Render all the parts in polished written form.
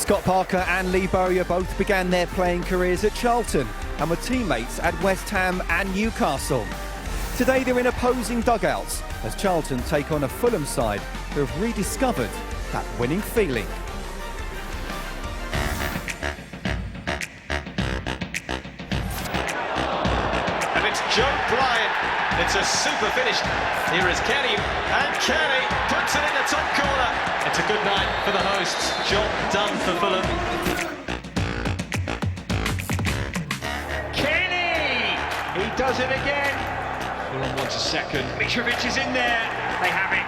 Scott Parker and Lee Bowyer both began their playing careers at Charlton and were teammates at West Ham and Newcastle. Today they're in opposing dugouts as Charlton take on a Fulham side who have rediscovered that winning feeling. And it's Joe Bryant. It's a super finish. Here is Kearney, and Kearney puts it in the top corner. It's a good night for the hosts. Job done for Fulham. Kearney! He does it again. Fulham wants a second. Mitrovic is in there. They have it.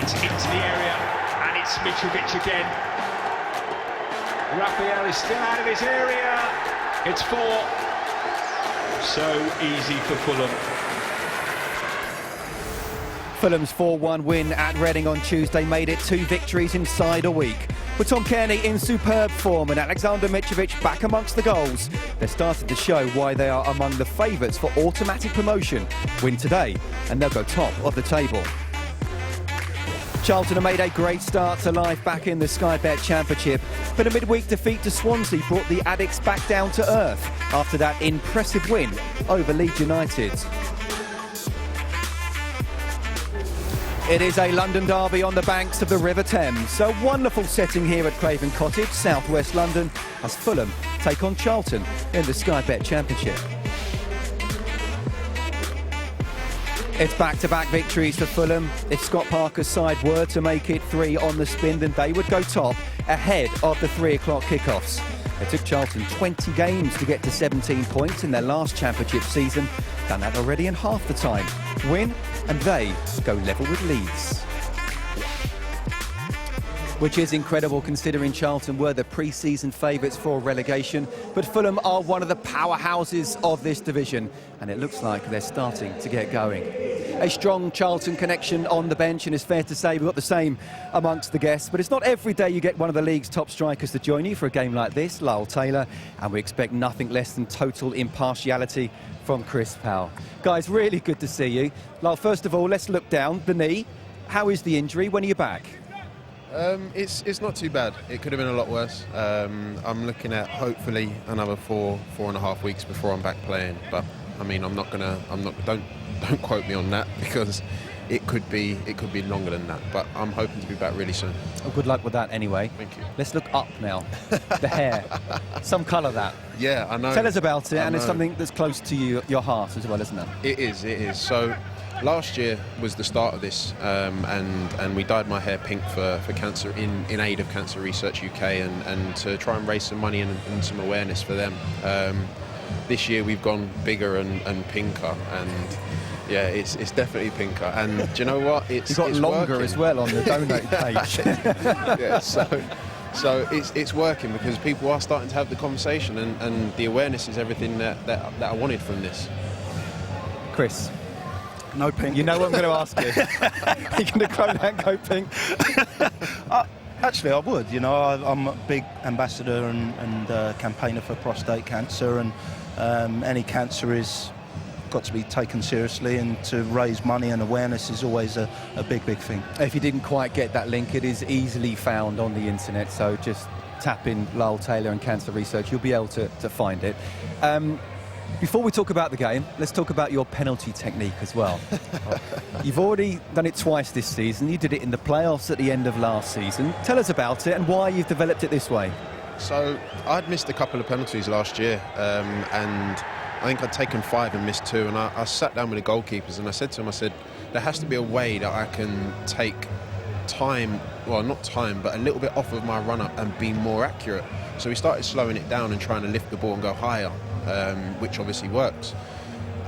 It's into the area, and it's Mitrovic again. Raphael is still out of his area. It's 4. So easy for Fulham. Fulham's 4-1 win at Reading on Tuesday made it 2 victories inside a week. With Tom Kearney in superb form and Alexander Mitrovic back amongst the goals, they started to show why they are among the favourites for automatic promotion. Win today and they'll go top of the table. Charlton have made a great start to life back in the Sky Bet Championship, but a midweek defeat to Swansea brought the Addicts back down to earth after that impressive win over Leeds United. It is a London derby on the banks of the River Thames. A wonderful setting here at Craven Cottage, southwest London, as Fulham take on Charlton in the Sky Bet Championship. It's back-to-back victories for Fulham. If Scott Parker's side were to make it 3 on the spin, then they would go top ahead of the 3 o'clock kickoffs. It took Charlton 20 games to get to 17 points in their last championship season. Done that already in half the time. Win, and they go level with Leeds. Which is incredible considering Charlton were the pre-season favourites for relegation. But Fulham are one of the powerhouses of this division, and it looks like they're starting to get going. A strong Charlton connection on the bench, and it's fair to say we've got the same amongst the guests. But it's not every day you get one of the league's top strikers to join you for a game like this, Lyle Taylor, and we expect nothing less than total impartiality from Chris Powell. Guys, really good to see you. Lyle, first of all, let's look down. The knee, how is the injury? When are you back? It's not too bad. It could have been a lot worse. I'm looking at hopefully another 4.5 weeks before I'm back playing. But I mean, don't quote me on that because it could be longer than that. But I'm hoping to be back really soon. Oh, good luck with that anyway. Thank you. Let's look up now. The hair, some colour that. Yeah, I know. Tell us about it, and it's something that's close to your heart as well, isn't it? It is. So last year was the start of this, and we dyed my hair pink for cancer in aid of Cancer Research UK and to try and raise some money and some awareness for them. This year we've gone bigger and pinker, and yeah, it's definitely pinker. And do you know what? It's got longer working as well on the donate page. Yeah, so it's working because people are starting to have the conversation, and the awareness is everything that I wanted from this. Chris. No pink. You know what I'm going to ask you. You're going to grow that and go pink? Actually, I would. You know, I'm a big ambassador and campaigner for prostate cancer, and any cancer is got to be taken seriously, and to raise money and awareness is always a big thing. If you didn't quite get that link, it is easily found on the internet, so just tap in Lyle Taylor and Cancer Research. You'll be able to find it. Before we talk about the game, let's talk about your penalty technique as well. You've already done it twice this season. You did it in the playoffs at the end of last season. Tell us about it and why you've developed it this way. So I'd missed a couple of penalties last year, and I think I'd taken 5 and missed 2. And I sat down with the goalkeepers and I said to them, there has to be a way that I can take time, well, not time, but a little bit off of my run-up and be more accurate. So we started slowing it down and trying to lift the ball and go higher, which obviously works.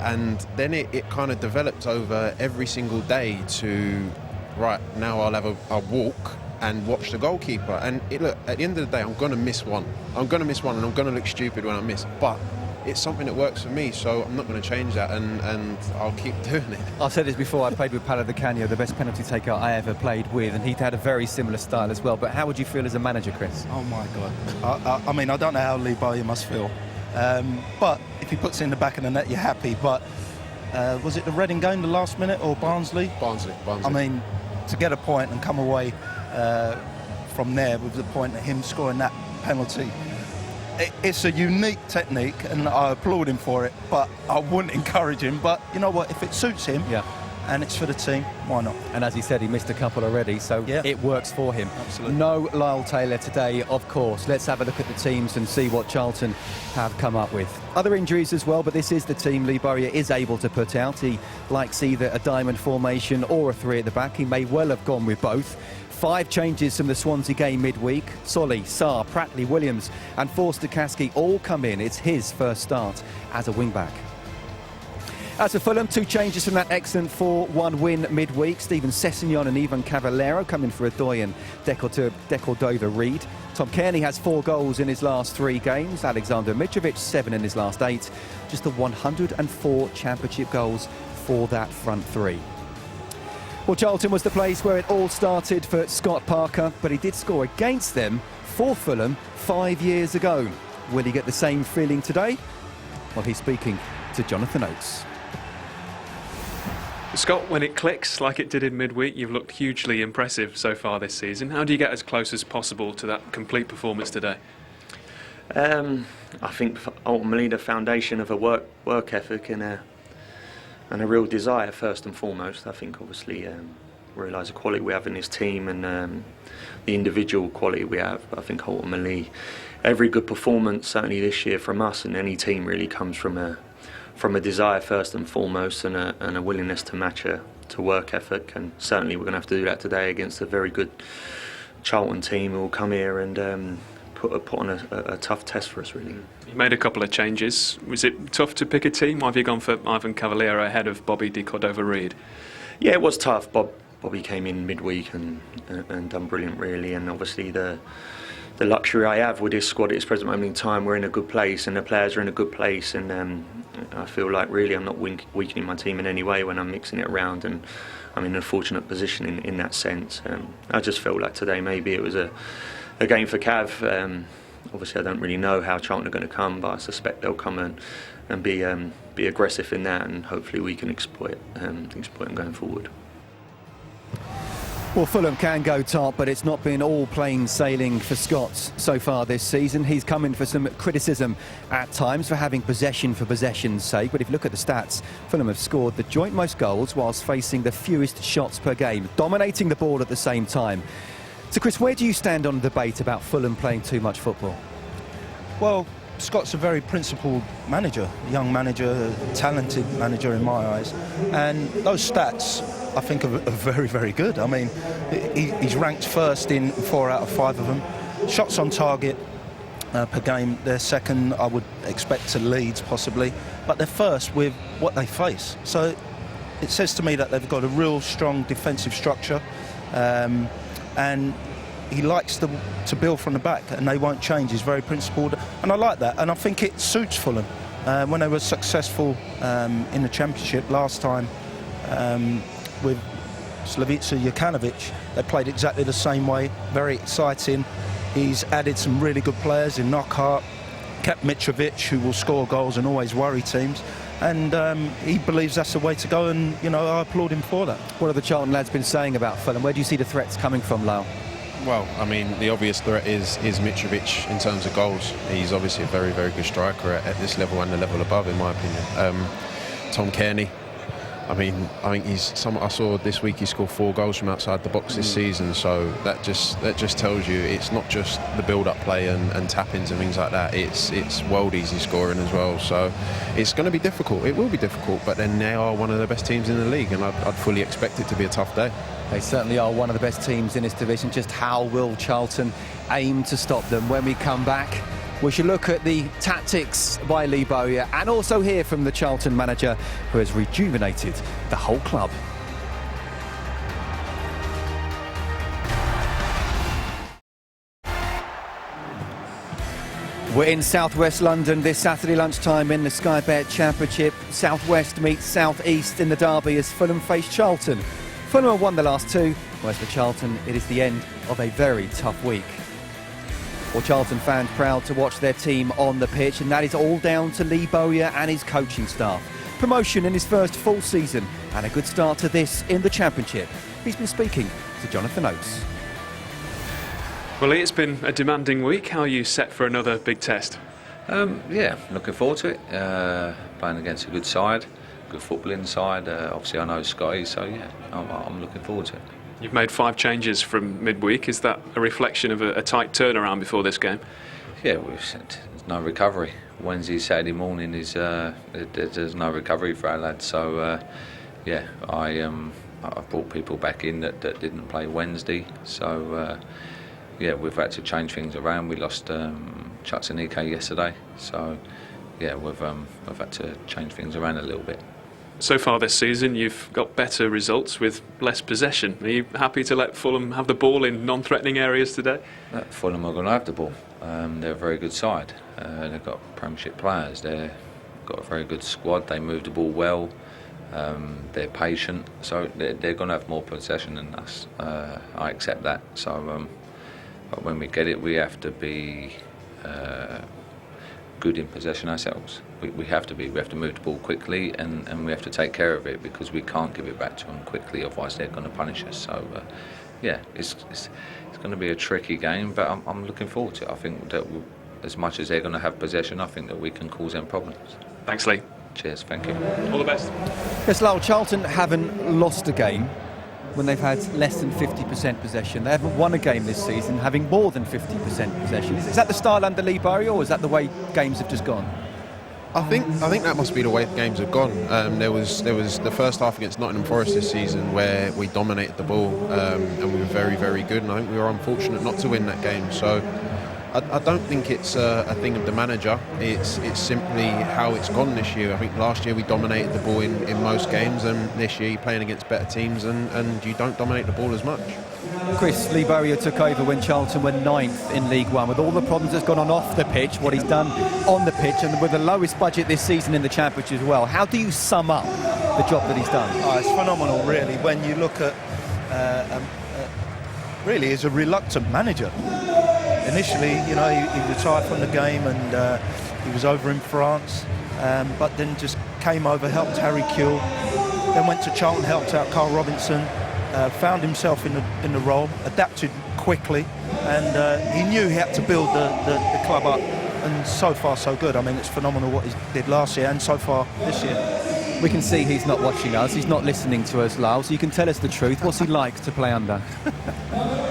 And then it kind of developed over every single day to, right, now I'll have a walk and watch the goalkeeper. And look, at the end of the day, I'm going to miss one. I'm going to miss one and I'm going to look stupid when I miss. But it's something that works for me, so I'm not going to change that, and I'll keep doing it. I've said this before, I played with Paolo Di Canio, the best penalty taker I ever played with, and he had a very similar style as well. But how would you feel as a manager, Chris? Oh my God. I mean, I don't know how Lee Bowyer must feel. But if he puts it in the back of the net, you're happy. But was it the Reading game, the last minute, or Barnsley? Barnsley. I mean, to get a point and come away from there, with the point of him scoring that penalty. It's a unique technique, and I applaud him for it, but I wouldn't encourage him. But you know what, if it suits him, and it's for the team, why not? And as he said, he missed a couple already, so it works for him. Absolutely. No Lyle Taylor today, of course. Let's have a look at the teams and see what Charlton have come up with. Other injuries as well, but this is the team Lee Bowyer is able to put out. He likes either a diamond formation or a 3 at the back. He may well have gone with both. 5 changes from the Swansea game midweek. Solly, Sarr, Pratley, Williams and Forster-Caskey all come in. It's his first start as a wing-back. As for Fulham, 2 changes from that excellent 4-1 win midweek. Steven Sessegnon and even Cavaleiro come in for Adoy and Decordova-Reid. Tom Kearney has 4 goals in his last 3 games. Alexander Mitrovic, 7 in his last 8. Just the 104 championship goals for that front 3. Well, Charlton was the place where it all started for Scott Parker, but he did score against them for Fulham 5 years ago. Will he get the same feeling today? Well, he's speaking to Jonathan Oates. Scott, when it clicks like it did in midweek, you've looked hugely impressive so far this season. How do you get as close as possible to that complete performance today? I think ultimately the foundation of a work ethic and a real desire first and foremost. I think obviously realise the quality we have in this team and the individual quality we have. But I think ultimately every good performance, certainly this year from us and any team, really comes from a desire first and foremost and a willingness to match to work ethic. And certainly we're going to have to do that today against a very good Charlton team who will come here and put on a tough test for us, really. You made a couple of changes. Was it tough to pick a team? Why have you gone for Ivan Cavaleiro ahead of Bobby Decordova-Reid? Yeah, it was tough. Bobby came in midweek and done brilliant, really. And obviously the luxury I have with this squad at this present moment in time, we're in a good place and the players are in a good place. And I feel like really I'm not weakening my team in any way when I'm mixing it around. And I'm in a fortunate position in that sense. I just felt like today maybe it was a game for Cav. Obviously I don't really know how Charlton are going to come, but I suspect they'll come and be aggressive in that, and hopefully we can exploit them going forward. Well, Fulham can go top, but it's not been all plain sailing for Scott so far this season. He's come in for some criticism at times for having possession for possession's sake, but if you look at the stats, Fulham have scored the joint most goals whilst facing the fewest shots per game, dominating the ball at the same time. So, Chris, where do you stand on the debate about Fulham playing too much football? Well, Scott's a very principled manager, a young manager, a talented manager in my eyes. And those stats, I think, are very, very good. I mean, he's ranked first in 4 out of 5 of them. Shots on target per game, they're second, I would expect, to Leeds possibly. But they're first with what they face. So it says to me that they've got a real strong defensive structure. And he likes to build from the back, and they won't change. He's very principled, and I like that. And I think it suits Fulham. When they were successful in the Championship last time with Slavica Jokanovic, they played exactly the same way. Very exciting. He's added some really good players in Knockhart, kept Mitrovic, who will score goals and always worry teams. And he believes that's the way to go, and I applaud him for that. What have the Charlton lads been saying about Fulham? Where do you see the threats coming from, Lyle? Well, I mean, the obvious threat is Mitrovic in terms of goals. He's obviously a very, very good striker at this level and the level above, in my opinion. Tom Kearney. I mean, I think I saw this week he scored 4 goals from outside the box this season. So that just tells you it's not just the build-up play and tap-ins and things like that. It's worldies he's scoring as well. So it's going to be difficult. It will be difficult. But then they are one of the best teams in the league, and I'd fully expect it to be a tough day. They certainly are one of the best teams in this division. Just how will Charlton aim to stop them? When we come back, we should look at the tactics by Lee Bowyer and also hear from the Charlton manager, who has rejuvenated the whole club. We're in southwest London this Saturday lunchtime in the Sky Bet Championship. Southwest meets southeast in the derby as Fulham face Charlton. Fulham have won the last 2, whereas for Charlton it is the end of a very tough week. Well, Charlton fans proud to watch their team on the pitch, and that is all down to Lee Bowyer and his coaching staff. Promotion in his first full season and a good start to this in the Championship. He's been speaking to Jonathan Oates. Well, Lee, it's been a demanding week. How are you set for another big test? Yeah, looking forward to it. Playing against a good side, good footballing side. Obviously, I know Scotty, so yeah, I'm looking forward to it. You've made 5 changes from midweek. Is that a reflection of a tight turnaround before this game? Yeah, there's no recovery. Wednesday, Saturday morning is there's no recovery for our lads. So yeah, I brought people back in that didn't play Wednesday. So yeah, we've had to change things around. We lost Chutzanike yesterday, so yeah, we've had to change things around a little bit. So far this season, you've got better results with less possession. Are you happy to let Fulham have the ball in non-threatening areas today? Fulham are going to have the ball. They're a very good side. They've got Premiership players. They've got a very good squad. They move the ball well. They're patient, so they're going to have more possession than us. I accept that. So, but when we get it, we have to be good in possession ourselves. We have to be. We have to move the ball quickly, and we have to take care of it, because we can't give it back to them quickly. Otherwise, they're going to punish us. So, yeah, it's going to be a tricky game, but I'm looking forward to it. I think that as much as they're going to have possession, I think that we can cause them problems. Thanks, Lee. Cheers. Thank you. All the best. Yes, Lyle, Charlton haven't lost a game when they've had less than 50% possession. They haven't won a game this season having more than 50% possession. Is that the style under Lee Bowyer, or is that the way games have just gone? I think that must be the way games have gone. There was the first half against Nottingham Forest this season where we dominated the ball, and we were very, very good, and I think we were unfortunate not to win that game. So I don't think it's a thing of the manager. It's simply how it's gone this year. I think last year we dominated the ball in most games, and this year you're playing against better teams and you don't dominate the ball as much. Chris, Lee Bowyer took over when Charlton were 9th in League One. With all the problems that's gone on off the pitch, what he's done on the pitch, and with the lowest budget this season in the Championship as well, how do you sum up the job that he's done? Oh, it's phenomenal, really, when you look at really he's a reluctant manager. Initially, you know, he retired from the game, and he was over in France, but then just came over, helped Harry Kewell, then went to Charlton, helped out Carl Robinson, found himself in the role, adapted quickly, and he knew he had to build the club up, and so far so good. I mean, it's phenomenal what he did last year and so far this year. We can see he's not watching us, he's not listening to us, Lyle, so you can tell us the truth. What's he like to play under?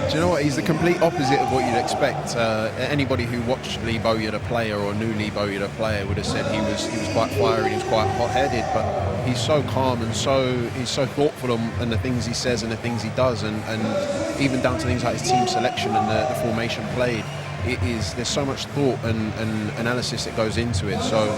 Do you know what? He's the complete opposite of what you'd expect. Anybody who watched Lee Bowyer the player or knew Lee Bowyer the player would have said he was quite fiery, he was quite hot-headed, but he's so calm and he's so thoughtful in the things he says and the things he does, and even down to things like his team selection and the formation played. There's so much thought and analysis that goes into it. So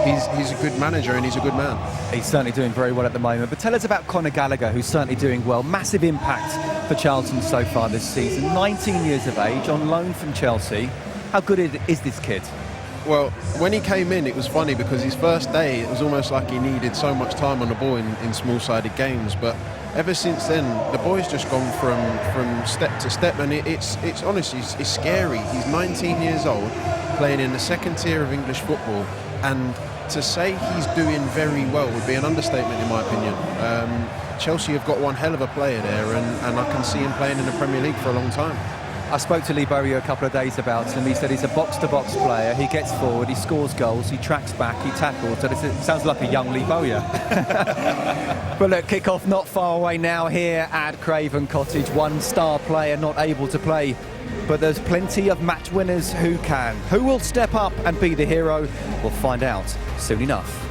he's a good manager and he's a good man. He's certainly doing very well at the moment. But tell us about Conor Gallagher, who's certainly doing well. Massive impact for Charlton so far this season. 19 years of age, on loan from Chelsea. How good is this kid? Well, when he came in, it was funny because his first day, it was almost like he needed so much time on the ball in small-sided games. But ever since then, the boy's just gone from step to step, and it's honestly, it's scary. He's 19 years old, playing in the second tier of English football, and to say he's doing very well would be an understatement in my opinion. Chelsea have got one hell of a player there, and I can see him playing in the Premier League for a long time. I spoke to Lee Bowyer a couple of days about him. He said he's a box-to-box player. He gets forward, he scores goals, he tracks back, he tackles. So it sounds like a young Lee Bowyer. But look, kick-off not far away now here at Craven Cottage. One star player not able to play, but there's plenty of match winners who can. Who will step up and be the hero? We'll find out soon enough.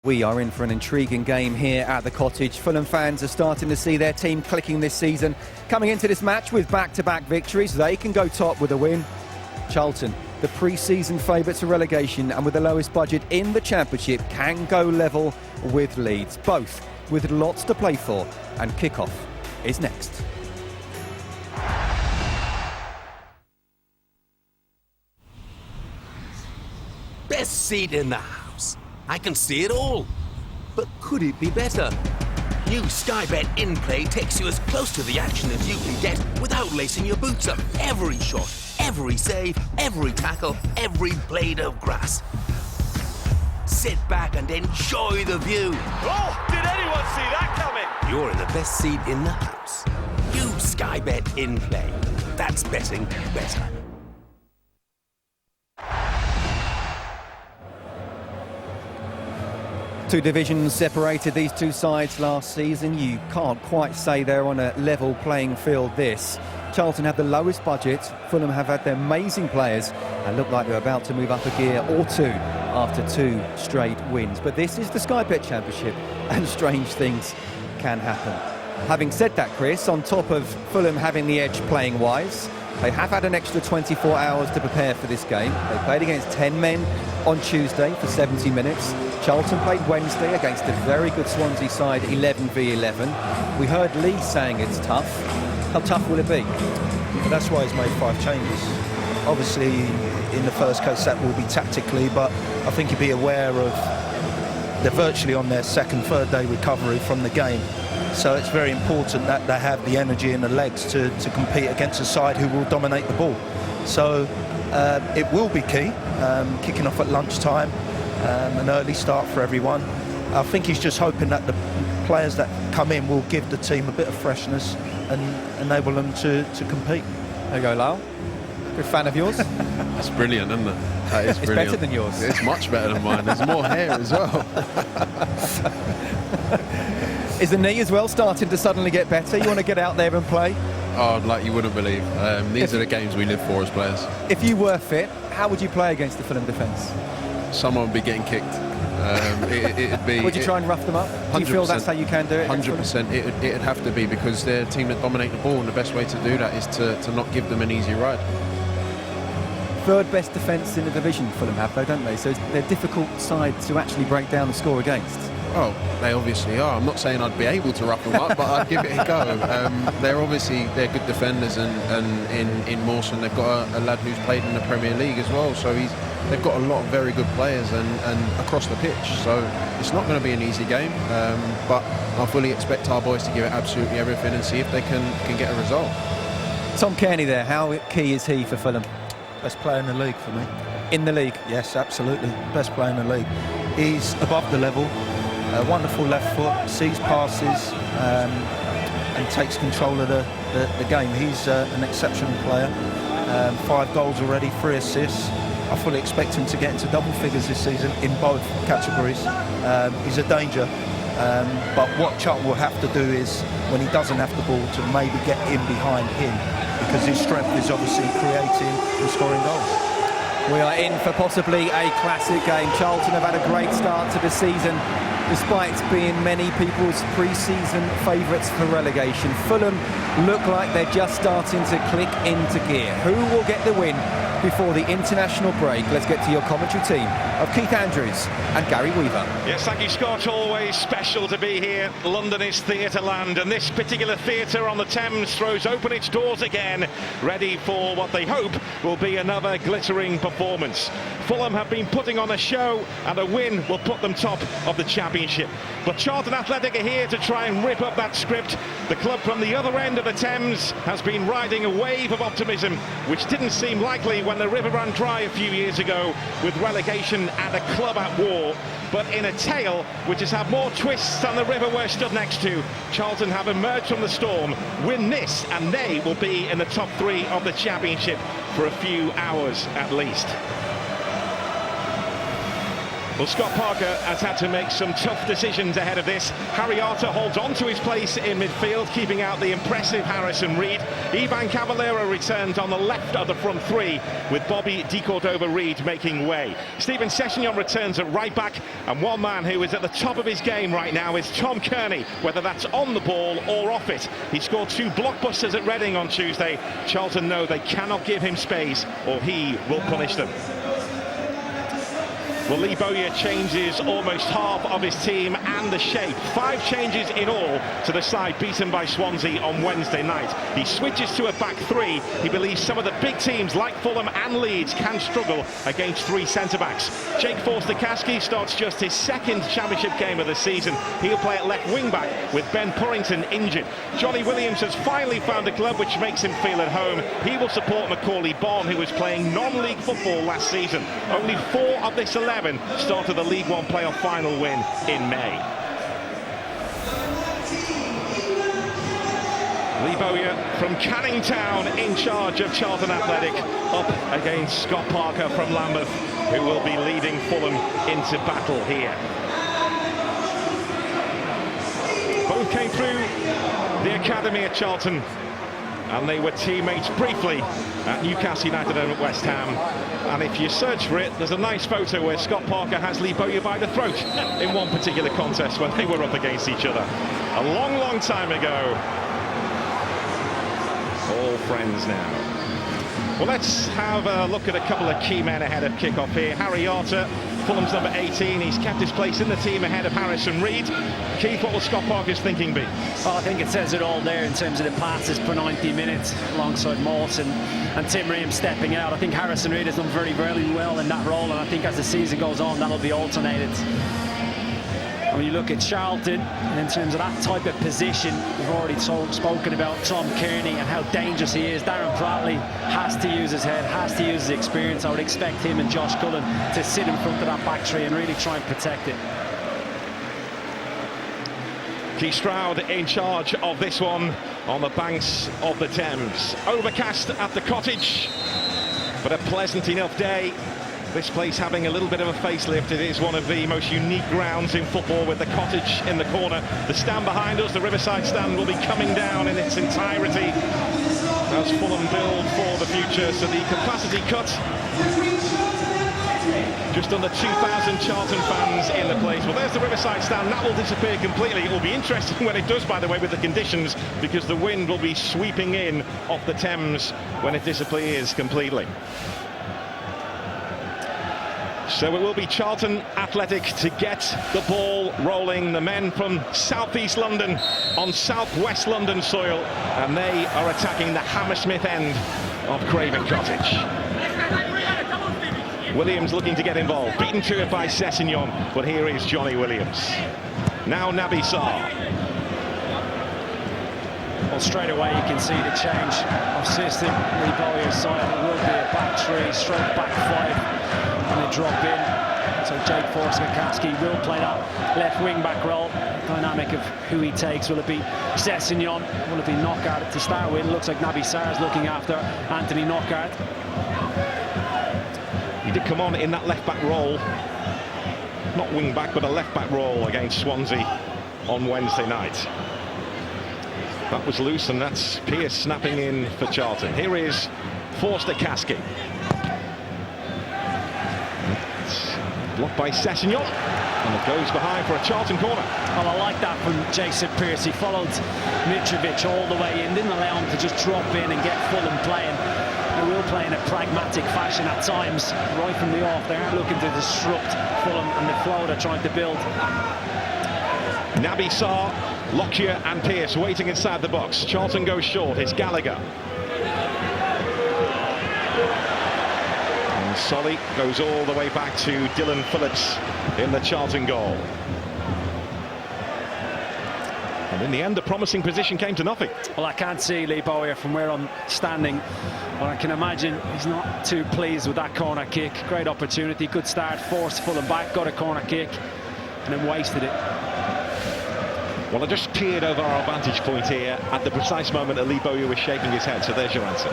We are in for an intriguing game here at the Cottage. Fulham fans are starting to see their team clicking this season. Coming into this match with back-to-back victories, they can go top with a win. Charlton, the pre-season favourites for relegation and with the lowest budget in the Championship, can go level with Leeds, both with lots to play for. And kick-off is next. Best seat in the house. I can see it all. But could it be better? New Sky Bet in-play takes you as close to the action as you can get without lacing your boots up. Every shot, every save, every tackle, every blade of grass. Sit back and enjoy the view. Oh, did anyone see that coming? You're in the best seat in the house. You Sky Bet in play. That's betting better. Two divisions separated these two sides last season. You can't quite say they're on a level playing field this. Charlton have the lowest budget. Fulham have had their amazing players and look like they're about to move up a gear or two after 2 straight wins. But this is the Sky Bet Championship and strange things can happen. Having said that, Chris, on top of Fulham having the edge playing wise, they have had an extra 24 hours to prepare for this game. They played against 10 men on Tuesday for 70 minutes. Charlton played Wednesday against a very good Swansea side, 11v11. We heard Lee saying it's tough. How tough will it be? That's why he's made 5 changes. Obviously, in the first case, that will be tactically, but I think he'd be aware of they're virtually on their second, third day recovery from the game. So it's very important that they have the energy and the legs to compete against a side who will dominate the ball. So it will be key, kicking off at lunchtime, an early start for everyone. I think he's just hoping that the players that come in will give the team a bit of freshness and enable them to compete. There you go, Lyle. Good fan of yours. That's brilliant, isn't it? That is It's brilliant. better than yours. It's much better than mine. There's more hair as well. Is the knee as well starting to suddenly get better? You want to get out there and play? Oh, like you wouldn't believe. These are the games we live for as players. If you were fit, how would you play against the Fulham defence? Someone would be getting kicked. It'd be. Would you try and rough them up? Do you feel that's how you can do it? 100%. It'd have to be, because they're a team that dominate the ball, and the best way to do that is to not give them an easy ride. Third best defence in the division, Fulham have, though, don't they? So they're a difficult side to actually break down the score against. Oh, they obviously are. I'm not saying I'd be able to rough them up, but I'd give it a go. They're good defenders, and in Mawson they've got a lad who's played in the Premier League as well. So they've got a lot of very good players and across the pitch. So it's not going to be an easy game, but I fully expect our boys to give it absolutely everything and see if they can get a result. Tom Kearney there, how key is he for Fulham? Best player in the league for me. In the league? Yes, absolutely. Best player in the league. He's above the level. Wonderful left foot, sees passes, and takes control of the game. He's an exceptional player. 5 goals already, 3 assists. I fully expect him to get into double figures this season in both categories. He's a danger. But what Charlton will have to do is, when he doesn't have the ball, to maybe get in behind him, because his strength is obviously creating and scoring goals. We are in for possibly a classic game. Charlton have had a great start to the season, despite being many people's pre-season favourites for relegation. Fulham look like they're just starting to click into gear. Who will get the win before the international break? Let's get to your commentary team of Keith Andrews and Gary Weaver. Yes, thank you, Scott. Always special to be here. London is theatre land, and this particular theatre on the Thames throws open its doors again, ready for what they hope will be another glittering performance. Fulham have been putting on a show, and a win will put them top of the Championship. But Charlton Athletic are here to try and rip up that script. The club from the other end of the Thames has been riding a wave of optimism, which didn't seem likely when the river ran dry a few years ago, with relegation and a club at war. But in a tale which has had more twists than the river we're stood next to, Charlton have emerged from the storm, win this, and they will be in the top 3 of the Championship for a few hours at least. Well, Scott Parker has had to make some tough decisions ahead of this. Harry Arter holds on to his place in midfield, keeping out the impressive Harrison Reed. Ivan Cavaleiro returns on the left of the front 3, with Bobby De Cordova-Reid making way. Steven Sessegnon returns at right back, and one man who is at the top of his game right now is Tom Kearney, whether that's on the ball or off it. He scored 2 blockbusters at Reading on Tuesday. Charlton know they cannot give him space, or he will punish them. Well, Lee Bowyer changes almost half of his team and the shape. 5 changes in all to the side beaten by Swansea on Wednesday night. He switches to a back 3. He believes some of the big teams like Fulham and Leeds can struggle against 3 centre-backs. Jake Forster-Caskey starts just his 2nd Championship game of the season. He'll play at left wing-back with Ben Purrington injured. Johnny Williams has finally found a club which makes him feel at home. He will support Macaulay Bonne, who was playing non-league football last season. Only 4 of this 11 2011 started the League One playoff final win in May. Lee Bowyer from Canning Town in charge of Charlton Athletic, up against Scott Parker from Lambeth, who will be leading Fulham into battle here. Both came through the academy at Charlton, and they were teammates briefly at Newcastle United and at West Ham. And if you search for it, there's a nice photo where Scott Parker has Lee Bowyer by the throat in one particular contest when they were up against each other a long, long time ago. All friends now. Well, let's have a look at a couple of key men ahead of kick-off here. Harry Arter, Fulham's number 18. He's kept his place in the team ahead of Harrison Reed. Keith, what will Scott Parker's thinking be? Well, I think it says it all there in terms of the passes per 90 minutes alongside Mawson and Tim Ream stepping out. I think Harrison Reed has done very, very well in that role, and I think as the season goes on, that'll be alternated. When you look at Charlton, and in terms of that type of position, we've already spoken about Tom Kearney and how dangerous he is. Darren Pratley has to use his head, has to use his experience. I would expect him and Josh Cullen to sit in front of that back three and really try and protect it. Keith Stroud in charge of this one on the banks of the Thames. Overcast at the Cottage, but a pleasant enough day. This place having a little bit of a facelift. It is one of the most unique grounds in football, with the Cottage in the corner. The stand behind us, the Riverside stand, will be coming down in its entirety as Fulham build for the future. So the capacity cut, just under 2,000 Charlton fans in the place. Well, there's the Riverside stand. That will disappear completely. It will be interesting when it does, by the way, with the conditions, because the wind will be sweeping in off the Thames when it disappears completely. So it will be Charlton Athletic to get the ball rolling. The men from southeast London on southwest London soil, and they are attacking the Hammersmith end of Craven Cottage. Williams looking to get involved, beaten to it by Sessegnon, but here is Johnny Williams. Now Naby Sarr. Well, straight away you can see the change of system. Lee Bowyer's side, it will be a back three, stroke back five. And they drop in, so Jake Forster-Kaski will play that left wing back role. Dynamic of who he takes. Will it be Sessegnon? Will it be Knockaert to start with? It looks like Naby Sarr's looking after Anthony Knockaert. He did come on in that left back role, not wing back, but a left back role against Swansea on Wednesday night. That was loose, and that's Pearce snapping in for Charlton. Here is Forster-Kaski. Blocked by Sessegnon, and it goes behind for a Charlton corner. Well, I like that from Jason Pearce. He followed Mitrovic all the way in, didn't allow him to just drop in and get Fulham playing. They will play in a pragmatic fashion at times, right from the off. They aren't looking to disrupt Fulham and the flow they're trying to build. Naby Sarr, Lockyer and Pearce waiting inside the box. Charlton goes short. It's Gallagher. And Solly goes all the way back to Dylan Phillips in the Charlton goal. And in the end, the promising position came to nothing. Well, I can't see Lee Bowyer from where I'm standing, but I can imagine he's not too pleased with that corner kick. Great opportunity, good start, forced Fulham back, got a corner kick, and then wasted it. Well, I just peered over our vantage point here at the precise moment that Lee Bowyer was shaking his head, so there's your answer.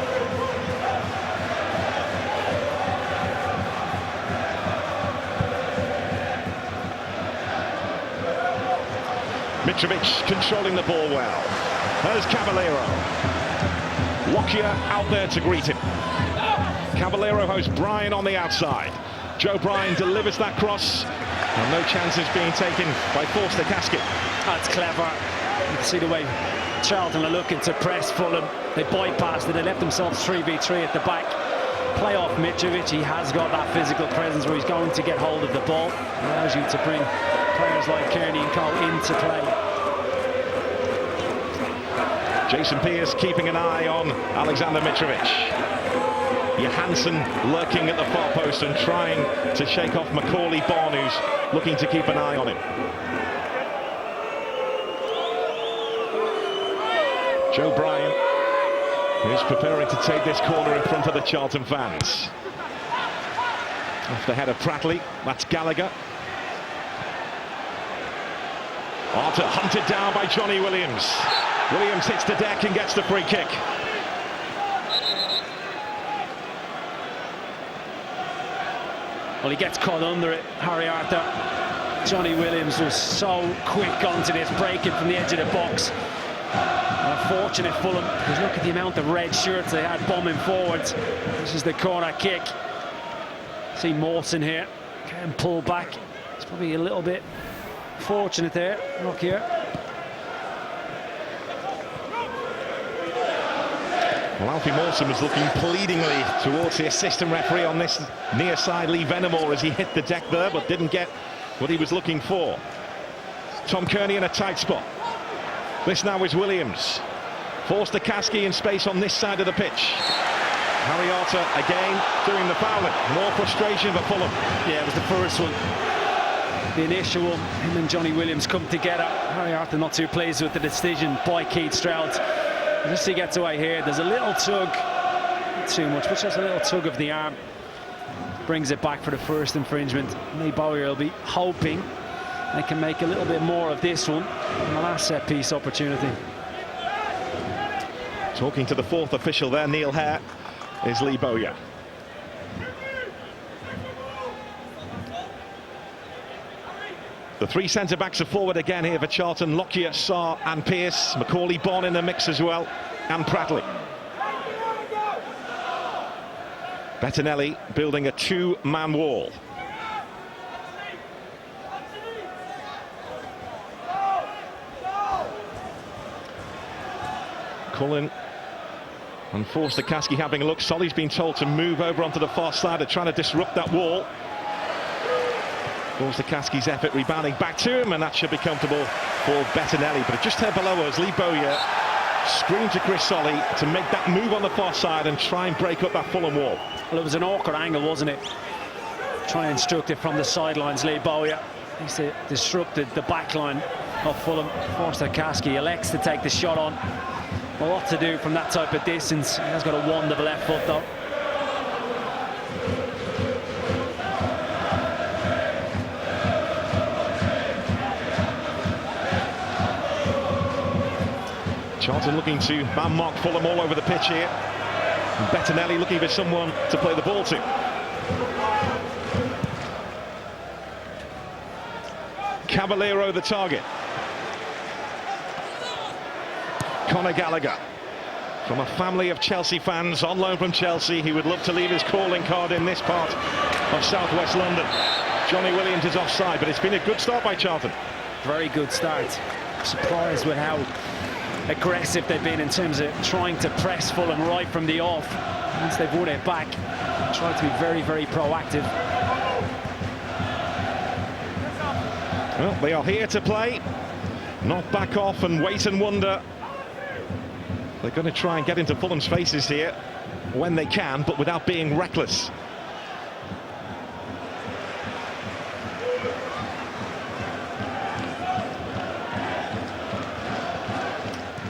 Mitrovic controlling the ball well. There's Cavaleiro. Lockyer out there to greet him. Cavaleiro hosts Bryan on the outside. Joe Bryan delivers that cross, and no chances being taken by Forster-Kaski. That's clever. You can see the way Charlton are looking to press Fulham. They bypassed it, they left themselves 3v3 at the back. Play off Mitrovic. He has got that physical presence where he's going to get hold of the ball. Allows you to bring players like Kearney and Cole into play. Jason Pearce keeping an eye on Alexander Mitrovic. Johansson lurking at the far post and trying to shake off Macaulay Bonne, who's looking to keep an eye on him. Joe Bryan is preparing to take this corner in front of the Charlton fans. Off the head of Pratley, that's Gallagher. Arter hunted down by Johnny Williams. Williams hits the deck and gets the free kick. Well, he gets caught under it, Harry Arter. Johnny Williams was so quick onto this, breaking from the edge of the box. Unfortunate Fulham, because look at the amount of red shirts they had bombing forwards. This is the corner kick. See Mawson here, can pull back. It's probably a little bit fortunate there. Look here. Well, Alfie Mawson was looking pleadingly towards the assistant referee on this near side, Lee Venamore, as he hit the deck there, but didn't get what he was looking for. Tom Kearney in a tight spot. This now is Williams. Forced to Kasky in space on this side of the pitch. Harry Arter again doing the fouling. More frustration for Fulham. Yeah, it was the first one. The initial one, him and Johnny Williams come together. Harry Arter not too pleased with the decision by Keith Stroud. Just he gets away here, there's a little tug, not too much, but just a little tug of the arm. Brings it back for the first infringement. Lee Bowyer will be hoping they can make a little bit more of this one in the last set piece opportunity. Talking to the fourth official there, Neil Hare, is Lee Bowyer. The three centre-backs are forward again here for Charlton. Lockyer, Sarr and Pearce. Macaulay Bonne in the mix as well, and Pratley. Bettinelli building a two-man wall. Cullen and forced Kasky having a look. Solly's been told to move over onto the far side. They're trying to disrupt that wall. Forced Kasky's effort, rebounding back to him, and that should be comfortable for Bettinelli. But just here below us, Lee Bowyer screamed to Chris Solly to make that move on the far side and try and break up that Fulham wall. Well, it was an awkward angle, wasn't it? Trying to instruct it from the sidelines, Lee Bowyer. He's disrupted the back line of Fulham. Forced Kasky elects to take the shot on. A lot to do from that type of distance. He has got a wonderful left foot though. Charlton looking to man-mark Fulham all over the pitch here. And Bettinelli looking for someone to play the ball to. Cavaleiro the target. Conor Gallagher, from a family of Chelsea fans on loan from Chelsea. He would love to leave his calling card in this part of southwest London. Johnny Williams is offside, but it's been a good start by Charlton. Very good start. Surprised with how aggressive they've been in terms of trying to press Fulham right from the off. Once they've won it back, tried to be very, very proactive. Well, they are here to play, not back off and wait and wonder. They're going to try and get into Fulham's faces here when they can, but without being reckless.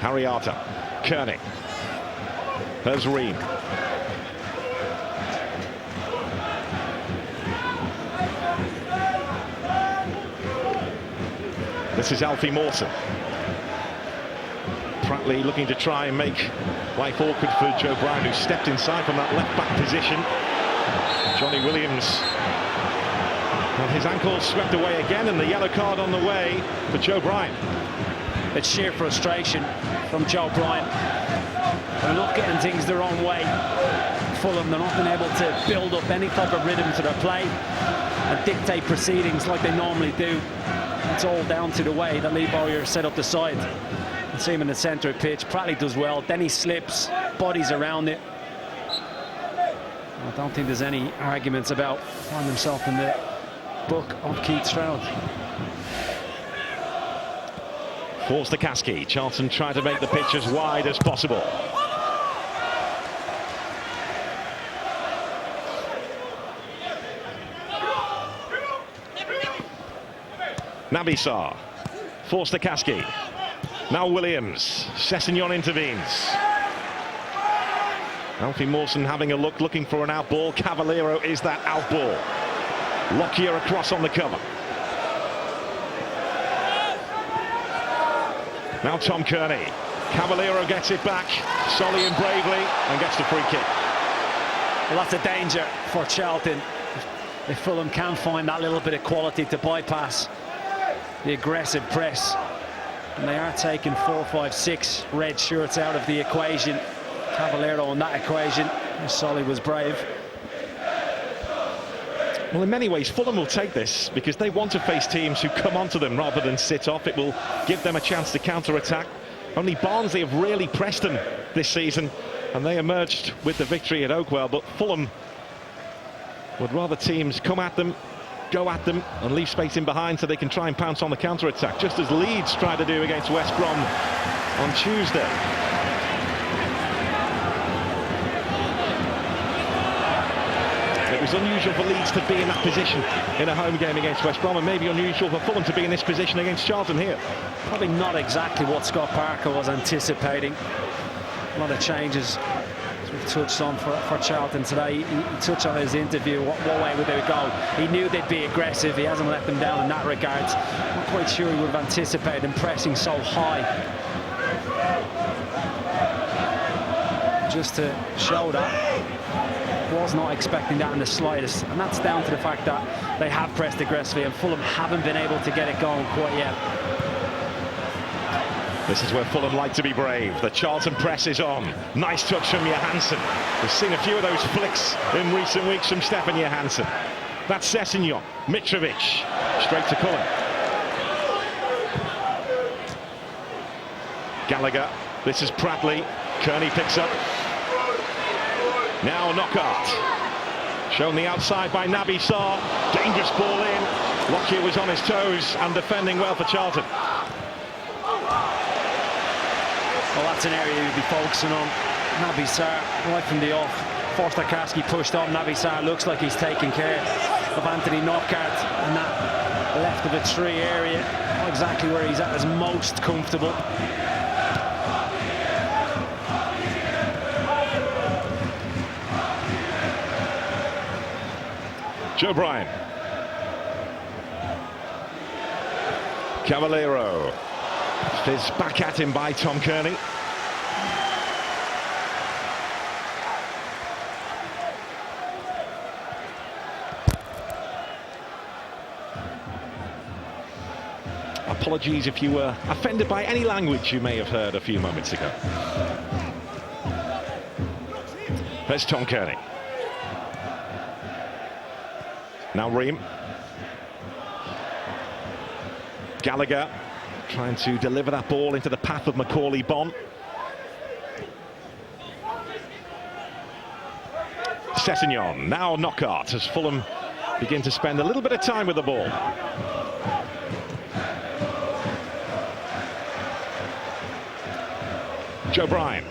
Harry Arter, Kearney, there's Ream. This is Alfie Mawson. Pratley looking to try and make life awkward for Joe Brown, who stepped inside from that left-back position. Johnny Williams, well, his ankle swept away again, and the yellow card on the way for Joe Bryan. It's sheer frustration from Joe Bryan. They're not getting things their own way. Fulham, they're not being able to build up any type of rhythm to their play and dictate proceedings like they normally do. It's all down to the way that Lee Bowyer set up the side. You see him in the centre of the pitch. Pratley does well, then he slips, bodies around it. I don't think there's any arguments about finding himself in the book of Keith Stroud. Forced to Kasky. Charlton trying to make the pitch as wide as possible. Nabisar. Forced to Kasky. Now Williams. Sessegnon intervenes. Alfie Mawson having a look, looking for an out ball. Cavaleiro is that out ball. Lockyer across on the cover. Now Tom Kearney. Cavaleiro gets it back, solly and bravely, and gets the free kick. Well, that's a danger for Charlton. If Fulham can find that little bit of quality to bypass the aggressive press. And they are taking 4, 5, 6 red shirts out of the equation. Cavaleiro on that equation. Solly was brave. Well, in many ways, Fulham will take this because they want to face teams who come onto them rather than sit off. It will give them a chance to counter-attack. Only Barnsley have really pressed them this season, and they emerged with the victory at Oakwell. But Fulham would rather teams come at them, go at them, and leave space in behind so they can try and pounce on the counter-attack, just as Leeds tried to do against West Brom on Tuesday. It was unusual for Leeds to be in that position in a home game against West Brom, and maybe unusual for Fulham to be in this position against Charlton here. Probably not exactly what Scott Parker was anticipating. A lot of changes, as we've touched on for Charlton today. He touched on his interview, what way would they go. He knew they'd be aggressive. He hasn't let them down in that regard. I'm not quite sure he would have anticipated them pressing so high. Just to show that. Was not expecting that in the slightest, and that's down to the fact that they have pressed aggressively and Fulham haven't been able to get it going quite yet. This is where Fulham like to be brave. The Charlton press is on. Nice touch from Johansson. We've seen a few of those flicks in recent weeks from Stefan Johansson. That's Sessegnon. Mitrovic straight to Cullen. Gallagher. This is Pratley. Kearney picks up. Now Knockaert. Shown the outside by Naby Sarr. Dangerous ball in. Lockyer was on his toes and defending well for Charlton. Well, that's an area you'd be focusing on. Naby Sarr, right from the off. Forster-Karski pushed on. Naby Sarr looks like he's taking care of Anthony Knockaert in that left of a tree area. Not exactly where he's at his most comfortable. Joe Bryan. Cavaleiro. Fizz back at him by Tom Kearney. Apologies if you were offended by any language you may have heard a few moments ago. There's Tom Kearney. Now Ream. Galagher trying to deliver that ball into the path of Bonne. Sessegnon. Now Knockaert as Fulham begin to spend a little bit of time with the ball. Joe Bryan.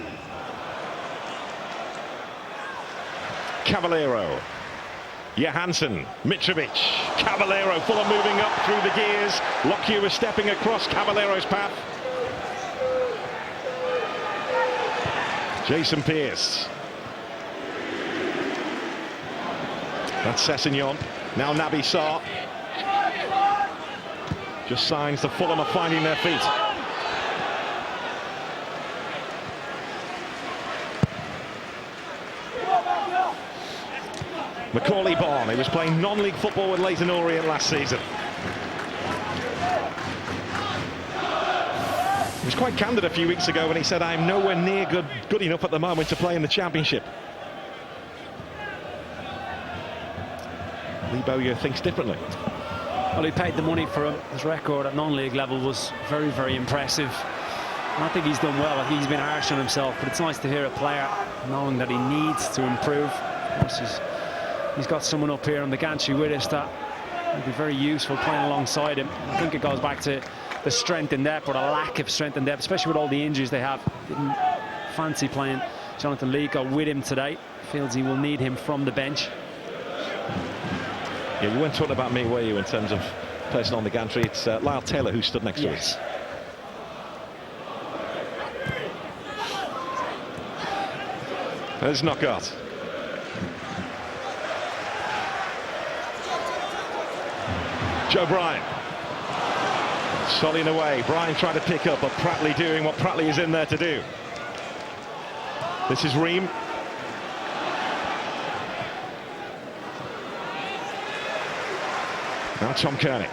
Cavaleiro. Johansson, Mitrovic, Cavaleiro, Fulham moving up through the gears. Lockyer was stepping across Cavalleiro's path. Jason Pearce. That's Sessegnon. Now Naby Sarr. Just signs the Fulham are finding their feet. Bonne, he was playing non-league football with Leyton Orient last season. He was quite candid a few weeks ago when he said, I'm nowhere near good enough at the moment to play in the Championship. Lee Bowyer thinks differently. Well, he paid the money for him. His record at non-league level was very, very impressive. And I think he's done well. I think he's been harsh on himself, but it's nice to hear a player knowing that he needs to improve. Of course, he's got someone up here on the gantry with us that would be very useful playing alongside him. I think it goes back to the strength in depth, or the lack of strength in depth, especially with all the injuries they have. Didn't fancy playing Jonathan Lico with him today. Feels he will need him from the bench. Yeah, you weren't talking about me, were you, in terms of person on the gantry? It's Lyle Taylor who stood next to us. There's Knockout. Joe Bryan. Sollying away. Bryan trying to pick up, but Pratley doing what Pratley is in there to do. This is Ream. Now Tom Kearney.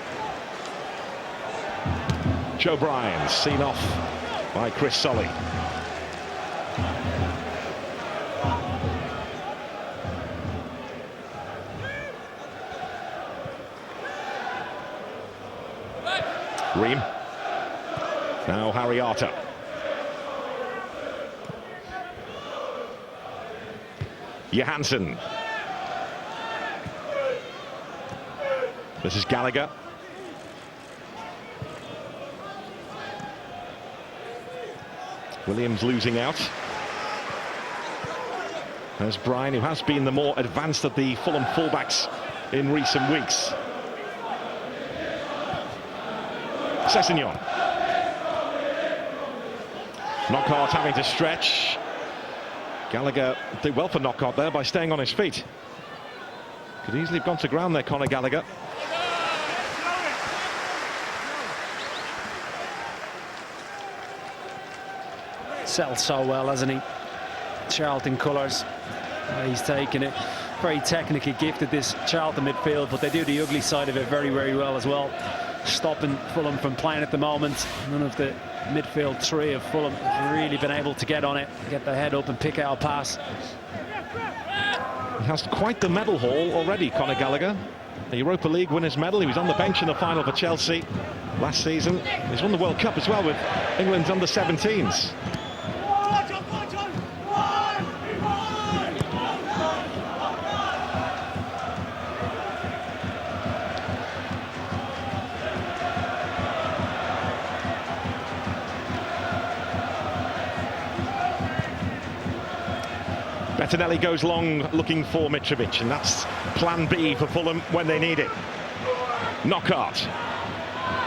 Joe Bryan seen off by Chris Solly. Ream. Now Harry Arter. Johansson. This is Gallagher. Williams losing out. There's Bryan, who has been the more advanced of the Fulham fullbacks in recent weeks. Sessegnon. Knockaert having to stretch. Gallagher did well for Knockaert there by staying on his feet. Could easily have gone to ground there, Conor Gallagher. Settled so well, hasn't he? Charlton colours. He's taken it. Very technically gifted, this Charlton midfield, but they do the ugly side of it very, very well as well. Stopping Fulham from playing at the moment. None of the midfield three of Fulham have really been able to get on it, get their head up and pick out a pass. He has quite the medal haul already, Conor Gallagher. The Europa League winners' medal. He was on the bench in the final for Chelsea last season. He's won the World Cup as well with England's under-17s. Bettinelli goes long looking for Mitrovic, and that's plan B for Fulham when they need it. Knockaert.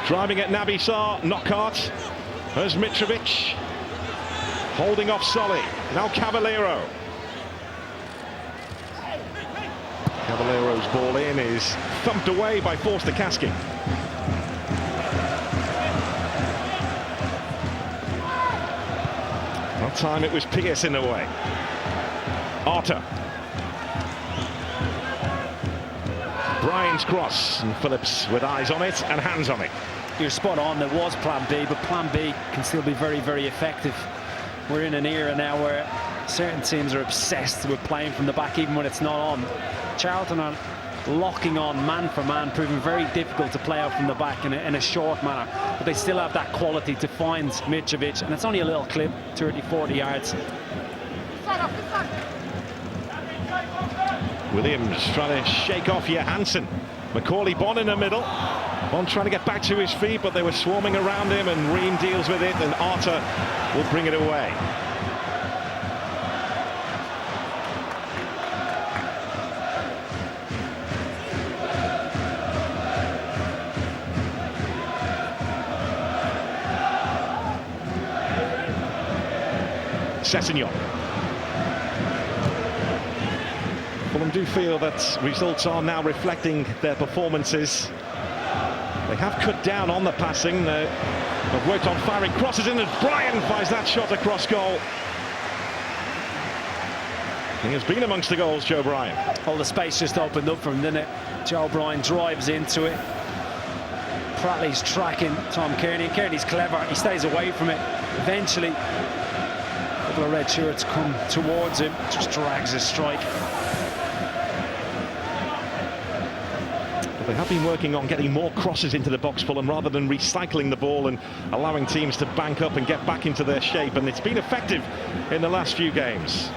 Driving at Naby Sarr. Knockaert. There's Mitrovic. Holding off Solly. Now Cavaleiro. Cavalleiro's ball in is thumped away by Forster Kasky. That time it was Pierce in the way. Arter. Bryan's cross, and Phillips with eyes on it and hands on it. You're spot on, there was plan B, but plan B can still be very, very effective. We're in an era now where certain teams are obsessed with playing from the back even when it's not on. Charlton are locking on man for man, proving very difficult to play out from the back in a short manner, but they still have that quality to find Mitrovic, and it's only a little clip, 30-40 yards. Williams trying to shake off Johansson. Macaulay Bonne in the middle. Bonne trying to get back to his feet, but they were swarming around him, and Ream deals with it, and Arter will bring it away. Sessegnon. Fulham do feel that results are now reflecting their performances. They have cut down on the passing. They've worked on firing crosses in, and Bryan finds that shot across goal. He has been amongst the goals, Joe Bryan. All the space just opened up for him, didn't it? Joe Bryan drives into it. Pratley's tracking Tom Kearney. Kearney's clever. He stays away from it. Eventually, a couple of red shirts come towards him. Just drags his strike. They have been working on getting more crosses into the box, Fulham, rather than recycling the ball and allowing teams to bank up and get back into their shape, and it's been effective in the last few games.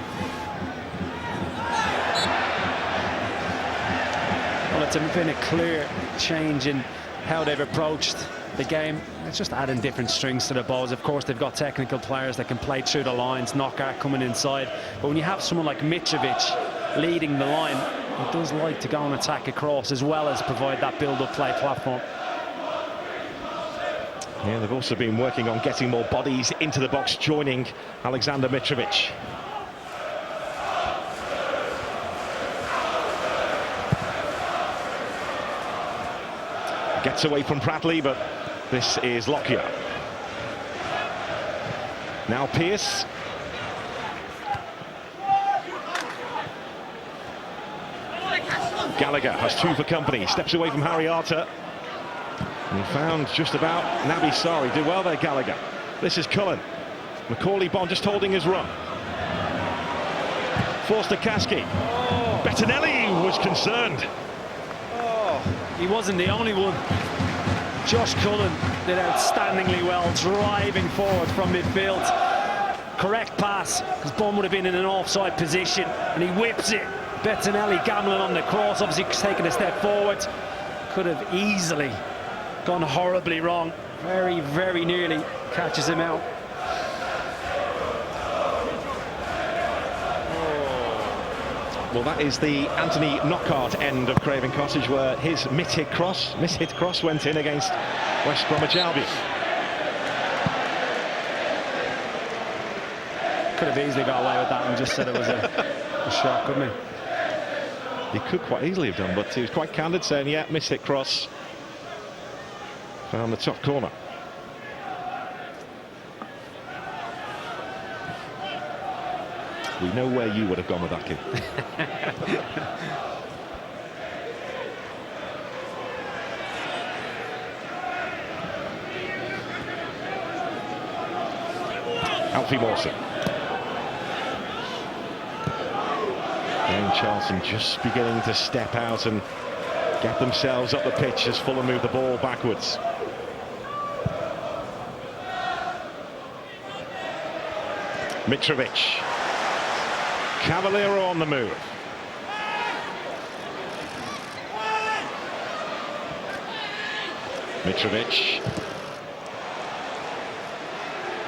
Well, it's been a clear change in how they've approached the game. It's just adding different strings to the bows. Of course, they've got technical players that can play through the lines, Knockaert coming inside, but when you have someone like Mitrovic leading the line, he does like to go and attack across as well as provide that build-up play platform. Yeah, they've also been working on getting more bodies into the box, joining Alexander Mitrovic. Gets away from Pratley, but this is Lockyer. Now Pearce. Gallagher has 2 for company. Steps away from Harry Arter. And he found just about Naby Sarri. Did well there, Gallagher. This is Cullen. Bonne just holding his run. Forster Kaski. Oh. Bettinelli was concerned. Oh, he wasn't the only one. Josh Cullen did outstandingly well, driving forward from midfield. Correct pass, because Bonne would have been in an offside position, and he whips it. Bettinelli gambling on the cross, obviously taking a step forward. Could have easily gone horribly wrong. Very, very nearly catches him out. Well, that is the Anthony Knockaert end of Craven Cottage, where his mishit cross went in against West Bromwich Albion. Could have easily got away with that and just said it was a shot, couldn't he? He could quite easily have done, but he was quite candid, saying, yeah, mishit cross. Found the top corner. We know where you would have gone with that kid. Alfie Mawson. And Charlton just beginning to step out and get themselves up the pitch as Fulham move the ball backwards. Mitrovic. Cavaleiro on the move. Mitrovic.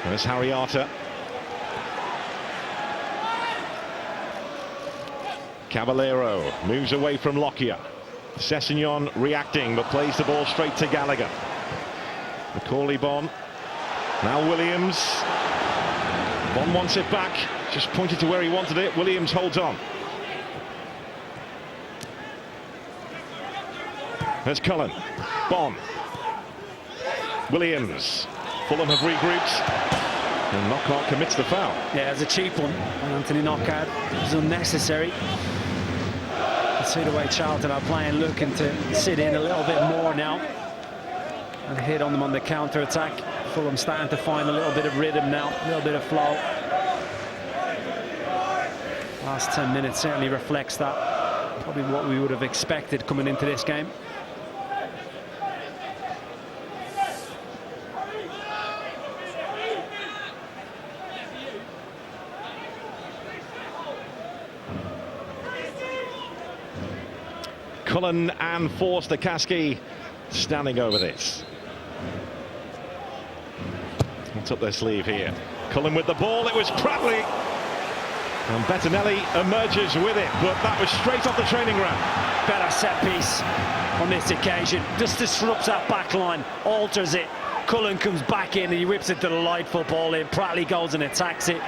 There's Harry Arter. Cavaleiro moves away from Lockyer. Sessegnon reacting, but plays the ball straight to Galagher. Bonne. Now Williams. Bonne wants it back. Just pointed to where he wanted it. Williams holds on. There's Cullen. Bonne. Williams. Fulham have regrouped. And Knockaert commits the foul. Yeah, it's a cheap one. Anthony Knockaert. It was unnecessary. You can see the way Charlton are playing, looking to sit in a little bit more now and hit on them on the counter-attack. Fulham starting to find a little bit of rhythm now, a little bit of flow. Last 10 minutes certainly reflects that. Probably what we would have expected coming into this game. Cullen and Forster Kaski standing over this. What's up their sleeve here? Cullen with the ball, it was Pratley. And Bettinelli emerges with it, but that was straight off the training ground. Better set piece on this occasion. Just disrupts that back line, alters it. Cullen comes back in and he whips it to the light football in. Pratley goes and attacks it.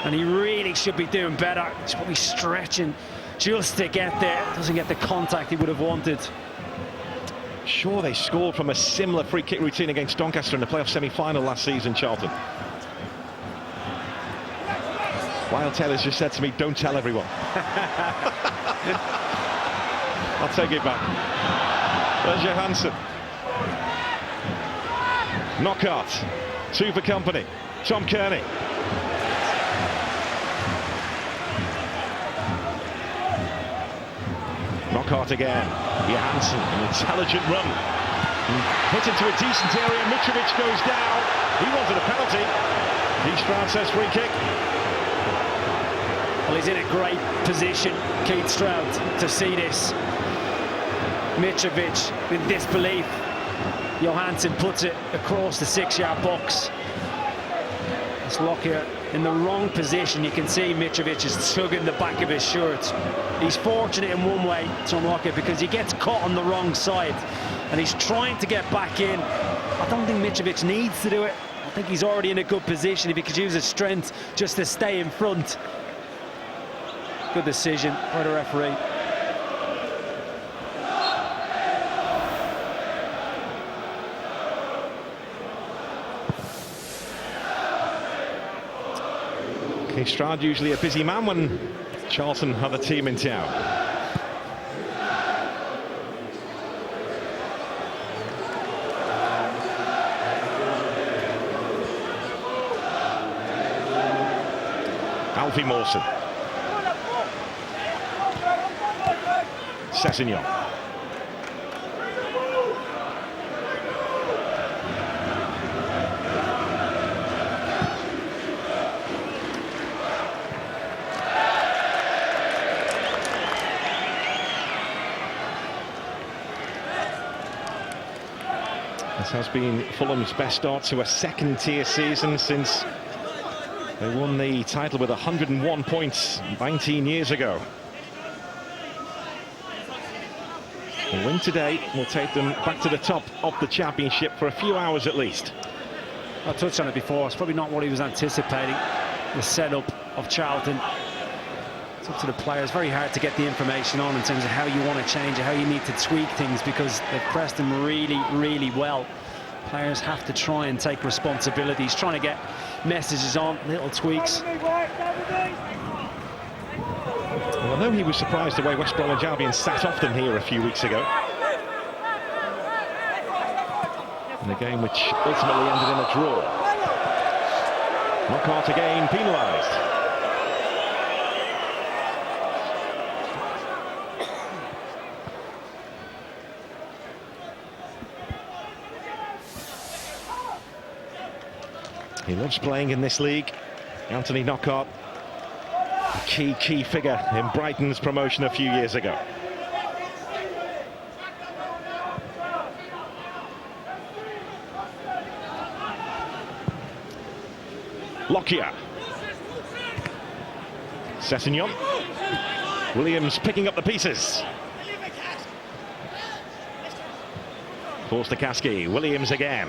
And he really should be doing better. He's probably stretching just to get there. Doesn't get the contact he would have wanted. Sure, they scored from a similar free kick routine against Doncaster in the playoff semi-final last season, Charlton. Lyle Taylor's just said to me, don't tell everyone. I'll take it back. There's Johansson. Knockaert. 2 for company. Tom Kearney. Knockaert again. Johansson, an intelligent run. Hit into a decent area. Mitrovic goes down. He wanted a penalty. Keith Stroud says free kick. Well, he's in a great position, Keith Stroud, to see this. Mitrovic in disbelief. Johansson puts it across the 6-yard box. It's Lockyer in the wrong position. You can see Mitrovic is tugging the back of his shirt. He's fortunate in one way, Tom Lockyer, because he gets caught on the wrong side and he's trying to get back in. I don't think Mitrovic needs to do it. I think he's already in a good position if he could use his strength just to stay in front. Good decision by the referee. Stroud usually a busy man when Charlton have a team in town. Alfie Mawson. Sessegnon. This has been Fulham's best start to a second-tier season since they won the title with 101 points 19 years ago. A win today will take them back to the top of the championship for a few hours at least. I touched on it before. It's probably not what he was anticipating. The setup of Charlton. It's up to the players. Very hard to get the information on in terms of how you want to change it, how you need to tweak things, because they've pressed them really, really well. Players have to try and take responsibilities, trying to get messages on, little tweaks. Well, I know he was surprised the way West Bromwich Albion sat off them here a few weeks ago. In a game which ultimately ended in a draw. Knockout again, penalised. He loves playing in this league. Anthony Knockaert, a key figure in Brighton's promotion a few years ago. Lockyer. Sessegnon. Williams picking up the pieces. Forster-Caskey. Williams again.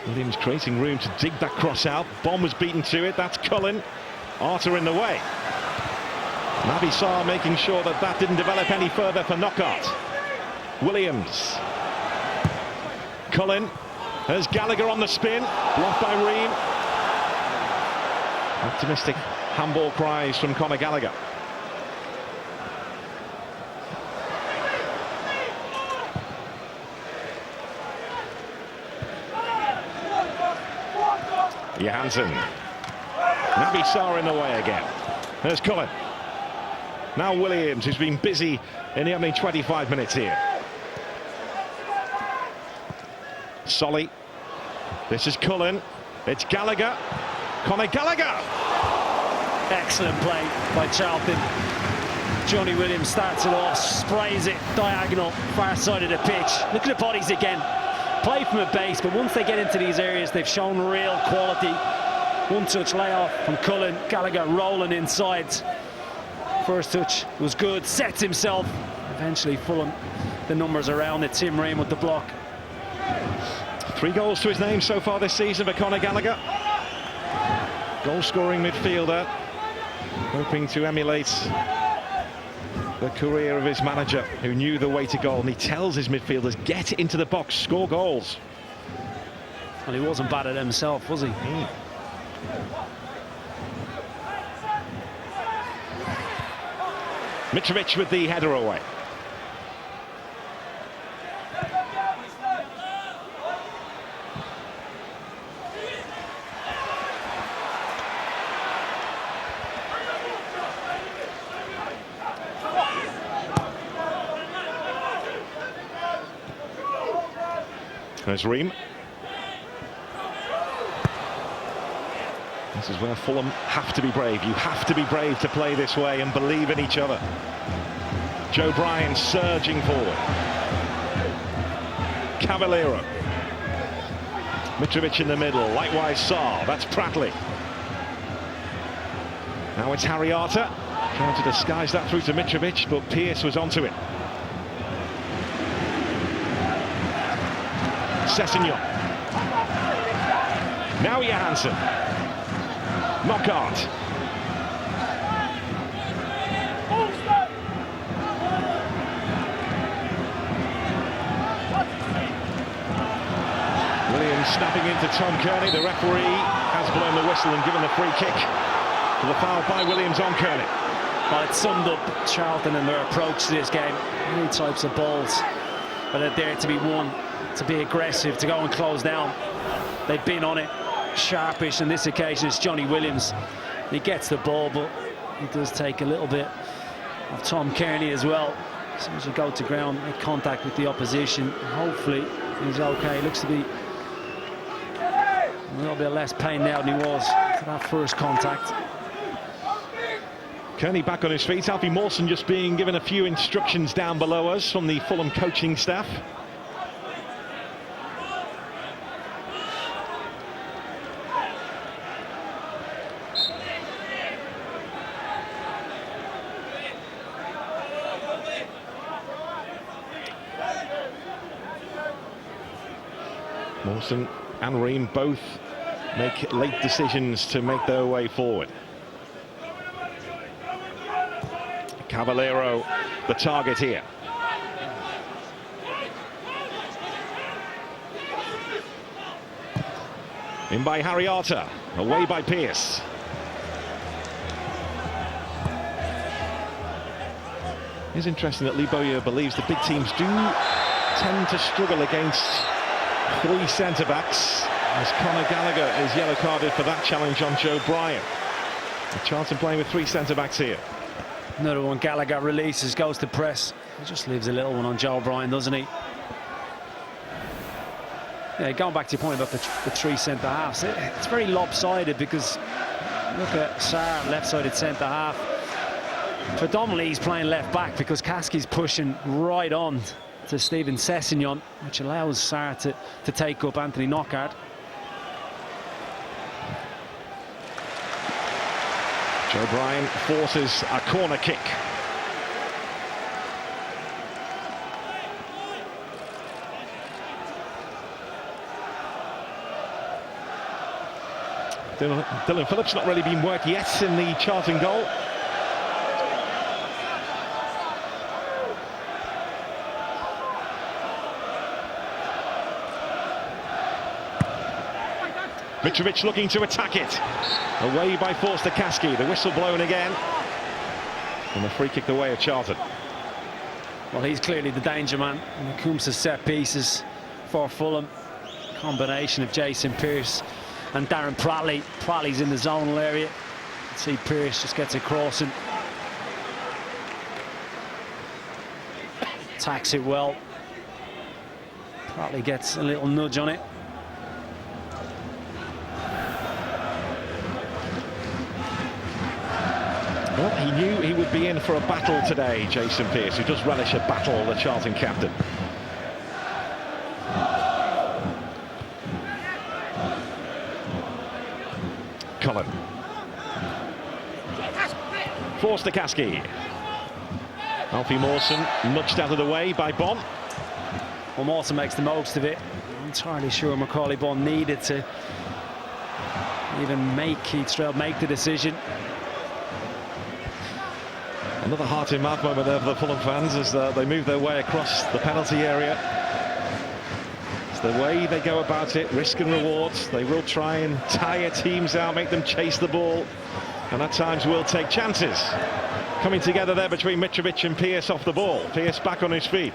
Williams creating room to dig that cross out. Bonne was beaten to it. That's Cullen. Arter in the way. Naby Sarr making sure that that didn't develop any further for Knockaert. Williams. Cullen. There's Galagher on the spin. Blocked by Ream. Optimistic handball cries from Conor Gallagher. Johansson. Naby Sarr in the way again. There's Cullen. Now Williams, who's been busy in the opening 25 minutes here. Solly. This is Cullen. It's Galagher. Conor Gallagher. Excellent play by Charlton. Johnny Williams starts it off, sprays it diagonal, far side of the pitch. Look at the bodies again. Play from a base, but once they get into these areas, they've shown real quality. One touch layoff from Cullen. Gallagher rolling inside. First touch was good, sets himself. Eventually Fulham, the numbers around it. Tim Ream with the block. 3 goals to his name so far this season for Conor Gallagher. Goal-scoring midfielder, hoping to emulate the career of his manager, who knew the way to goal, and he tells his midfielders, get into the box, score goals. Well, he wasn't bad at himself, was he? Mitrovic with the header away. There's Ream. This is where Fulham have to be brave. You have to be brave to play this way and believe in each other. Joe Bryan surging forward. Cavaleiro. Mitrovic in the middle. Likewise Sarr. That's Pratley. Now it's Harry Arter. Trying to disguise that through to Mitrovic, but Pearce was onto it. Sessegnon. Now Johansson. Knockaert. Williams snapping into Tom Kearney. The referee has blown the whistle and given the free kick for the foul by Williams on Kearney. Well, it summed up Charlton and their approach to this game. Many types of balls, but they're there to be won, to be aggressive, to go and close down. They've been on it, sharpish. On this occasion, it's Johnny Williams. He gets the ball, but he does take a little bit of Tom Kearney as well. As soon as you go to ground, make contact with the opposition. Hopefully, he's okay. Looks to be a little bit less pain now than he was for that first contact. Kearney back on his feet. Alfie Mawson just being given a few instructions down below us from the Fulham coaching staff. Mawson and Ream both make late decisions to make their way forward. Cavaleiro, the target here. In by Harry Arter, away by Pearce. It's interesting that Lee Bowyer believes the big teams do tend to struggle against three centre-backs, as Conor Gallagher is yellow carded for that challenge on Joe Bryan. Charlton playing with three centre-backs here. Another one, Galagher releases, goes to press. He just leaves a little one on Joe Bryan, doesn't he? Yeah, going back to your point about the three centre-halves, it's very lopsided because look at Sarr, left-sided centre-half. Predominantly he's playing left-back because Kaski's pushing right on to Steven Sessegnon, which allows Sarr to take up Anthony Knockaert. Joe Bryan forces a corner kick. Dylan Phillips not really been worked yet in the Charlton goal. Mitrovic looking to attack it. Away by Forster-Caskey. The whistle blown again. And the free kick the way of Charlton. Well, he's clearly the danger man when it comes to set pieces for Fulham. Combination of Jason Pearce and Darren Pratley. Pratley's in the zonal area. See Pearce just gets across and attacks it well. Pratley gets a little nudge on it. Well, he knew he would be in for a battle today, Jason Pearce, who does relish a battle, the Charlton captain. Cullen. Forster-Caskey. Alfie Mawson nudged out of the way by Bonne. Well, Mawson makes the most of it. I'm entirely sure Macaulay Bonne needed to even make Keith Stroud make the decision. Another heart-in-mouth moment there for the Fulham fans as they move their way across the penalty area. It's the way they go about it, risk and rewards. They will try and tire teams out, make them chase the ball, and at times will take chances. Coming together there between Mitrovic and Pearce off the ball. Pearce back on his feet.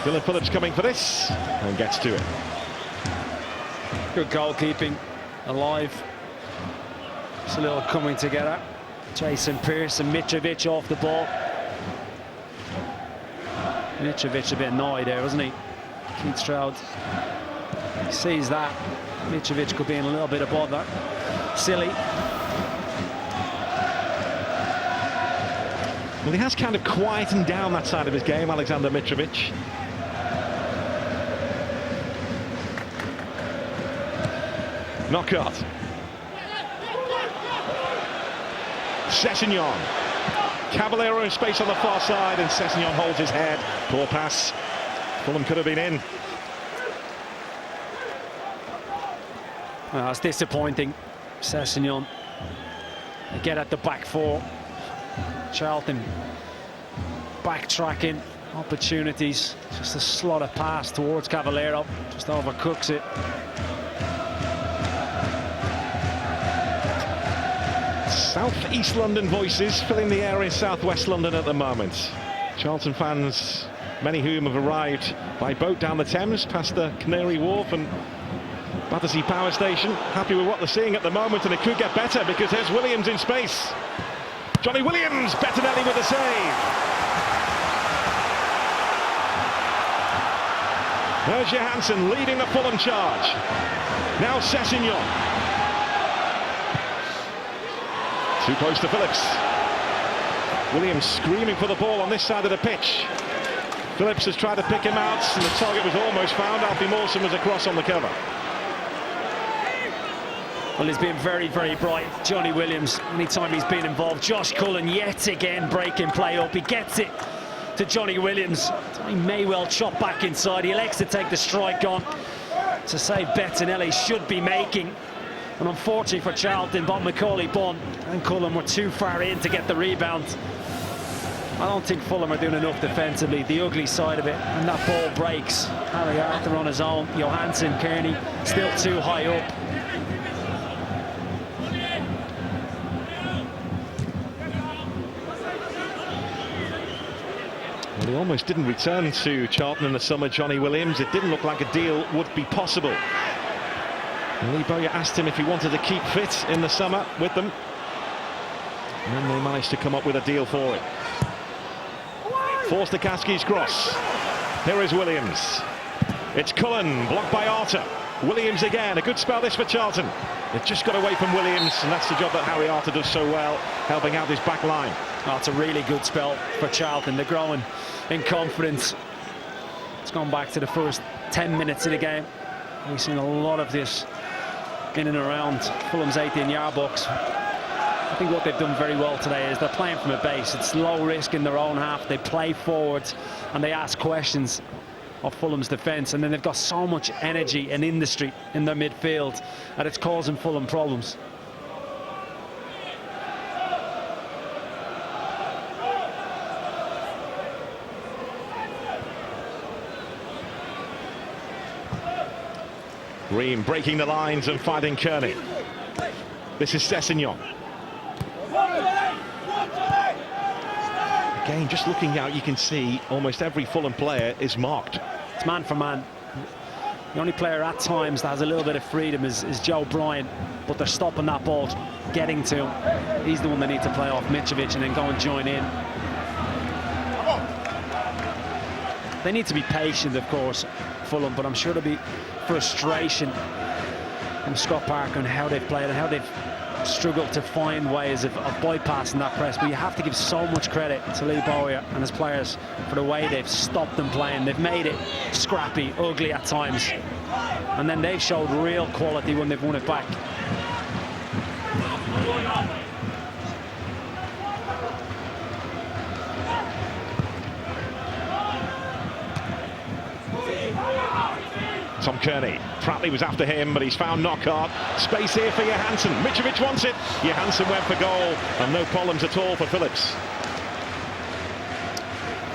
Dylan Phillips coming for this and gets to it. Good goalkeeping, alive. Just a little coming together. Jason Pearce and Mitrovic off the ball. Mitrovic a bit annoyed there, wasn't he? Keith Stroud sees that. Mitrovic could be in a little bit of bother. Silly. Well, he has kind of quietened down that side of his game, Alexander Mitrovic. Knockaert. Sessegnon. Cavaleiro in space on the far side, and Sessegnon holds his head. Poor pass. Fulham could have been in. Well, that's disappointing. Sessegnon. They get at the back four. Charlton backtracking, opportunities. Just a slot pass towards Cavaleiro, just overcooks it. South East London voices filling the air in South West London at the moment. Charlton fans, many whom have arrived by boat down the Thames past the Canary Wharf and Battersea Power Station, happy with what they're seeing at the moment, and it could get better because there's Williams in space. Johnny Williams, Bettinelli with a save. There's Johansson leading the Fulham charge. Now Sessegnon. Too close to Phillips. Williams screaming for the ball on this side of the pitch. Phillips has tried to pick him out, and the target was almost found. Alfie Mawson was across on the cover. Well, he's been very, very bright, Johnny Williams, anytime he's been involved. Josh Cullen yet again breaking play up. He gets it to Johnny Williams. He may well chop back inside. He elects to take the strike on. To say Bettinelli should be making. And unfortunately for Charlton, Bonne and Cullen were too far in to get the rebound. I don't think Fulham are doing enough defensively, the ugly side of it, and that ball breaks. Harry Arthur on his own, Johansson, Kearney still too high up. Well, he almost didn't return to Charlton in the summer, Johnny Williams. It didn't look like a deal would be possible. And Lee Bowyer asked him if he wanted to keep fit in the summer with them. And then they managed to come up with a deal for him. Forster-Caskey's cross. Here is Williams. It's Cullen, blocked by Arthur. Williams again, a good spell this for Charlton. They've just got away from Williams, and that's the job that Harry Arthur does so well, helping out his back line. Oh, it's a really good spell for Charlton. They're growing in confidence. It's gone back to the first 10 minutes of the game. We've seen a lot of this in and around Fulham's 18-yard box. I think what they've done very well today is they're playing from a base. It's low risk in their own half. They play forwards and they ask questions of Fulham's defence, and then they've got so much energy and industry in their midfield that it's causing Fulham problems. Green breaking the lines and finding Kearney. This is Sessegnon. Again, just looking out, you can see almost every Fulham player is marked. It's man for man. The only player at times that has a little bit of freedom is Joe Bryan, but they're stopping that ball getting to him. He's the one they need to play off Mitrovic and then go and join in. They need to be patient, of course, Fulham, but I'm sure there'll be frustration from Scott Parker on how they've played and how they've struggled to find ways of bypassing that press. But you have to give so much credit to Lee Bowyer and his players for the way they've stopped them playing. They've made it scrappy, ugly at times, and then they've showed real quality when they've won it back. Tom Kearney, Pratley was after him, but he's found Knockaert. Space here for Johansson. Mitrovic wants it. Johansson went for goal, and no problems at all for Phillips.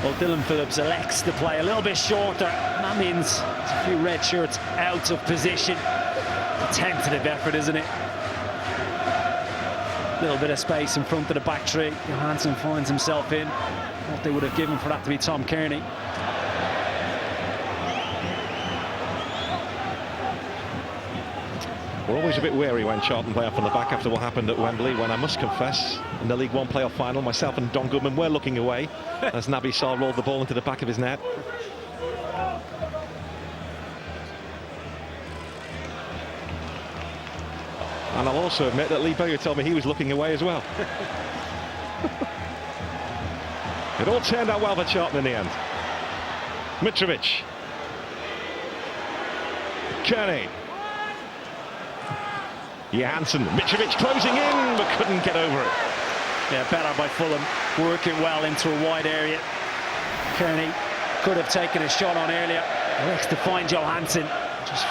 Well, Dylan Phillips elects to play a little bit shorter. That means there's a few red shirts out of position. A tentative effort, isn't it? A little bit of space in front of the back three. Johansson finds himself in. What they would have given for that to be Tom Kearney. We're always a bit wary when Charlton play off from the back after what happened at Wembley, when I must confess, in the League One playoff final, myself and Don Goodman were looking away as Naby Sarr rolled the ball into the back of his net. And I'll also admit that Lee Bowyer told me he was looking away as well. It all turned out well for Charlton in the end. Mitrovic. Kearney. Johansson, Mitrovic closing in, but couldn't get over it. Yeah, better by Fulham, working well into a wide area. Kearney could have taken a shot on earlier. Looks to find Johansson, just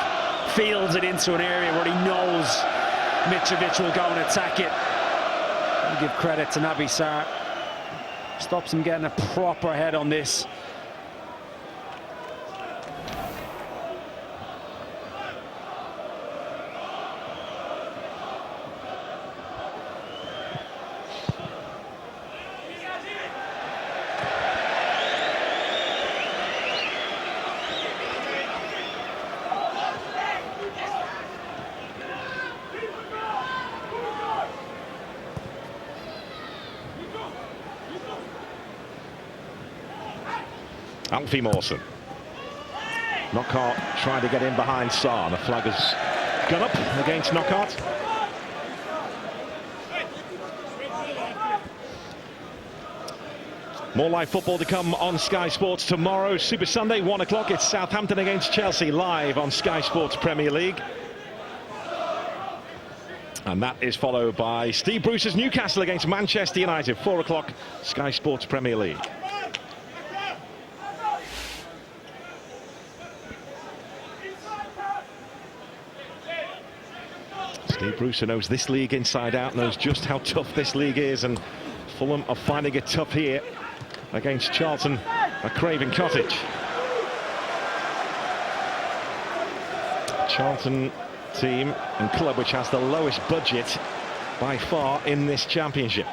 fields it into an area where he knows Mitrovic will go and attack it. I'll give credit to Naby Sarr. Stops him getting a proper head on this. Alfie Mawson. Knockaert trying to get in behind Sarr. The flag has gone up against Knockaert. More live football to come on Sky Sports tomorrow. Super Sunday, 1 o'clock. It's Southampton against Chelsea live on Sky Sports Premier League. And that is followed by Steve Bruce's Newcastle against Manchester United, 4 o'clock, Sky Sports Premier League. Steve Bruce, who knows this league inside out, knows just how tough this league is, and Fulham are finding it tough here against Charlton at Craven Cottage. Charlton team and club which has the lowest budget by far in this championship.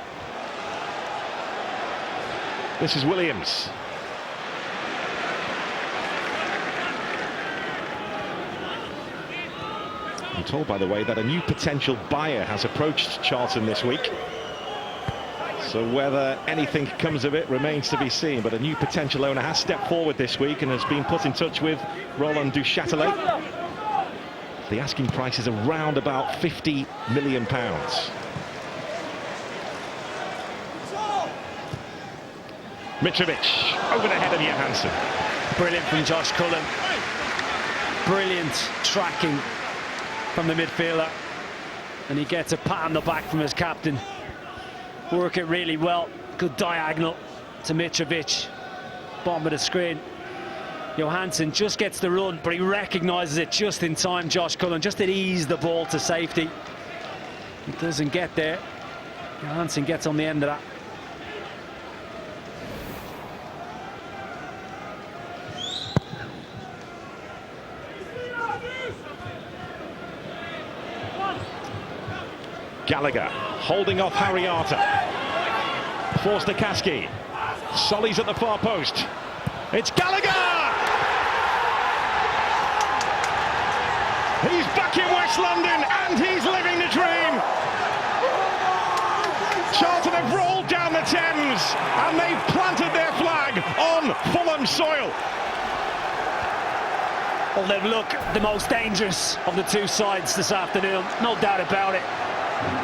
This is Williams. I'm told, by the way, that a new potential buyer has approached Charlton this week. So whether anything comes of it remains to be seen, but a new potential owner has stepped forward this week and has been put in touch with Roland Duchâtelet. The asking price is around about £50 million. Mitrovic over the head of Johansson. Brilliant from Josh Cullen. Brilliant tracking from the midfielder. And he gets a pat on the back from his captain. Work it really well. Good diagonal to Mitrovic. Bottom of the screen. Johansson just gets the run, but he recognises it just in time, Josh Cullen, just to ease the ball to safety. He doesn't get there. Johansson gets on the end of that. Galagher holding off Harriata. Forster-Kaski. Solly's at the far post. It's Galagher! He's back in West London and he's living the dream. Charlton have rolled down the Thames and they've planted their flag on Fulham soil. Well, they've looked the most dangerous of the two sides this afternoon, no doubt about it.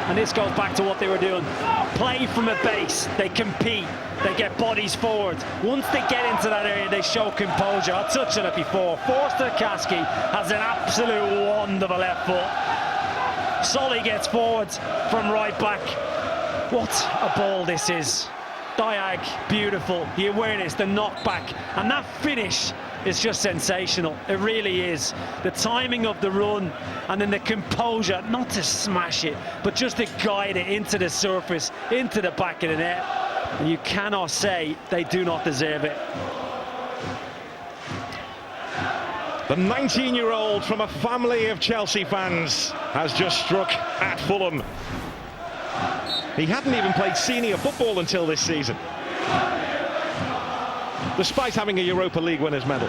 And this goes back to what they were doing. Play from a base, they compete, they get bodies forward. Once they get into that area, they show composure. I touched on it before. Forster-Kaski has an absolute wonderful left foot. Solly gets forward from right back. What a ball this is. Diag, beautiful. The awareness, the knockback, and that finish is just sensational. It really is. The timing of the run and then the composure, not to smash it, but just to guide it into the surface, into the back of the net. And you cannot say they do not deserve it. The 19-year-old from a family of Chelsea fans has just struck at Fulham. He hadn't even played senior football until this season, despite having a Europa League winners' medal.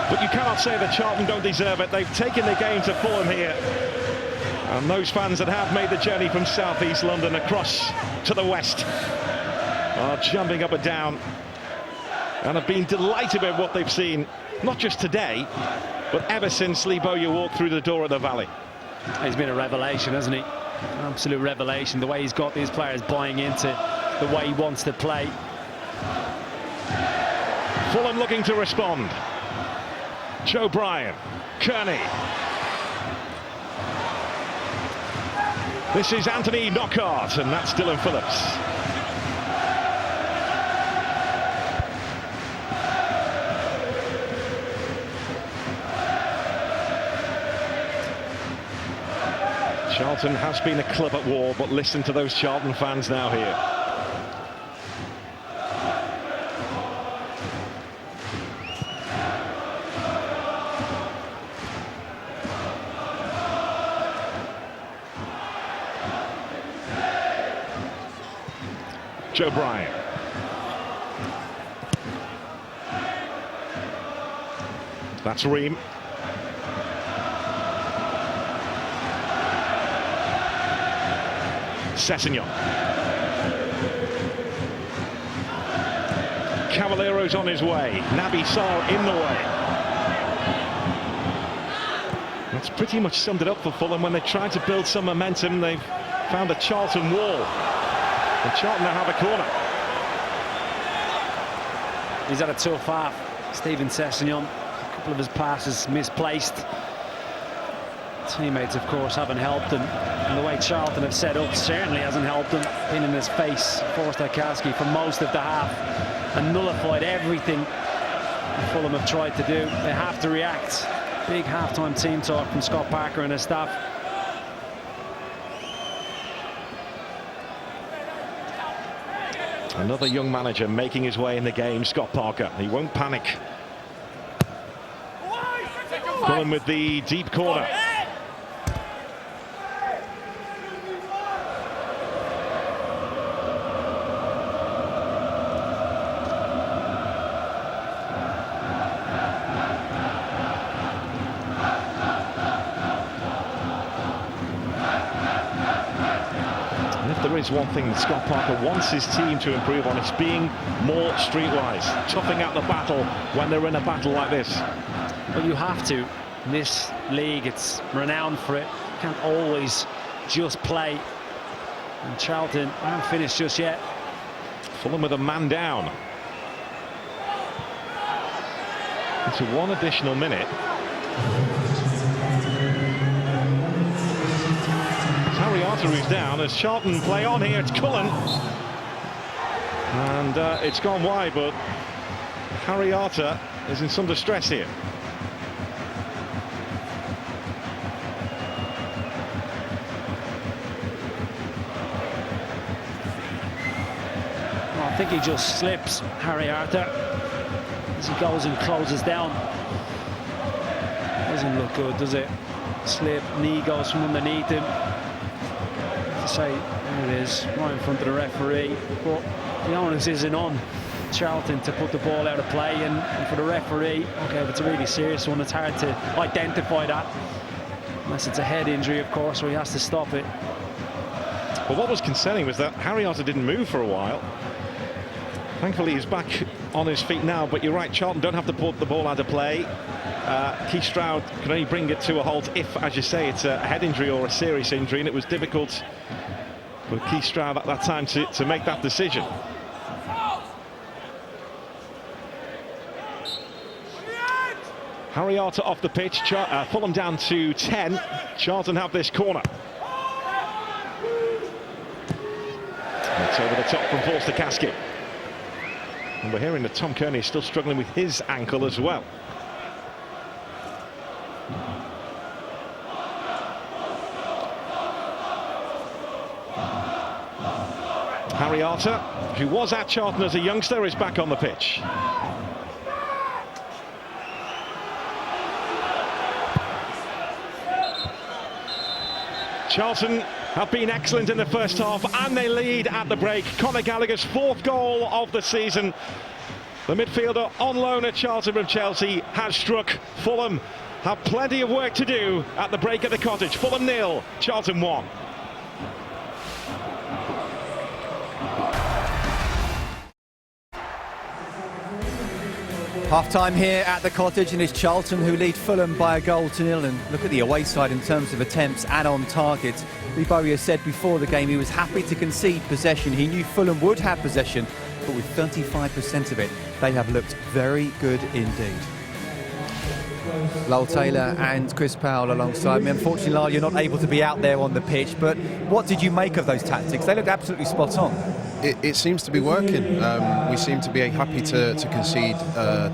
But you cannot say that Charlton don't deserve it. They've taken the game to Fulham here. And those fans that have made the journey from South East London across to the west are jumping up and down and have been delighted with what they've seen, not just today, but ever since Lee Bowyer walked through the door of the Valley. He's been a revelation, hasn't he? Absolute revelation, the way he's got these players buying into the way he wants to play. Fulham looking to respond. Joe Bryan, Kearney. This is Anthony Knockaert, and that's Dylan Phillips. Charlton has been a club at war, but listen to those Charlton fans now here. Joe Bryan. That's Ream. Sessegnon. Cavaleiro's on his way. Naby Sarr in the way. That's pretty much summed it up for Fulham. When they tried to build some momentum, they've found a Charlton wall. And Charlton now have a corner. He's had a tough half. Steven Sessegnon, a couple of his passes misplaced. Teammates, of course, haven't helped him. And the way Charlton have set up certainly hasn't helped him. Pin in his face, forced Akaski for most of the half and nullified everything Fulham have tried to do. They have to react. Big half-time team talk from Scott Parker and his staff. Another young manager making his way in the game, Scott Parker. He won't panic. Fulham with the deep corner. There is one thing that Scott Parker wants his team to improve on. It's being more streetwise, toughing out the battle when they're in a battle like this. Well, you have to. In this league, it's renowned for it. You can't always just play. And Charlton aren't finished just yet. Fulham with a man down. Into one additional minute. Harry Arter who's down as Charlton play on here. It's Cullen. And it's gone wide, but Harry Arter is in some distress here. Well, I think he just slips, Harry Arter, as he goes and closes down. Doesn't look good, does it? Slip, knee goes from underneath him. Say, there it is, right in front of the referee, but the onus isn't on Charlton to put the ball out of play, and for the referee, okay, if it's a really serious one, it's hard to identify that, unless it's a head injury, of course, where he has to stop it. Well, what was concerning was that Harry Arter didn't move for a while. Thankfully, he's back on his feet now, but you're right, Charlton don't have to put the ball out of play. Keith Stroud can only bring it to a halt if, as you say, it's a head injury or a serious injury, and it was difficult for Keith Stroud at that time to make that decision. Harry Arter off the pitch, Fulham down to 10. Charlton have this corner. It's over the top from Forster-Caskey. And we're hearing that Tom Kearney is still struggling with his ankle as well. Harry Arter, who was at Charlton as a youngster, is back on the pitch. Charlton have been excellent in the first half, and they lead at the break. Conor Gallagher's 4th goal of the season. The midfielder on loan at Charlton from Chelsea has struck. Fulham have plenty of work to do at the break at the Cottage. Fulham 0, Charlton 1. Half-time here at the Cottage, and it's Charlton who lead Fulham by 1-0. And look at the away side in terms of attempts and on target. Bowyer said before the game he was happy to concede possession. He knew Fulham would have possession, but with 35% of it, they have looked very good indeed. Lowell Taylor and Chris Powell alongside me. Unfortunately, Lyle, you're not able to be out there on the pitch, but what did you make of those tactics? They looked absolutely spot on. It seems to be working. We seem to be happy to concede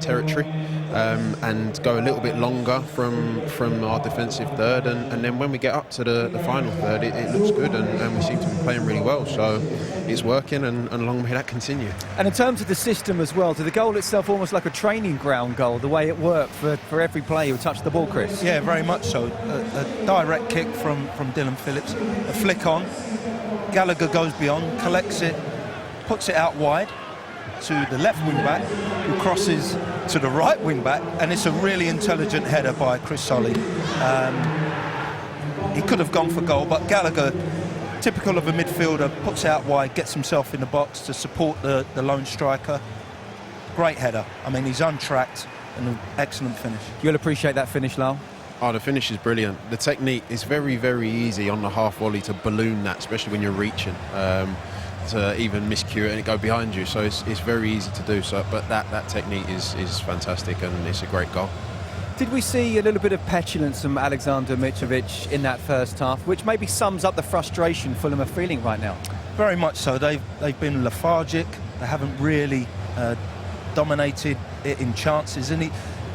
territory and go a little bit longer from our defensive third, and then when we get up to the final third, it looks good, and we seem to be playing really well. So it's working, and long may that continue. And in terms of the system as well, to the goal itself almost like a training ground goal, the way it worked for every player who touched the ball, Chris? Yeah, very much so. A direct kick from Dylan Phillips, a flick on, Galagher goes beyond, collects it, puts it out wide to the left wing back, who crosses to the right wing back, and it's a really intelligent header by Chris Solly. He could have gone for goal, but Galagher typical of a midfielder, puts out wide, gets himself in the box to support the lone striker. Great header. I mean, he's untracked and an excellent finish. You'll appreciate that finish, Lyle. Oh, the finish is brilliant. The technique is very, very easy on the half volley to balloon that, especially when you're reaching, to even miscue it and it go behind you. So it's very easy to do. So, but that technique is fantastic, and it's a great goal. Did we see a little bit of petulance from Alexander Mitrovic in that first half, which maybe sums up the frustration Fulham are feeling right now? Very much so. They've been lethargic. They haven't really dominated it in chances, and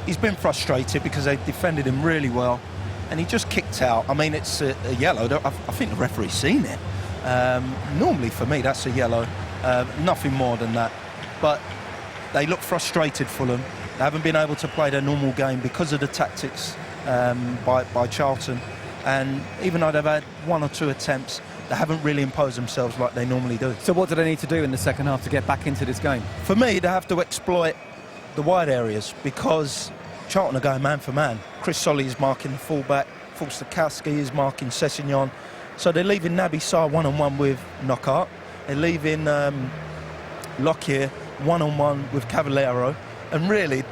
he's been frustrated because they defended him really well, and he just kicked out. I mean, it's a yellow. I think the referee's seen it. Normally for me that's a yellow, nothing more than that, but they look frustrated, Fulham. They haven't been able to play their normal game because of the tactics by Charlton, and even though they've had one or two attempts, they haven't really imposed themselves like they normally do. So what do they need to do in the second half to get back into this game? For me, they have to exploit the wide areas, because Charlton are going man for man. Chris Solly is marking the fullback, Fulstakowski is marking Sessegnon, so they're leaving Naby Sarr one-on-one with Knockaert. They're leaving Lockyer one-on-one with Cavaleiro, and really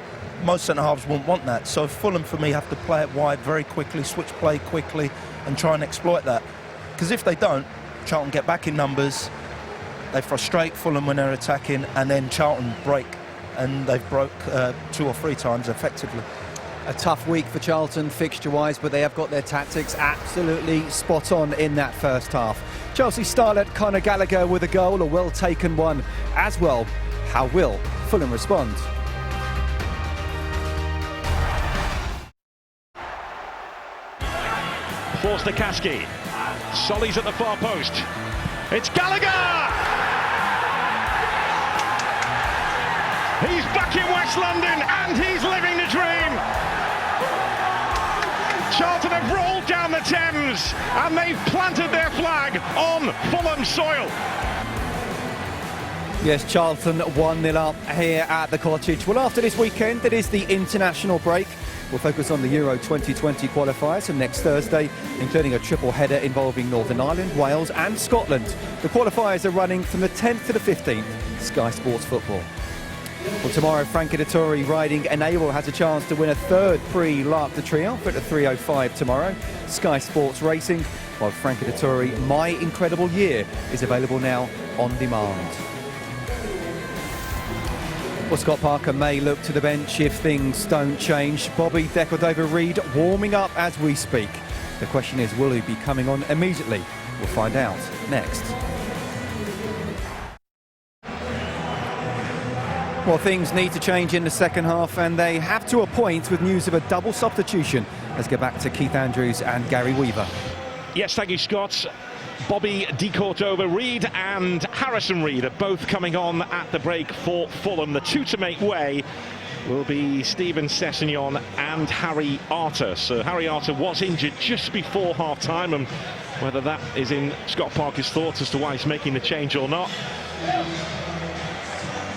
most centre-halves won't want that. So Fulham, for me, have to play it wide very quickly, switch play quickly and try and exploit that, because if they don't, Charlton get back in numbers, they frustrate Fulham when they're attacking, and then Charlton break, and they've broke 2 or 3 times effectively. A tough week for Charlton fixture-wise, but they have got their tactics absolutely spot on in that first half. Chelsea starlet Conor Gallagher with a goal, a well-taken one as well. How will Fulham respond? Fulstakowski. Solly's at the far post. It's Galagher! He's back in West London and he's living the dream. Charlton have rolled down the Thames and they've planted their flag on Fulham soil. Yes, Charlton 1-0 up here at the Cottage. Well, after this weekend, it is the international break. We'll focus on the Euro 2020 qualifiers from next Thursday, including a triple header involving Northern Ireland, Wales and Scotland. The qualifiers are running from the 10th to the 15th, Sky Sports Football. Well, tomorrow, Frankie Dettori riding Enable has a chance to win a third Prix L'Arc de Triomphe at the 3:05 tomorrow. Sky Sports Racing, while Frankie Dettori My Incredible Year is available now on demand. Well, Scott Parker may look to the bench if things don't change. Bobby De Cordova-Reid warming up as we speak. The question is, will he be coming on immediately? We'll find out next. Well, things need to change in the second half, and they have to a point with news of a double substitution. Let's get back to Keith Andrews and Gary Weaver. Yes, thank you, Scott. Bobby De Cordova-Reid and Harrison Reed are both coming on at the break for Fulham. The two to make way will be Steven Sessegnon and Harry Arter. So Harry Arter was injured just before half-time, and whether that is in Scott Parker's thoughts as to why he's making the change or not.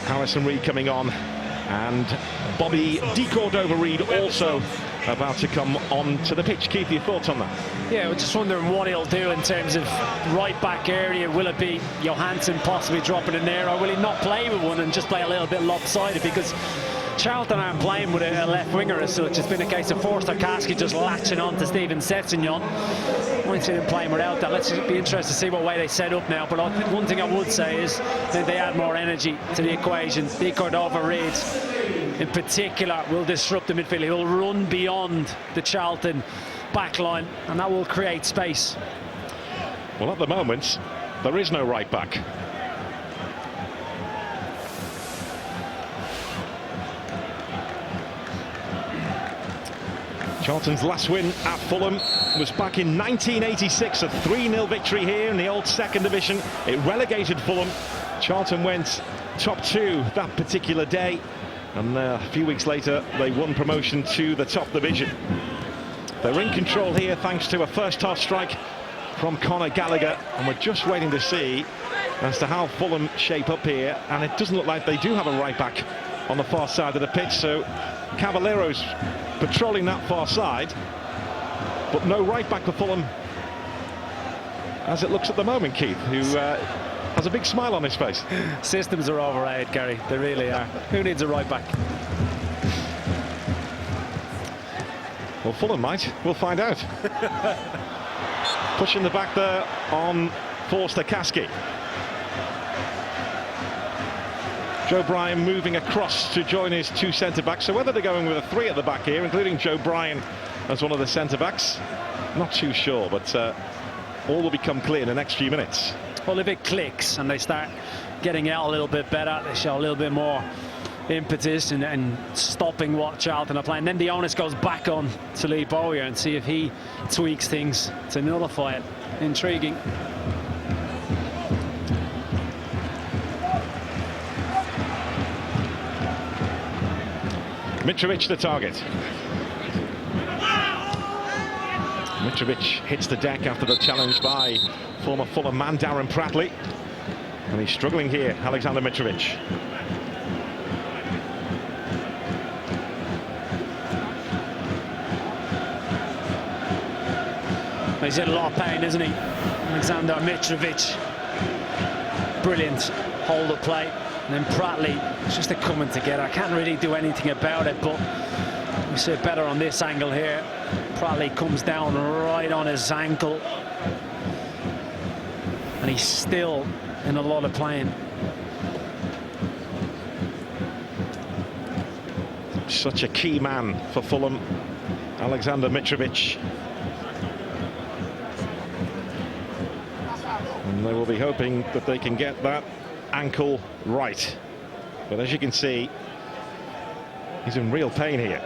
Harrison Reed coming on, and Bobby De Cordova-Reid also about to come on to the pitch. Keith, your thoughts on that? Yeah, we're just wondering what he'll do in terms of right back area. Will it be Johansson possibly dropping in there, or will he not play with one and just play a little bit lopsided? Because Charlton aren't playing with a left winger as such. It's been a case of Fulstakowski just latching on to Steven Sessegnon. Might see them playing without that. Let's be interested to see what way they set up now. But one thing I would say is that they add more energy to the equation. De Cordova-Reid in particular will disrupt the midfield. He'll run beyond the Charlton back line, and that will create space. Well, at the moment, there is no right back. Charlton's last win at Fulham was back in 1986, a 3-0 victory here in the old second division. It relegated Fulham. Charlton went top 2 that particular day, and a few weeks later they won promotion to the top division. They're in control here thanks to a first half strike from Conor Gallagher, and we're just waiting to see as to how Fulham shape up here, and it doesn't look like they do have a right back on the far side of the pitch, so Cavaleiro's patrolling that far side, but no right back for Fulham. as it looks at the moment, Keith, who has a big smile on his face. Systems are overrated, Gary. They really are. Who needs a right back? Well, Fulham might. We'll find out. Pushing the back there on Forster-Caskey. Joe Bryan moving across to join his two centre-backs. So whether they're going with a three at the back here, including Joe Bryan as one of the centre-backs, not too sure, but all will become clear in the next few minutes. Well, if it clicks and they start getting out a little bit better, they show a little bit more impetus and stopping what Charlton are playing, then the onus goes back on to Lee Bowyer and see if he tweaks things to nullify it. Intriguing. Mitrovic the target. Mitrovic hits the deck after the challenge by former Fulham man Darren Pratley, and he's struggling here, Alexander Mitrovic. He's in a lot of pain, isn't he? Alexander Mitrovic. Brilliant hold of play. And then Pratley, it's just a coming together. I can't really do anything about it, but we see it better on this angle here. Pratley comes down right on his ankle. And he's still in a lot of pain. Such a key man for Fulham, Alexander Mitrovic. And they will be hoping that they can get that ankle right. But as you can see, he's in real pain here.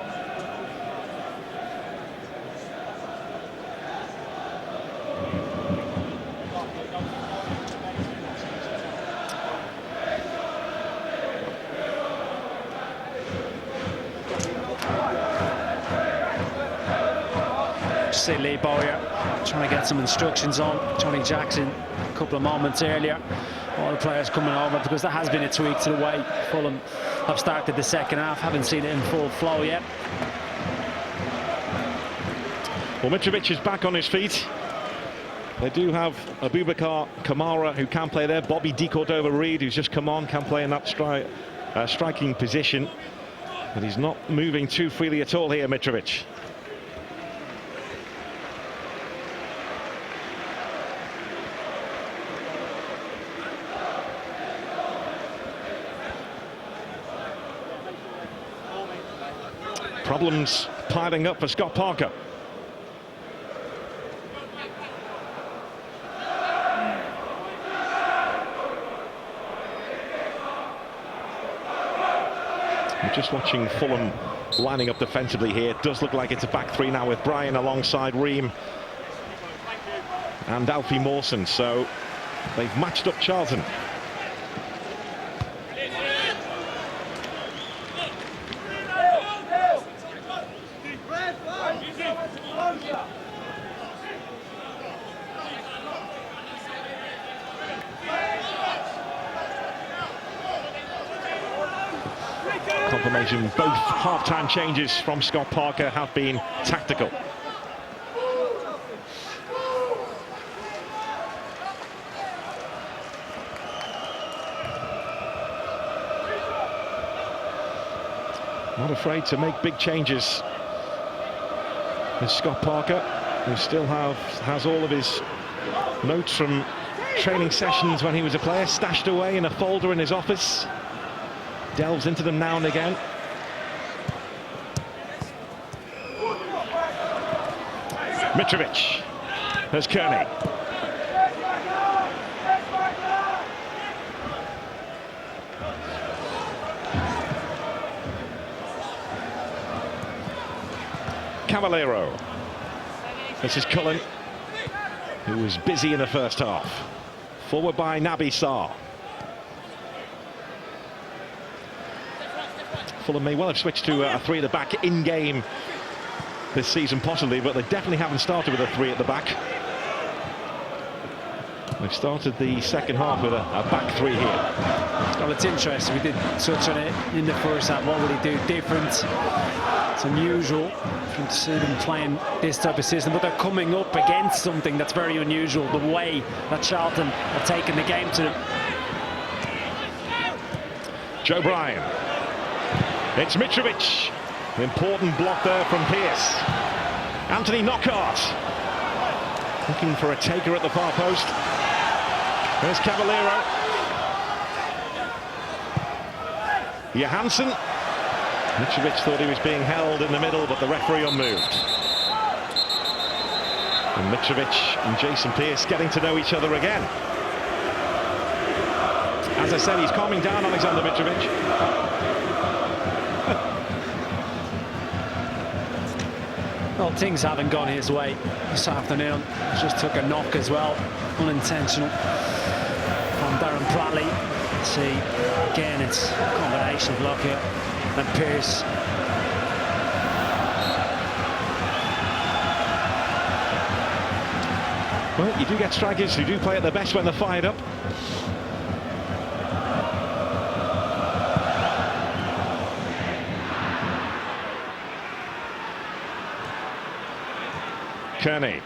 See Lee Bowyer trying to get some instructions on Johnny Jackson a couple of moments earlier. All the players coming over, because there has been a tweak to the way Fulham have started the second half. Haven't seen it in full flow yet. Well, Mitrovic is back on his feet. They do have Abubakar Kamara, who can play there. Bobby De Cordova-Reid, who's just come on, can play in that striking position. But he's not moving too freely at all here, Mitrovic. Problems piling up for Scott Parker. I'm just watching Fulham lining up defensively here. It does look like it's a back three now, with Bryan alongside Ream and Alfie Mawson. So they've matched up Charlton. Confirmation, both half-time changes from Scott Parker have been tactical. Not afraid to make big changes. There's Scott Parker, who still has all of his notes from training sessions when he was a player stashed away in a folder in his office. Delves into them now and again. Mitrovic. There's Kearney. Cavaleiro. This is Cullen, who was busy in the first half. Forward by Naby Sarr. Fulham may well have switched to a three at the back in-game this season, possibly, but they definitely haven't started with a three at the back. They've started the second half with a back three here. Well, it's interesting. We did touch on it in the first half. What would he do different? It's unusual to see them playing this type of system, but they're coming up against something that's very unusual, the way that Charlton have taken the game to them. Joe Bryan. It's Mitrovic. Important block there from Pearce. Anthony Knockaert. Looking for a taker at the far post. There's Cavaleiro. Johansson. Mitrovic thought he was being held in the middle, but the referee unmoved. And Mitrovic and Jason Pearce getting to know each other again. As I said, he's calming down Alexander Mitrovic. Well, things haven't gone his way this afternoon. Just took a knock as well, unintentional, from Darren Bradley. See, again, it's a combination of Lockyer and Pearce. Well, you do get strikers who do play at their best when they're fired up. Kearney.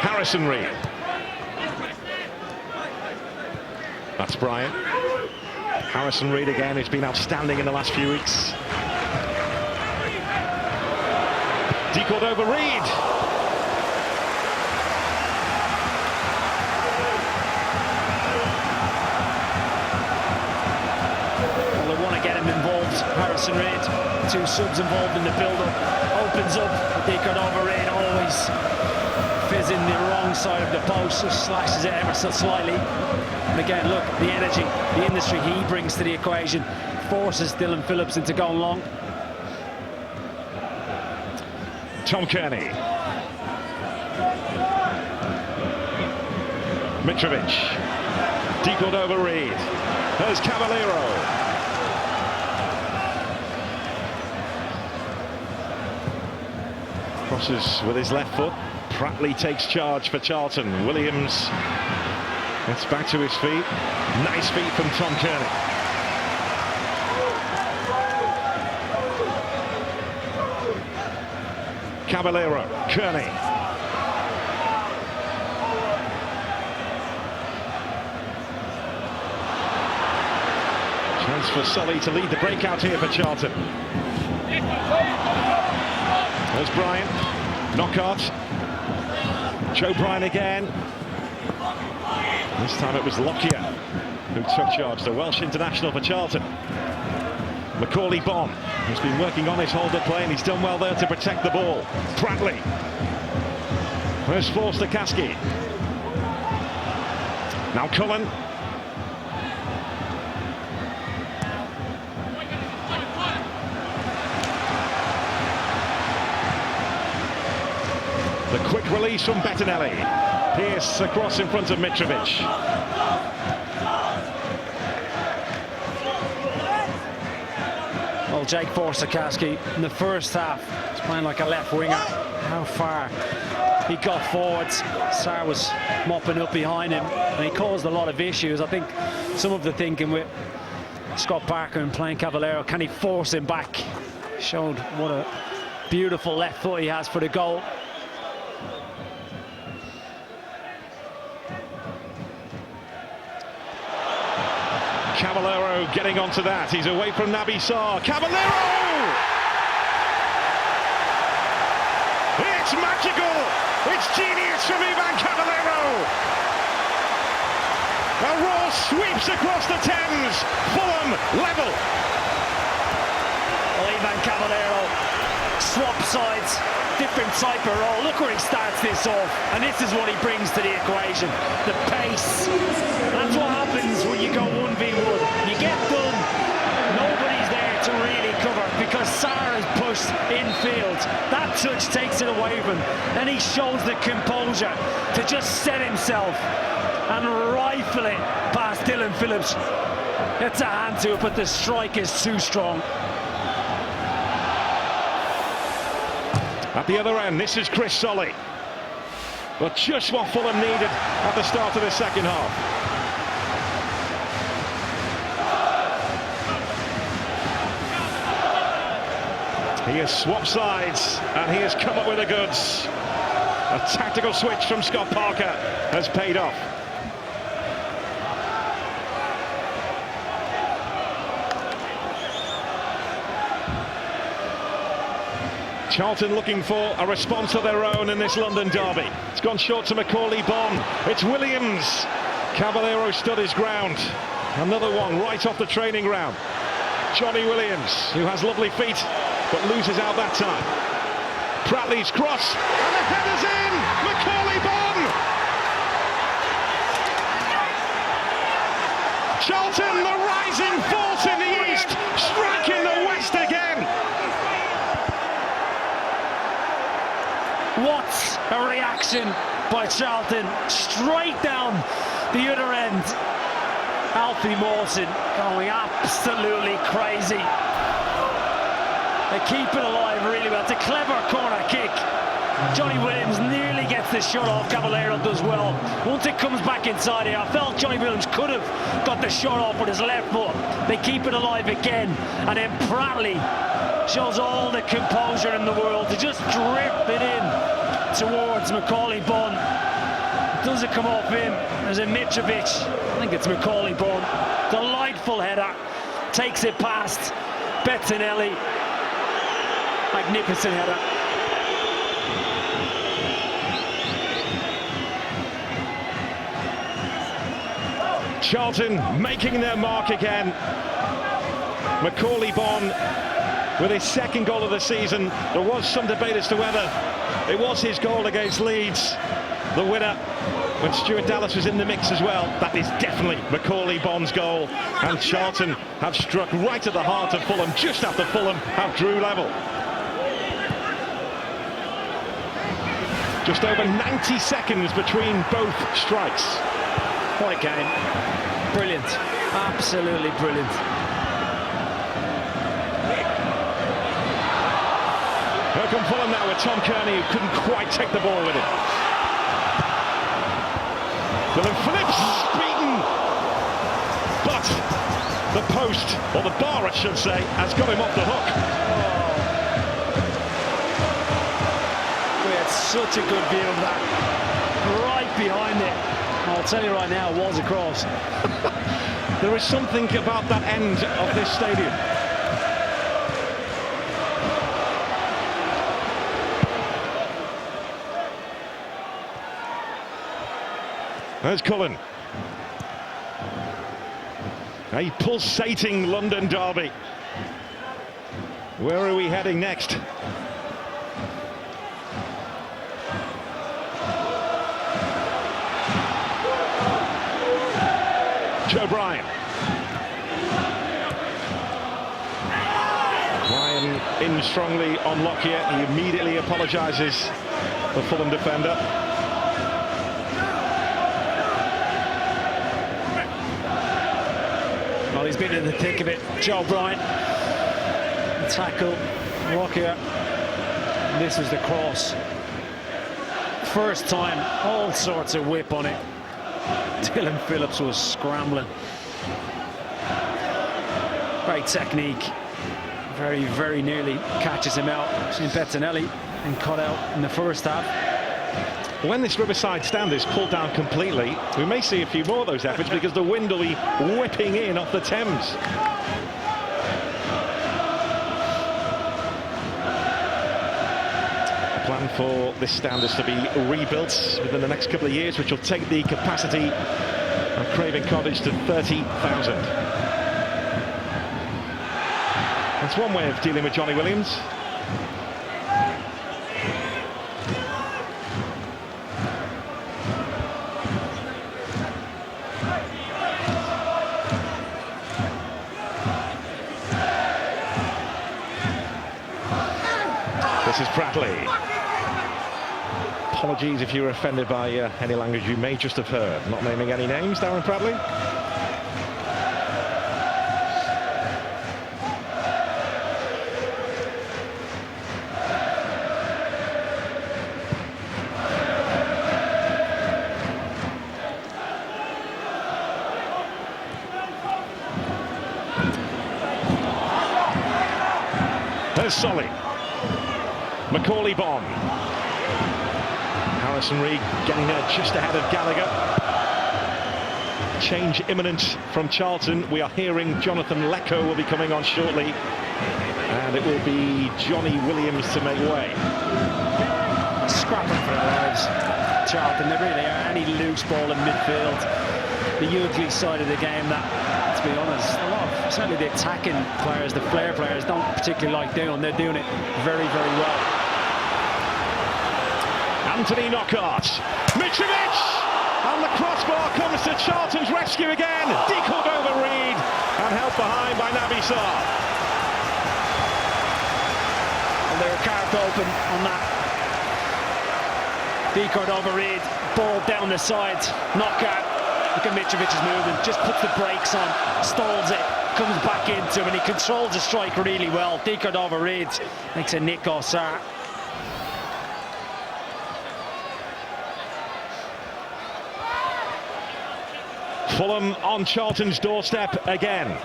Harrison Reed. That's Bryan. Harrison Reed again, who's been outstanding in the last few weeks. Decalled over Reed. Well, they want to get him involved. Harrison Reed, 2 subs involved in the build-up. Opens up. Decalled over Reed, always fizzing the wrong side of the post, just slashes it ever so slightly. And again, look, the energy, the industry he brings to the equation forces Dylan Phillips into going long. Tom Kearney. Mitrovic. Decalled over Reed. There's Cavaleiro. Crosses with his left foot. Pratley takes charge for Charlton. Williams gets back to his feet. Nice feet from Tom Kearney. Cavaleiro, Kearney. Chance for Sully to lead the breakout here for Charlton. There's Bryan. Knockaert. Joe Bryan again. This time it was Lockyer who took charge, the Welsh international for Charlton. Macaulay Bonne, who's been working on his hold-up play, and he's done well there to protect the ball. Pratley. There's Forster-Caskey. Now Cullen. The quick release from Bettinelli. Pearce across in front of Mitrovic. Well, Jake Forster-Caskey in the first half was playing like a left winger. How far he got forwards. Sarr was mopping up behind him, and he caused a lot of issues. I think some of the thinking with Scott Parker and playing Cavaleiro, can he force him back? Showed what a beautiful left foot he has for the goal. Cavaleiro getting onto that. He's away from Naby Sarr. Cavaleiro! It's magical! It's genius from Ivan Cavaleiro! A raw sweeps across the Thames. Fulham level. Well, Ivan Cavaleiro swap sides, different type of role. Look where he starts this off, and this is what he brings to the equation, the pace. That's what happens when you go 1v1. You get done, nobody's there to really cover because Sarr is pushed infield. That touch takes it away from him, and he shows the composure to just set himself and rifle it past Dylan Phillips. It's a hand to it, but the strike is too strong. At the other end, this is Chris Solly. But just what Fulham needed at the start of the second half. He has swapped sides and he has come up with the goods. A tactical switch from Scott Parker has paid off. Charlton looking for a response of their own in this London derby. It's gone short to Macaulay Bonne. It's Williams. Cavaleiro stood his ground. Another one right off the training ground. Johnny Williams, who has lovely feet, but loses out that time. Pratley's cross, and the header's in! Macaulay Bonne! Charlton, the rising force in the east, striking the west again! What a reaction by Charlton, straight down the other end. Alfie Mawson going absolutely crazy. They keep it alive really well. It's a clever corner kick. Johnny Williams nearly gets the shot off. Cavaleiro does well. Once it comes back inside here, I felt Johnny Williams could have got the shot off with his left foot. They keep it alive again. And then Pratley shows all the composure in the world to just drip it in towards Macaulay Bonne. Does it come off him? There's a Mitrovic. I think it's Macaulay Bonne. Delightful header. Takes it past Bettinelli. Magnificent header. Charlton making their mark again. Macaulay Bonne with his second goal of the season. There was some debate as to whether it was his goal against Leeds, the winner, when Stuart Dallas was in the mix as well. That is definitely Macaulay Bonne's goal. And Charlton have struck right at the heart of Fulham, just after Fulham have drew level. Just over 90 seconds between both strikes. What a game. Brilliant. Absolutely brilliant. Here come Fulham now with Tom Kearney, who couldn't quite take the ball with it. Phillips beaten, but the post, or the bar I should say, has got him off the hook. We had such a good view of that. Right behind it. I'll tell you right now, it was a cross. There is something about that end of this stadium. There's Cullen. A pulsating London derby. Where are we heading next? Joe Bryan. Bryan in strongly on Lockyer. He immediately apologises, the Fulham defender. Well, he's been in the thick of it. Joe Bryan. Tackle. Lockyer. This was the cross. First time, all sorts of whip on it. Dylan Phillips was scrambling. Great technique. Very, very nearly catches him out. Seen Bettinelli and cut out in the first half. When this Riverside stand is pulled down completely, we may see a few more of those efforts because the wind will be whipping in off the Thames. Plan for this stand is to be rebuilt within the next couple of years, which will take the capacity of Craven Cottage to 30,000. That's one way of dealing with Johnny Williams. This is Pratley. Apologies if you were offended by any language you may just have heard. Not naming any names, Darren Pratley. There's Solly. Macaulay Bonne. Harrison Reed getting there just ahead of Gallagher. Change imminent from Charlton. We are hearing Jonathan Lecco will be coming on shortly. And it will be Johnny Williams to make way. Scrapping for their lives. Charlton, they really are. Any loose ball in midfield. The ugly side of the game that, to be honest, a lot of, certainly the attacking players, the flair players, don't particularly like doing. They're doing it very, very well. Anthony Knockaert. Mitrovic! And the crossbar comes to Charlton's rescue again. Decalled over Reed and held behind by Naby Sarr. And they're carved open on that. Decalled over Reed. Ball down the side. Knockaert. Look at Mitrovic's movement. Just puts the brakes on. Stalls it. Comes back into him and he controls the strike really well. Decalled over Reed. Makes a nick off Sarr. Fulham on Charlton's doorstep again.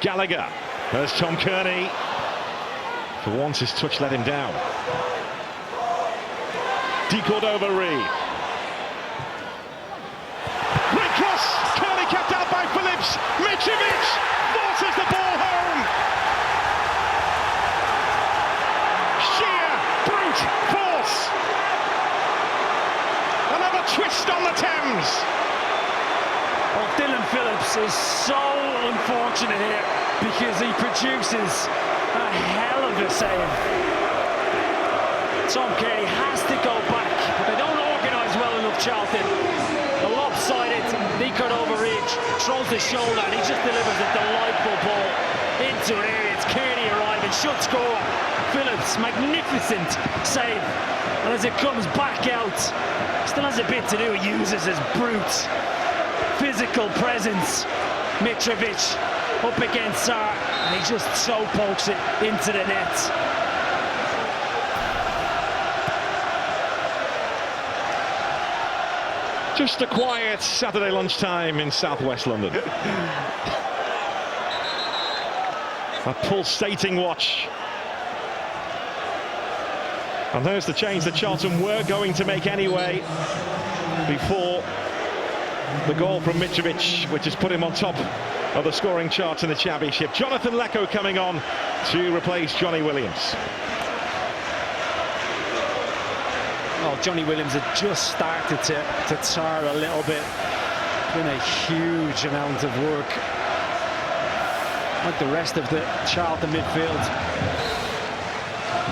Gallagher. There's Tom Kearney. For once his touch let him down. Decalled over Reed. Great cross. Kearney kept out by Phillips. Mitrovic forces the ball home. Sheer brute force. Another twist on the Thames. Well, Dylan Phillips is so unfortunate here because he produces a hell of a save. Tom Kearney has to go back, but they don't organise well enough, Charlton. A lopsided, Decalled over Reed, throws the shoulder and he just delivers a delightful ball into an area. It's Kearney arriving, should score. Phillips, magnificent save. And as it comes back out, still has a bit to do, he uses his brute physical presence. Mitrovic up against Sarr and he just so pokes it into the net. Just a quiet Saturday lunchtime in southwest London. A pulsating watch. And there's the change that Charlton were going to make anyway before the goal from Mitrovic, which has put him on top of the scoring charts in the championship. Jonathan Lecco coming on to replace Johnny Williams. Well, Johnny Williams had just started to tire a little bit. Been a huge amount of work. Like the rest of the Charlton midfield.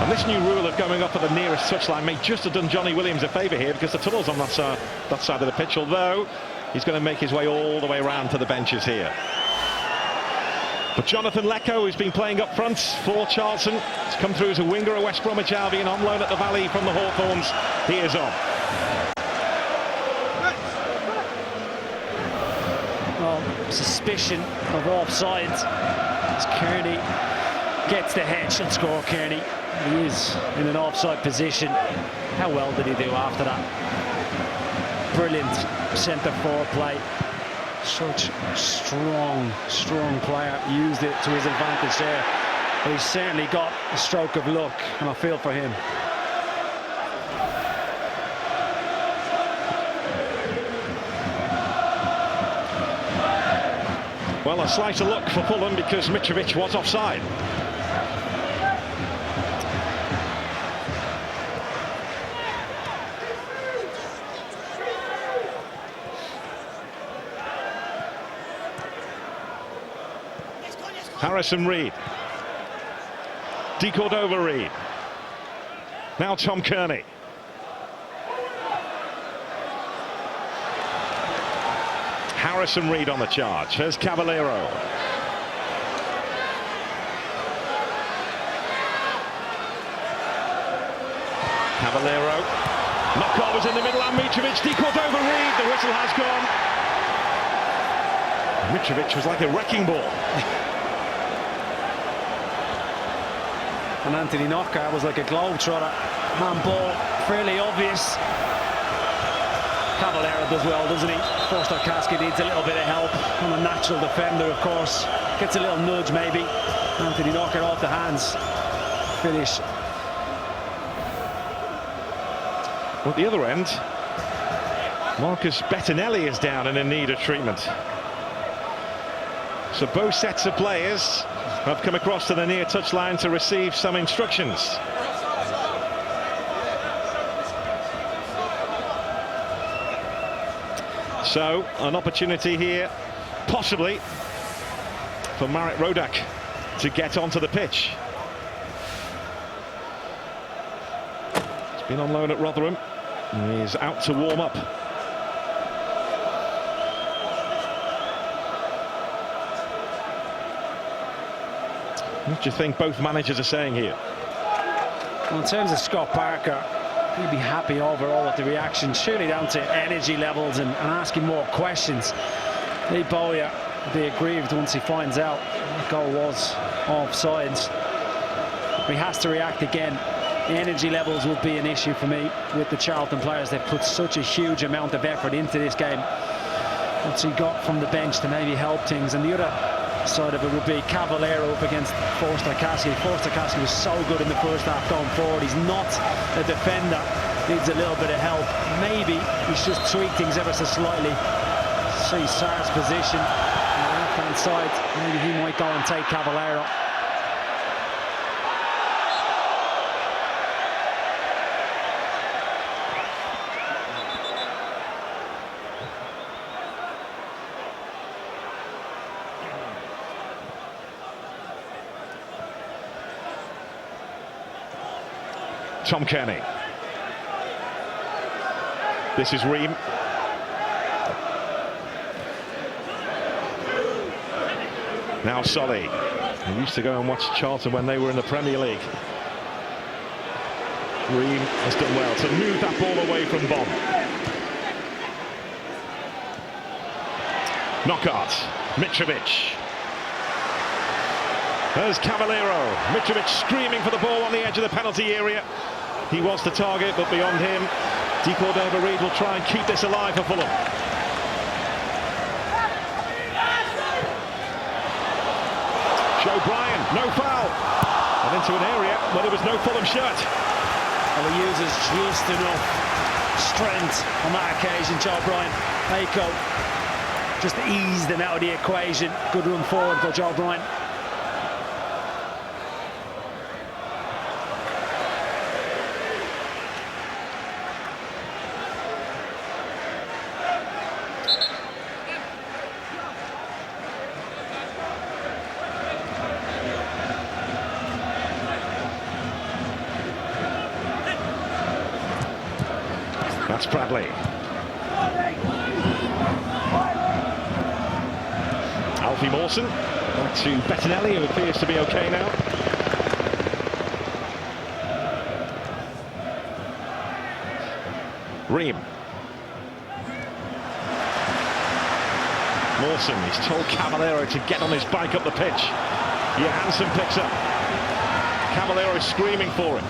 And this new rule of going up at the nearest touchline may just have done Johnny Williams a favour here because the tunnel's on that side of the pitch, although he's going to make his way all the way around to the benches here. But Jonathan Lecco, who's been playing up front for Charlton, has come through as a winger at West Bromwich Albion on loan at the Valley from the Hawthorns. He is on. Well, suspicion of offside as Kearney gets the head. Should score, Kearney. He is in an offside position. How well did he do after that? Brilliant centre-forward play. Such strong player. Used it to his advantage there. But he's certainly got a stroke of luck, and I feel for him. Well, a slight of luck for Fulham because Mitrovic was offside. Harrison Reed. Decalled over Reed. Now Tom Kearney. Harrison Reed on the charge. There's Cavaleiro. Cavaleiro. Knockout was in the middle and Mitrovic decalled over Reed. The whistle has gone. Mitrovic was like a wrecking ball. And Anthony Knockaert was like a globetrotter. Handball, fairly obvious. Cavaleiro does well, doesn't he? Forster-Caskey needs a little bit of help from a natural defender, of course. Gets a little nudge, maybe. Anthony knock it off the hands. Finish. Well, at the other end, Marcus Bettinelli is down and in need of treatment. So both sets of players have come across to the near touchline to receive some instructions. So, an opportunity here, possibly, for Marit Rodak to get onto the pitch. He's been on loan at Rotherham. And he's out to warm up. What do you think both managers are saying here? Well, in terms of Scott Parker, he'd be happy overall with the reaction, surely down to energy levels and asking more questions. Lee Bowyer will be aggrieved once he finds out the goal was offsides. He has to react again. The energy levels will be an issue for me with the Charlton players. They've put such a huge amount of effort into this game. What's he got from the bench to maybe help things? And the other side of it would be Cavaleiro up against Forster-Caskey. Forster-Caskey was so good in the first half going forward. He's not a defender. Needs a little bit of help. Maybe he should just tweak things ever so slightly. See Sarr's position on the left-hand side. Maybe he might go and take Cavaleiro. Tom Kearney. This is Ream. Now Solly. He used to go and watch Charlton when they were in the Premier League. Ream has done well to move that ball away from Bonne. Knockout. Mitrovic. There's Cavaleiro. Mitrovic screaming for the ball on the edge of the penalty area. He was the target, but beyond him, De Cordova-Reid will try and keep this alive for Fulham. Joe Bryan, no foul. And into an area where there was no Fulham shirt. Well, he uses just enough strength on that occasion, Joe Bryan. Aiko just eased him out of the equation. Good run forward for Joe Bryan. That's Bradley. Alfie Mawson. Back to Bettinelli, who appears to be okay now. Ream. Mawson, he's told Cavaleiro to get on his bike up the pitch. Johansson picks up. Cavaleiro is screaming for it.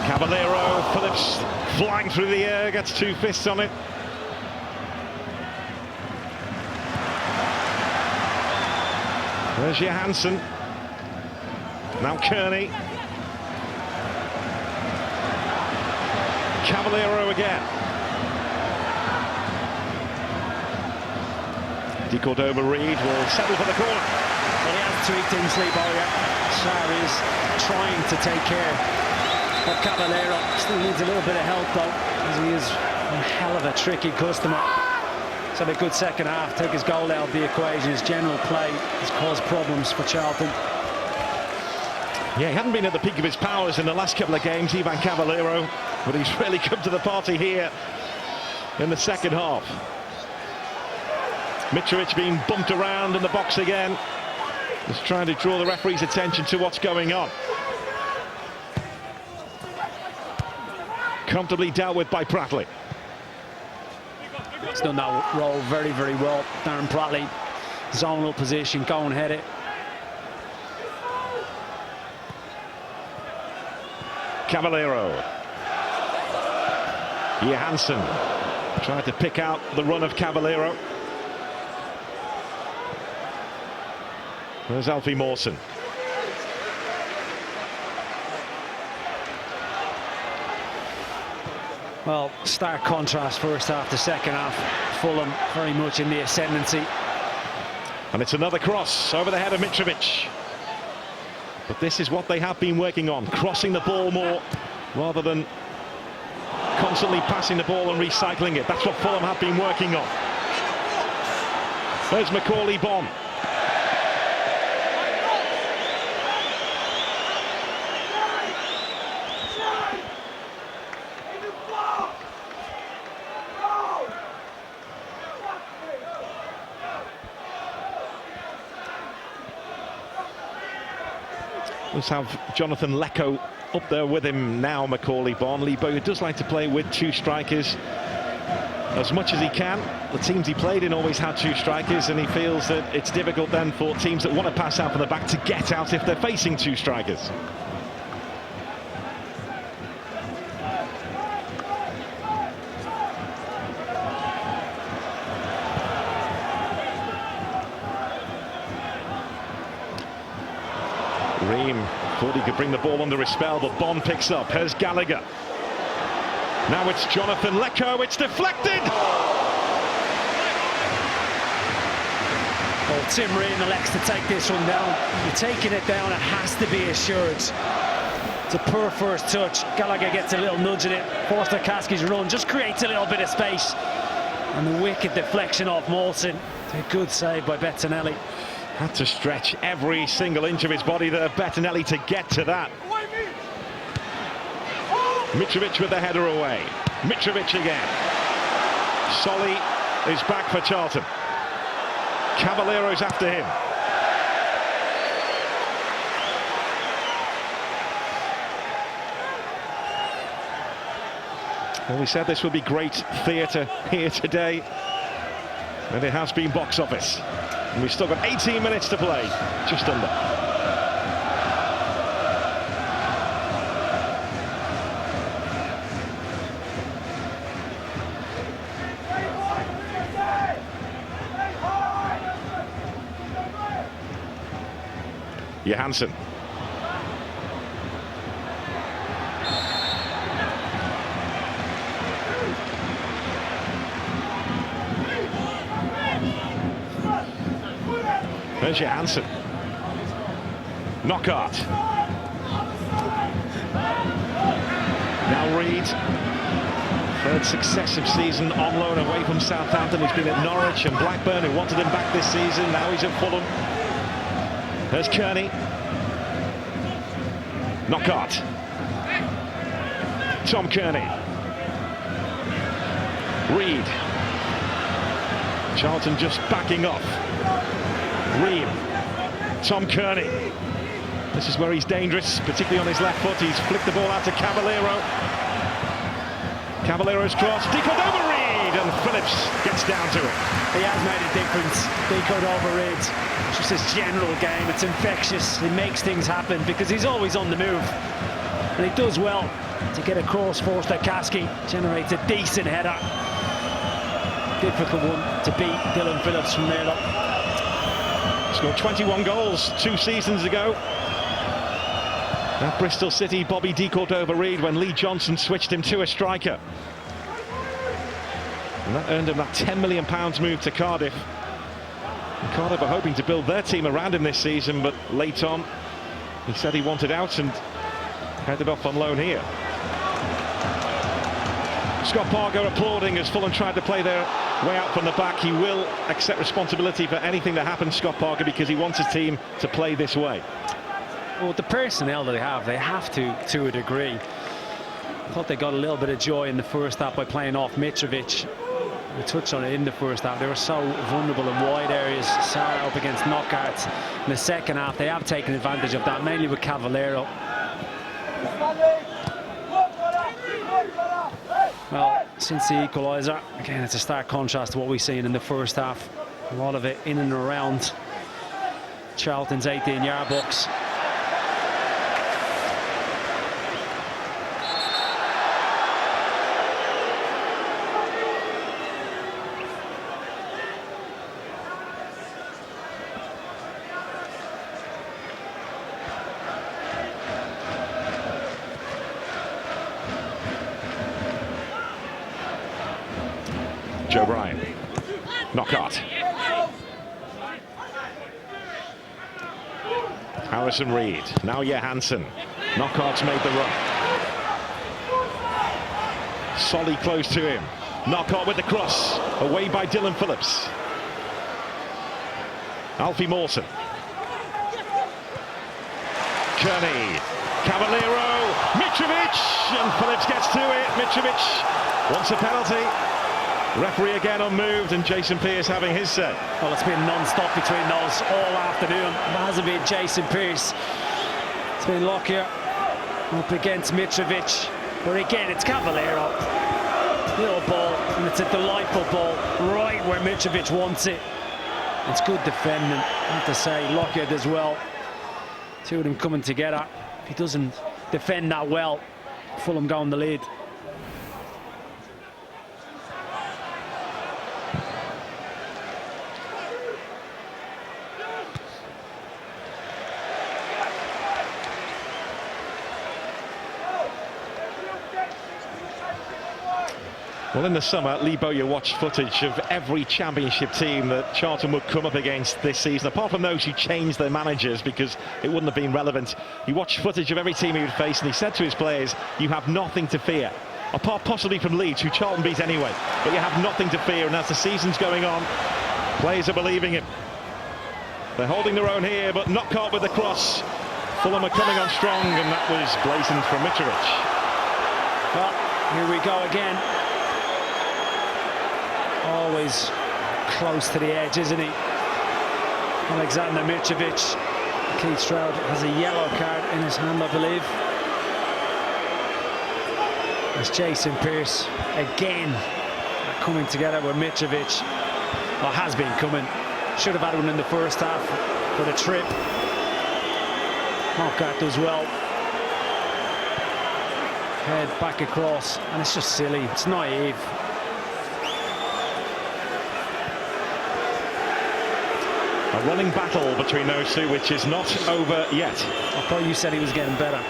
Cavaleiro, Phillips flying through the air, gets two fists on it. There's Johansson. Now Kearney. Cavaleiro again. De Cordova-Reid will settle for the corner. Well, he has tweaked things, Lee Bowyer. Sarr is trying to take care of Cavaleiro. Still needs a little bit of help though, as he is a hell of a tricky customer. He's had a good second half, take his goal out of the equation. His general play has caused problems for Charlton. Yeah, he hadn't been at the peak of his powers in the last couple of games, Ivan Cavaleiro, but he's really come to the party here in the second half. Mitrovic being bumped around in the box again, just trying to draw the referee's attention to what's going on. Comfortably dealt with by Pratley. He's done that role very, very well. Darren Pratley, zonal position, go and head it. Cavaleiro. Johansson tried to pick out the run of Cavaleiro. There's Alfie Mawson. Well, stark contrast first half to second half. Fulham very much in the ascendancy. And it's another cross over the head of Mitrovic. But this is what they have been working on, crossing the ball more rather than constantly passing the ball and recycling it. That's what Fulham have been working on. There's Bonne. Let's have Jonathan Lecco up there with him now, Bonne. Lee Bowyer does like to play with two strikers as much as he can. The teams he played in always had two strikers, and he feels that it's difficult then for teams that want to pass out from the back to get out if they're facing two strikers. Thought he could bring the ball under his spell, but Bonne picks up. Here's Galagher. Now it's Jonathan Lecco. It's deflected. Well, Tim Ream elects to take this one down. You're taking it down, it has to be assured. It's a poor first touch. Galagher gets a little nudge in it. Forster-Kaski's run just creates a little bit of space. And the wicked deflection off Mawson. A good save by Bettinelli. Had to stretch every single inch of his body there, Bettinelli, to get to that. Mitrovic with the header away. Mitrovic again. Solly is back for Charlton. Cavaliero's after him. Well, we said this would be great theatre here today, and it has been box office. And we've still got 18 minutes to play, just under. Johansson. There's Johansson. Knockout. Now Reid. Third successive season on loan away from Southampton. He's been at Norwich and Blackburn, who wanted him back this season. Now he's at Fulham. There's Kearney. Knockout. Tom Kearney. Reid. Charlton just backing off. Reid. Tom Kearney. This is where he's dangerous, particularly on his left foot. He's flicked the ball out to Cavaleiro. Cavaliero's cross. Decoed over Reid, and Phillips gets down to it. He has made a difference. Decoed over Reid. It's just his general game. It's infectious. He makes things happen because he's always on the move. And he does well to get across. Forster-Kaski generates a decent header. Difficult one to beat Dylan Phillips from there. Scored 21 goals 2 seasons ago. At Bristol City, Bobby decoed over Reid when Lee Johnson switched him to a striker. And that earned him that £10 million move to Cardiff. And Cardiff are hoping to build their team around him this season, but late on, he said he wanted out and headed off on loan here. Scott Parker applauding as Fulham tried to play their way out from the back. He will accept responsibility for anything that happens, Scott Parker, because he wants his team to play this way. Well, the personnel that they have to a degree. I thought they got a little bit of joy in the first half by playing off Mitrovic. We touched on it in the first half. They were so vulnerable in wide areas, Sarah up against knockouts. In the second half, they have taken advantage of that, mainly with Cavaleiro. Well, since the equaliser, again, it's a stark contrast to what we've seen in the first half. A lot of it in and around Charlton's 18-yard box. Joe Bryan. Knockout. Harrison Reed. Now Johansson. Knockout's made the run. Solly close to him. Knockout with the cross. Away by Dylan Phillips. Alfie Mawson. Kearney. Cavaleiro. Mitrovic. And Phillips gets to it. Mitrovic wants a penalty. Referee again unmoved, and Jason Pearce having his say. Well, it's been non-stop between those all afternoon. It hasn't been Jason Pearce. It's been Lockyer up against Mitrovic. But again, it's Cavaleiro. Little ball, and it's a delightful ball right where Mitrovic wants it. It's good defending, I have to say. Lockyer does well. Two of them coming together. If he doesn't defend that well, Fulham go on the lead. Well, in the summer, Lee Bowyer watched footage of every championship team that Charlton would come up against this season, apart from those who changed their managers because it wouldn't have been relevant. He watched footage of every team he would face, and he said to his players, you have nothing to fear. Apart possibly from Leeds, who Charlton beat anyway, but you have nothing to fear. And as the season's going on, players are believing him. They're holding their own here, but Knockout with the cross. Fulham are coming on strong, and that was blatant from Mitrovic. Well, here we go again. Always close to the edge, isn't he? Alexander Mitrovic. Keith Stroud has a yellow card in his hand, I believe. As Jason Pearce again coming together with Mitrovic. Well, has been coming. Should have had one in the first half for the trip. Knockout does well. Head back across, and it's just silly. It's naive. A running battle between those two, which is not over yet. I thought you said he was getting better.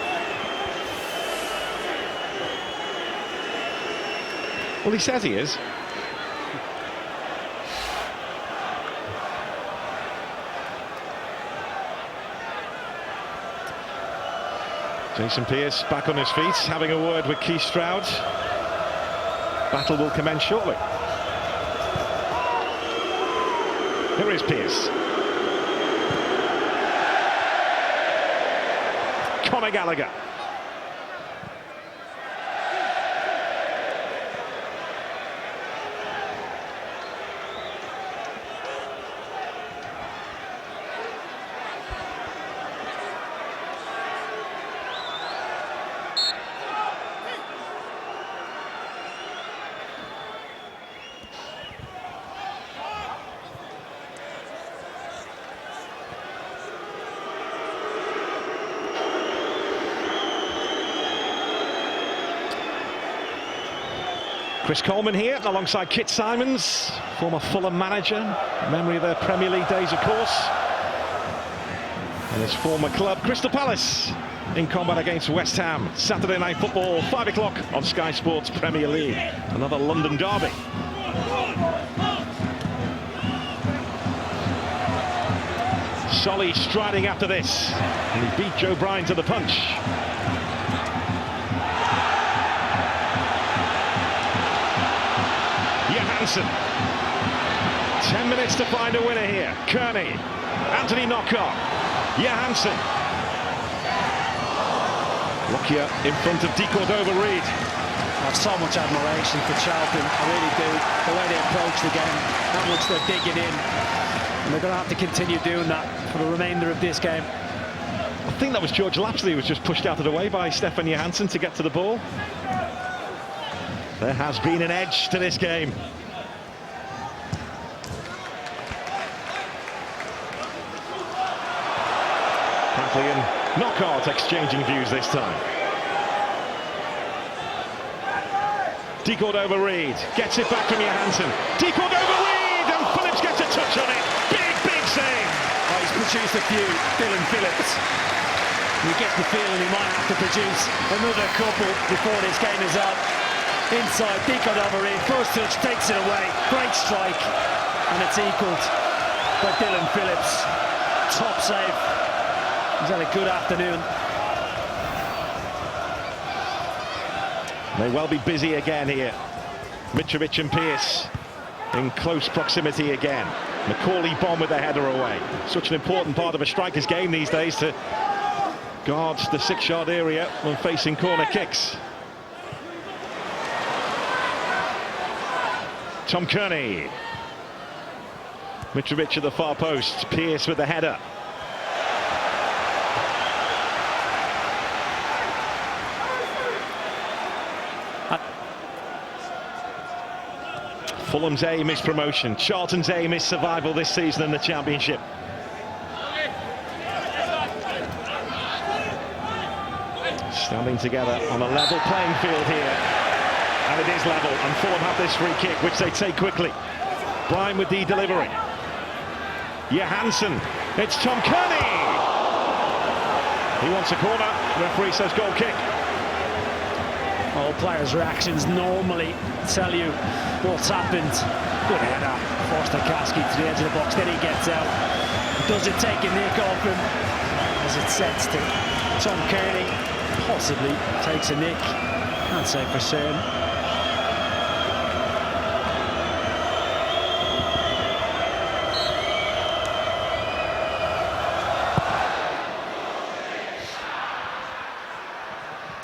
Well, he says he is. Jason Pearce back on his feet, having a word with Keith Stroud. Battle will commence shortly. Here is Pearce. Conor Gallagher. Chris Coleman here alongside Kit Simons, former Fulham manager, memory of their Premier League days, of course, and his former club Crystal Palace in combat against West Ham. Saturday Night Football, 5 o'clock on Sky Sports Premier League, another London derby. Solly striding after this, and he beat Joe Bryan to the punch. Johansson. 10 minutes to find a winner here. Kearney. Anthony Knockout. Johansson. Lockyer in front of Cordova-Reid. I have so much admiration for Charlton. I really do. The way they approach the game, how much they're digging in. And they're going to have to continue doing that for the remainder of this game. I think that was George Lapsley who was just pushed out of the way by Stefan Johansson to get to the ball. There has been an edge to this game. Patley and Knockout exchanging views this time. Cordova-Reid gets it back from Johansson. Cordova-Reid, and Phillips gets a touch on it. Big save. Oh, he's produced a few, Dylan Phillips. You get the feeling he might have to produce another couple before this game is up. inside, Deacon over in, first touch, takes it away, great strike, and it's equalled by Dylan Phillips. Top save. He's had a good afternoon. May well be busy again here. Mitrovic and Pearce in close proximity again. Macaulay Bonne with the header away. Such an important part of a striker's game these days to guard the 6-yard area when facing corner kicks. Tom Kearney. Mitrovic at the far post. Pearce with the header. Fulham's aim is promotion. Charlton's aim is survival this season in the Championship. Standing together on a level playing field here. And it is level. And Fulham have this free kick, which they take quickly. Bryan with the delivery. Johansson. It's Tom Kearney. He wants a corner. Referee says goal kick. All players' reactions normally tell you what's happened. Good header. Forced Tarkowski to the edge of the box. Then he gets out. Does it take a nick off him? As it sets to Tom Kearney. Possibly takes a nick. Can't say for certain.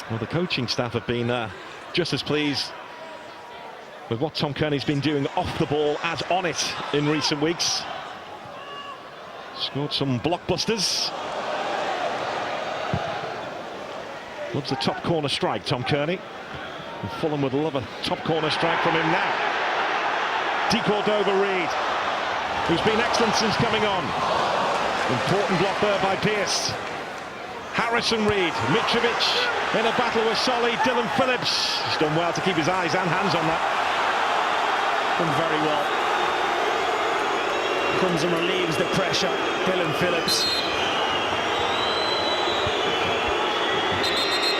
Well, the coaching staff have been just as pleased with what Tom Kearney's been doing off the ball as on it in recent weeks. Scored some blockbusters. Loves the top corner strike, Tom Kearney. And Fulham would love a top corner strike from him now. De Cordova-Reid, who's been excellent since coming on. Important block there by Pearce. Harrison Reed, Mitrovic in a battle with Solly, Dylan Phillips. He's done well to keep his eyes and hands on that. Done very well. Comes and relieves the pressure, Dylan Phillips.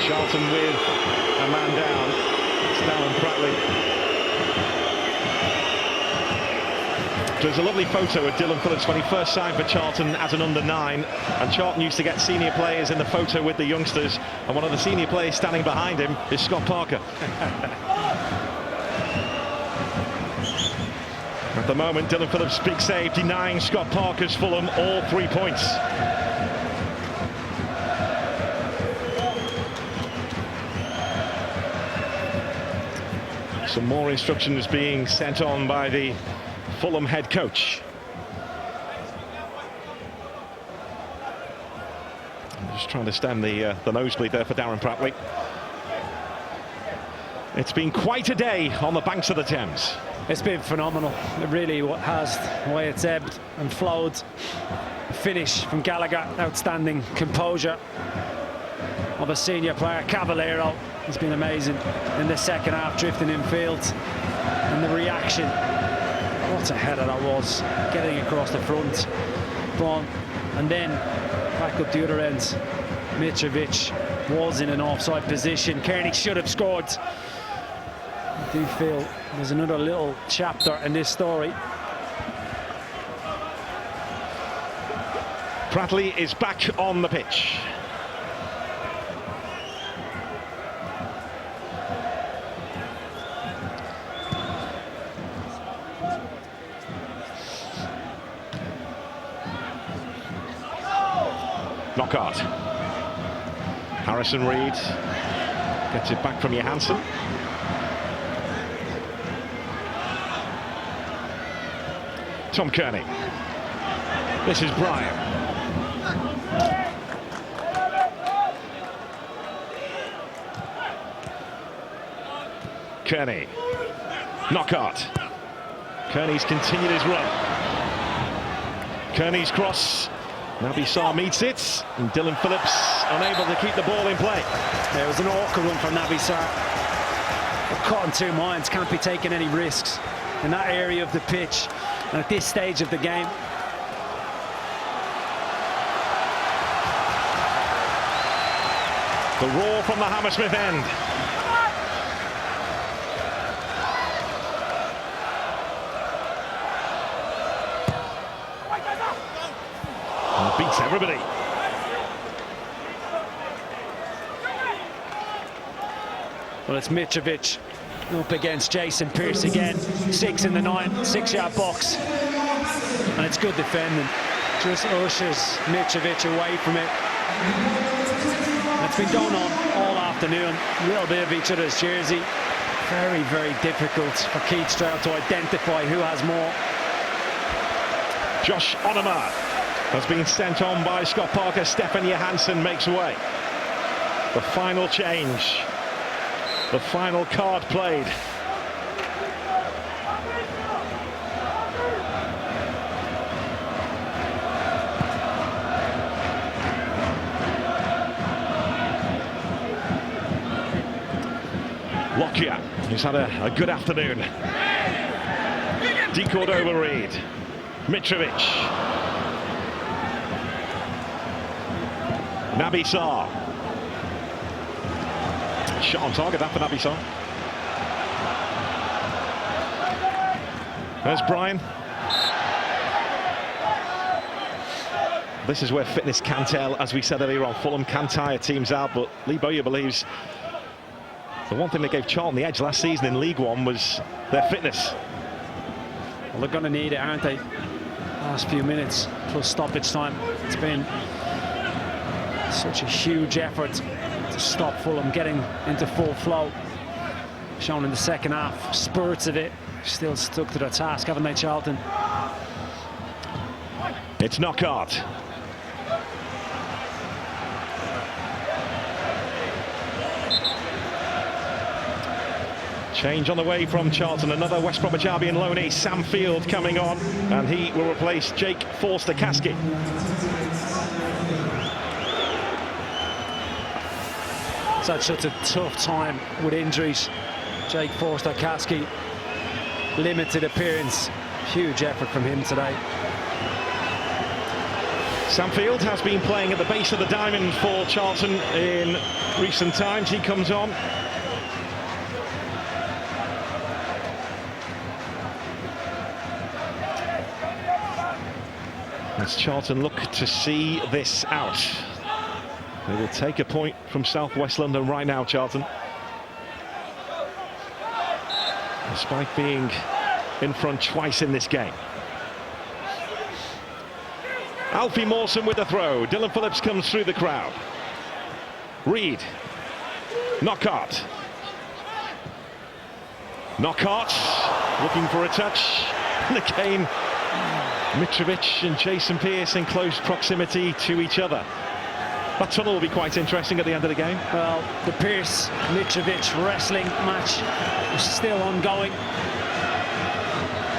Charlton with a man down. It's Darren Pratley. There's a lovely photo of Dylan Phillips when he first signed for Charlton as an under-9, and Charlton used to get senior players in the photo with the youngsters, and one of the senior players standing behind him is Scott Parker. At the moment, Dylan Phillips' big save denying Scott Parker's Fulham all 3 points. Some more instructions being sent on by the Fulham head coach. I'm just trying to stem the nosebleed there for Darren Pratley. It's been quite a day on the banks of the Thames. It's been phenomenal. It really has. The way it's ebbed and flowed. Finish from Galagher, outstanding composure of a senior player. Cavaleiro has been amazing in the second half, drifting in field, and the reaction. What a header that was, getting across the front. Bonne, and then back up the other end. Mitrovic was in an offside position. Kearney should have scored. I do feel there's another little chapter in this story. Pratley is back on the pitch. Knockout. Harrison Reed gets it back from Johansson. Tom Kearney. This is Bryan. Kearney. Knockout. Kearney's continued his run. Kearney's cross. Naby Sarr meets it, and Dylan Phillips unable to keep the ball in play. There was an awkward one from Naby Sarr. Caught in two minds, can't be taking any risks in that area of the pitch and at this stage of the game. The roar from the Hammersmith end. beats everybody. Well, it's Mitrovic up against Jason Pearce again. 6 in the 9, 6-yard box. And it's good defending. Just ushers Mitrovic away from it. It's been going on all afternoon. A little bit of each other's jersey. Very, very difficult for Keith Stroud to identify who has more. Josh Onema has been sent on by Scott Parker. Stefan Johansson makes way. The final change. The final card played. Lockyer, who's had a good afternoon. Decored over Reed. Mitrovic. Naby Sarr. Shot on target, that for Naby Sarr. There's Brian. This is where fitness can tell. As we said earlier on, Fulham can tire teams out, but Lee Bowyer believes the one thing that gave Charlton the edge last season in League One was their fitness. Well, they're going to need it, aren't they? Last few minutes plus stoppage time. It's been such a huge effort to stop Fulham getting into full flow. Shown in the second half, spurts of it. Still stuck to their task, haven't they, Charlton? It's Knockaert. Change on the way from Charlton. Another West Bromwich Albion loanee, Sam Field, coming on, and he will replace Jake Forster-Caskey. It's had such a tough time with injuries. Jake Forster-Caskey, limited appearance. Huge effort from him today. Sam Field has been playing at the base of the diamond for Charlton in recent times. He comes on. As Charlton look to see this out. They will take a point from South West London right now, Charlton. Despite being in front twice in this game. Alfie Mawson with the throw. Dylan Phillips comes through the crowd. Reed. Knockaert. Knockaert looking for a touch. And again, Mitrovic and Jason Pearce in close proximity to each other. That tunnel will be quite interesting at the end of the game. Well, the Pearce-Mitrovic wrestling match is still ongoing.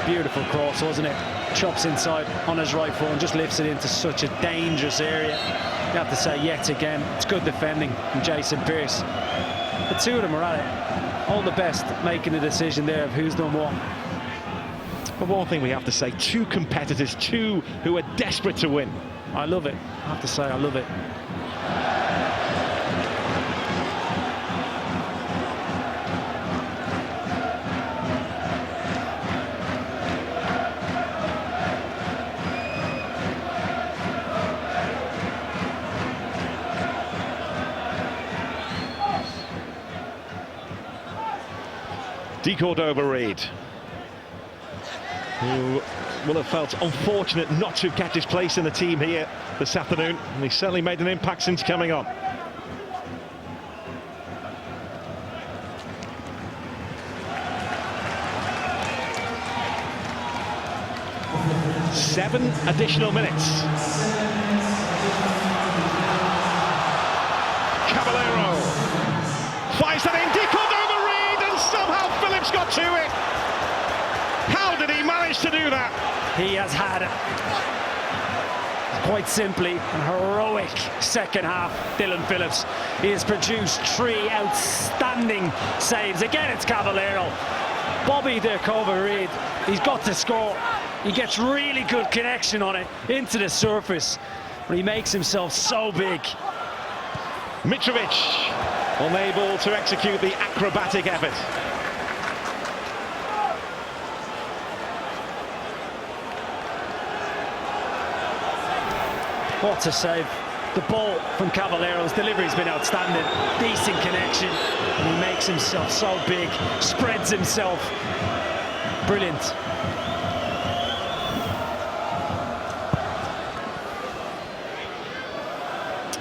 Beautiful cross, wasn't it? Chops inside on his right foot and just lifts it into such a dangerous area. You have to say, yet again, it's good defending from Jason Pearce. The two of them are at it. All the best making the decision there of who's done what. But one thing we have to say, two competitors, two who are desperate to win. I love it. I have to say, I love it. Decored over Reed, who will have felt unfortunate not to catch his place in the team here this afternoon, and he's certainly made an impact since coming on. Seven additional minutes. Cavaleiro fires that in, decored over Reed, and somehow Phillips got to it. How did he manage to do that? He has had, quite simply, a heroic second half. Dylan Phillips. He has produced 3 outstanding saves. Again, it's Cavaleiro. Bobby de Reed, he's got to score. He gets really good connection on it into the surface, but he makes himself so big. Mitrovic unable to execute the acrobatic effort. What a save. The ball from Cavaleiro's delivery's been outstanding. Decent connection. And he makes himself so big, spreads himself. Brilliant.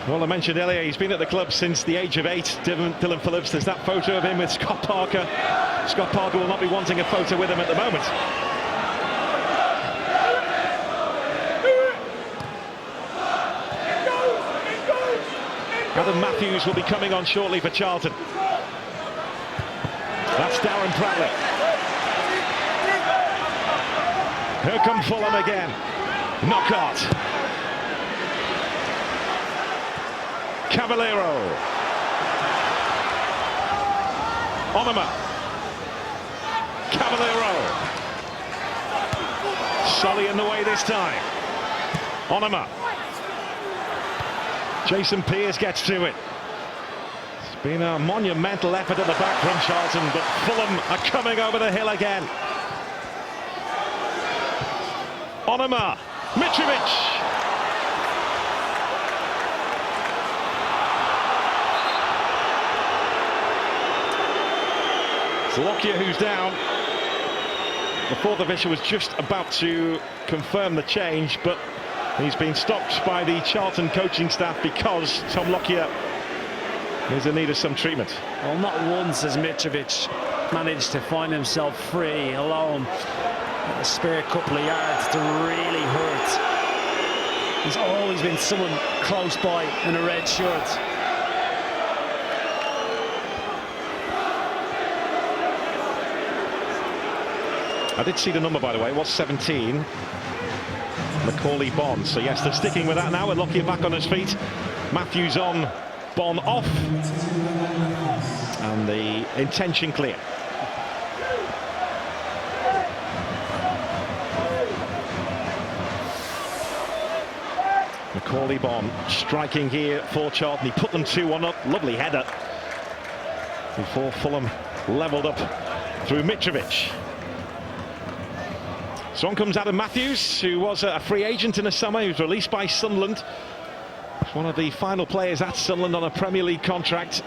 Well, I mentioned earlier, he's been at the club since the age of 8. Dylan Phillips, there's that photo of him with Scott Parker. Scott Parker will not be wanting a photo with him at the moment. Adam Matthews will be coming on shortly for Charlton. That's Darren Pratley. Here come Fulham again. Knockout. Cavaleiro. Onoma. Cavaleiro. Solly in the way this time. Onoma. Jason Pearce gets to it. It's been a monumental effort at the back from Charlton, but Fulham are coming over the hill again. Onoma. Mitrovic. Lockyer, who's down. The fourth official was just about to confirm the change, but he's been stopped by the Charlton coaching staff because Tom Lockyer is in need of some treatment. Well, not once has Mitrovic managed to find himself free, alone. A spare couple of yards to really hurt. There's always been someone close by in a red shirt. I did see the number, by the way. It was 17. Macaulay Bonne. So yes, they're sticking with that now. With Lockyer back on his feet. Matthews on, Bonne off. And the intention clear. Macaulay Bonne striking here for Charlton. He put them 2-1 up. Lovely header. Before Fulham levelled up through Mitrovic. So on comes Adam Matthews, who was a free agent in the summer. He was released by Sunderland. He's one of the final players at Sunderland on a Premier League contract.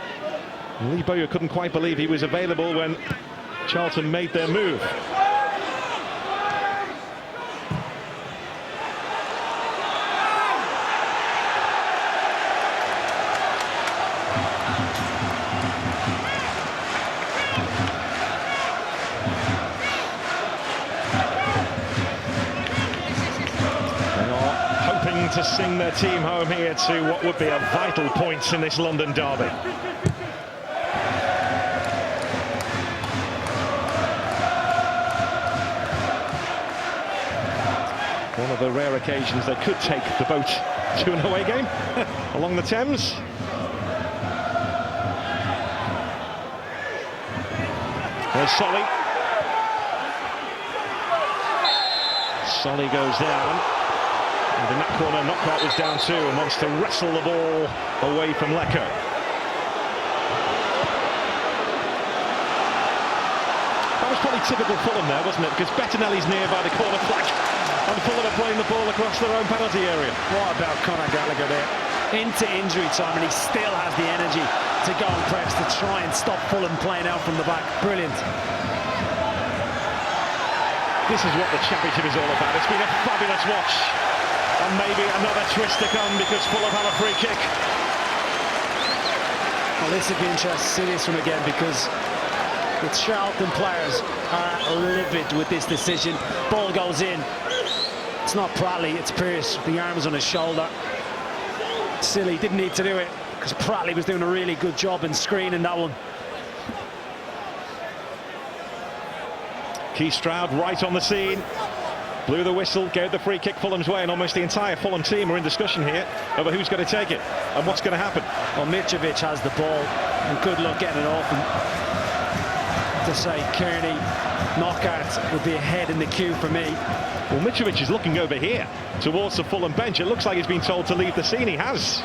And Lee Bowyer couldn't quite believe he was available when Charlton made their move. To sing their team home here to what would be a vital point in this London derby. One of the rare occasions they could take the boat to an away game along the Thames. There's Solly. Solly goes down. And in that corner, Knockout was down too and wants to wrestle the ball away from Lecco. That was probably typical Fulham there, wasn't it? Because Bettinelli's near by the corner flag and Fulham are playing the ball across their own penalty area. What about Conor Gallagher there? Into injury time, and he still has the energy to go and press to try and stop Fulham playing out from the back. Brilliant. This is what the championship is all about. It's been a fabulous watch. And maybe another twist to come because Fulham have a free kick. Well, this would be interesting to see this one again because the Charlton players are livid with this decision. Ball goes in. It's not Pratley, it's Pearce. The arm is on his shoulder. Silly, didn't need to do it because Pratley was doing a really good job in screening that one. Keith Stroud right on the scene. Blew the whistle, gave the free kick Fulham's way, and almost the entire Fulham team are in discussion here over who's going to take it and what's going to happen. Well, Mitrovic has the ball, and good luck getting it off. And to say Kearney, Knockout would be ahead in the queue for me. Well, Mitrovic is looking over here towards the Fulham bench. It looks like he's been told to leave the scene. He has.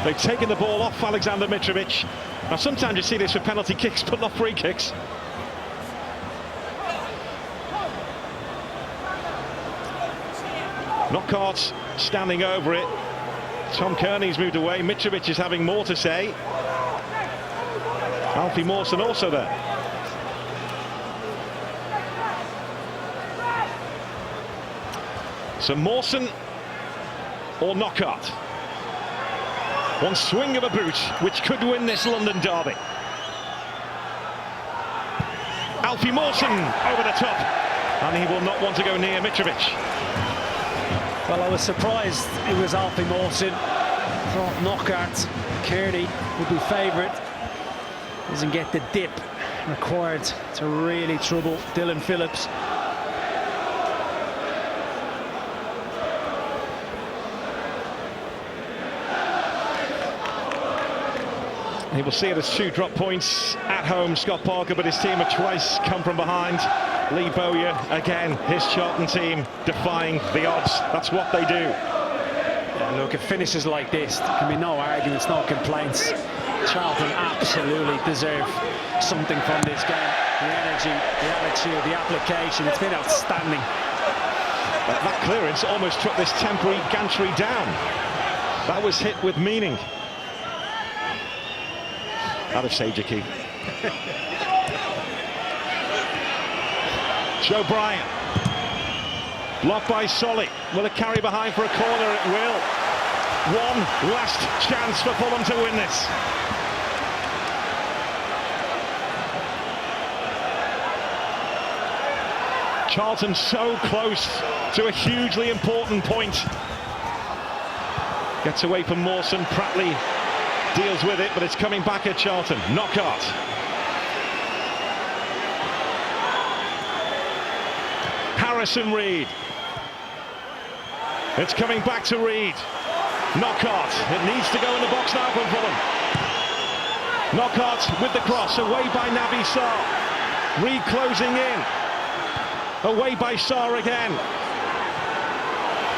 They've taken the ball off Alexander Mitrovic. Now, sometimes you see this for penalty kicks, but not free kicks. Knockout standing over it. Tom Kearney's moved away. Mitrovic is having more to say. Alfie Mawson also there. So Mawson or Knockout. One swing of a boot which could win this London derby. Alfie Mawson over the top, and he will not want to go near Mitrovic. Well, I was surprised it was Alfie Mawson. Thought Knockout Kearney would be favourite. Doesn't get the dip required to really trouble Dylan Phillips. He will see it as 2 drop points at home, Scott Parker, but his team have twice come from behind. Lee Bowyer, again, his Charlton team defying the odds. That's what they do. Yeah, look, it finishes like this. There can be no arguments, no complaints. Charlton absolutely deserve something from this game. The energy, the attitude, the application, it's been outstanding. That clearance almost took this temporary gantry down. That was hit with meaning. Out of Sajaki. Joe Bryant. Blocked by Solly. Will it carry behind for a corner? It will. One last chance for Fulham to win this. Charlton so close to a hugely important point. Gets away from Mawson. Pratley deals with it, but it's coming back at Charlton. Knockout. Harrison Reed. It's coming back to Reed. Knockout. It needs to go in the box now from Fulham. Knockout with the cross, away by Naby Sarr. Reed closing in. Away by Sarr again.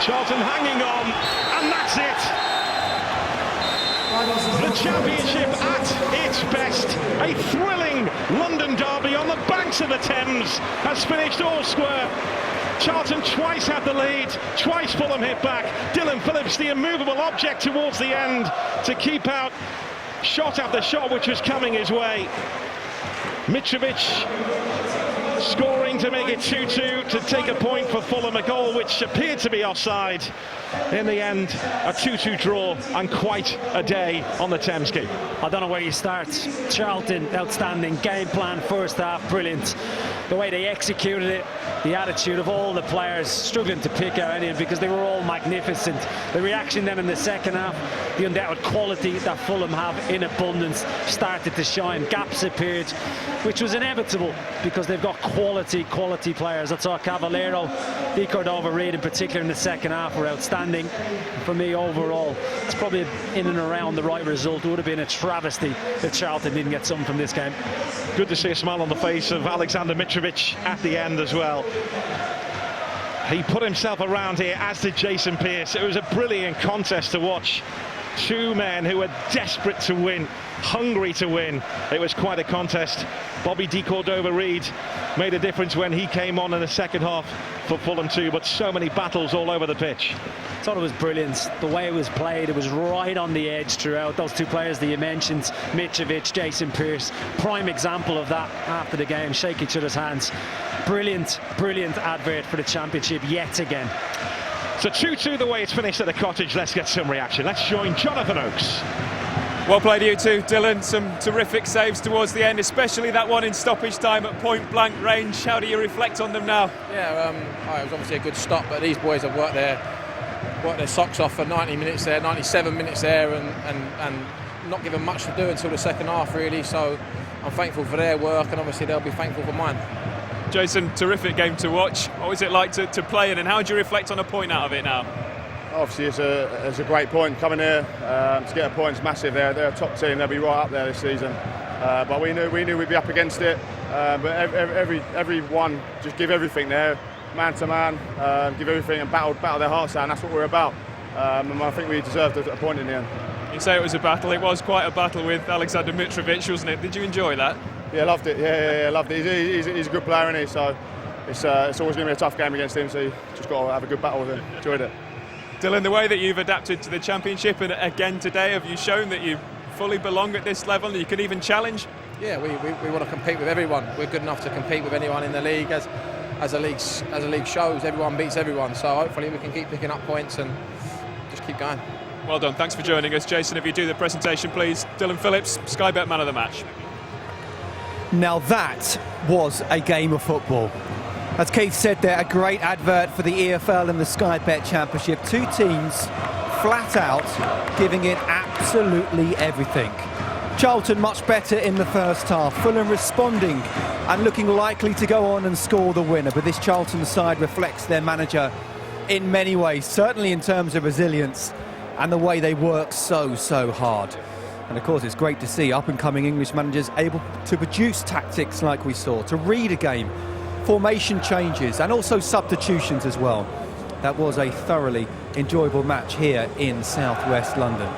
Charlton hanging on, and that's it. The Championship at its best. A thrilling London derby on the banks of the Thames has finished all square. Charlton twice had the lead, twice Fulham hit back. Dylan Phillips, the immovable object towards the end, to keep out shot after shot which was coming his way. Mitrovic scoring to make it 2-2 to take a point for Fulham, a goal which appeared to be offside. In the end, a 2-2 draw and quite a day on the Thames Quay. I don't know where you start. Charlton, outstanding. Game plan, first half, brilliant. The way they executed it, the attitude of all the players, struggling to pick out anyone because they were all magnificent. The reaction then in the second half, the undoubted quality that Fulham have in abundance started to shine. Gaps appeared, which was inevitable because they've got quality players. I saw Cavaleiro, Di Cordova Reid in particular in the second half were outstanding. For me, overall, it's probably in and around the right result. It would have been a travesty if Charlton didn't get something from this game. Good to see a smile on the face of Alexander Mitrovic at the end as well. He put himself around here, as did Jason Pearce. It was a brilliant contest to watch. Two men who were desperate to win, hungry to win. It was quite a contest. Bobby Di Cordova Reid made a difference when he came on in the second half for Fulham too, but so many battles all over the pitch. I thought it was brilliant. The way it was played, it was right on the edge throughout. Those two players that you mentioned, Mitrovic, Jason Pearce, prime example of that after the game, shake each other's hands. Brilliant advert for the Championship yet again. So 2-2 the way it's finished at the Cottage. Let's get some reaction. Let's join Jonathan Oakes. Well played you two, Dylan. Some terrific saves towards the end, especially that one in stoppage time at point blank range. How do you reflect on them now? Yeah, it was obviously a good stop, but these boys have worked their socks off for 90 minutes there, 97 minutes there, and not given much to do until the second half really. So I'm thankful for their work, and obviously they'll be thankful for mine. Jason, terrific game to watch. What was it like to play in, and how do you reflect on a point out of it now? Obviously it's a great point coming here to get a point is massive. They're a top team, they'll be right up there this season, but we knew we'd be up against it, but everyone just give everything there, man to man, give everything and battle their hearts out, and that's what we're about, and I think we deserved a point in the end. You say it was a battle. It was quite a battle with Alexander Mitrovic, wasn't it? Did you enjoy that? Yeah, loved it. Yeah, loved it. He's a good player, isn't he? So it's always going to be a tough game against him, so you just got to have a good battle with him. Enjoyed it. Dylan, the way that you've adapted to the Championship and again today, have you shown that you fully belong at this level and you can even challenge? Yeah, we want to compete with everyone. We're good enough to compete with anyone in the league. As a league shows, everyone beats everyone. So hopefully we can keep picking up points and just keep going. Well done. Thanks for joining us. Jason, if you do the presentation, please. Dylan Phillips, Sky Bet Man of the Match. Now that was a game of football. As Keith said there, a great advert for the EFL and the Sky Bet Championship. Two teams flat out giving it absolutely everything. Charlton much better in the first half. Fulham responding and looking likely to go on and score the winner. But this Charlton side reflects their manager in many ways, certainly in terms of resilience and the way they work so hard. And of course, it's great to see up-and-coming English managers able to produce tactics like we saw, to read a game, formation changes and also substitutions as well. That was a thoroughly enjoyable match here in southwest London.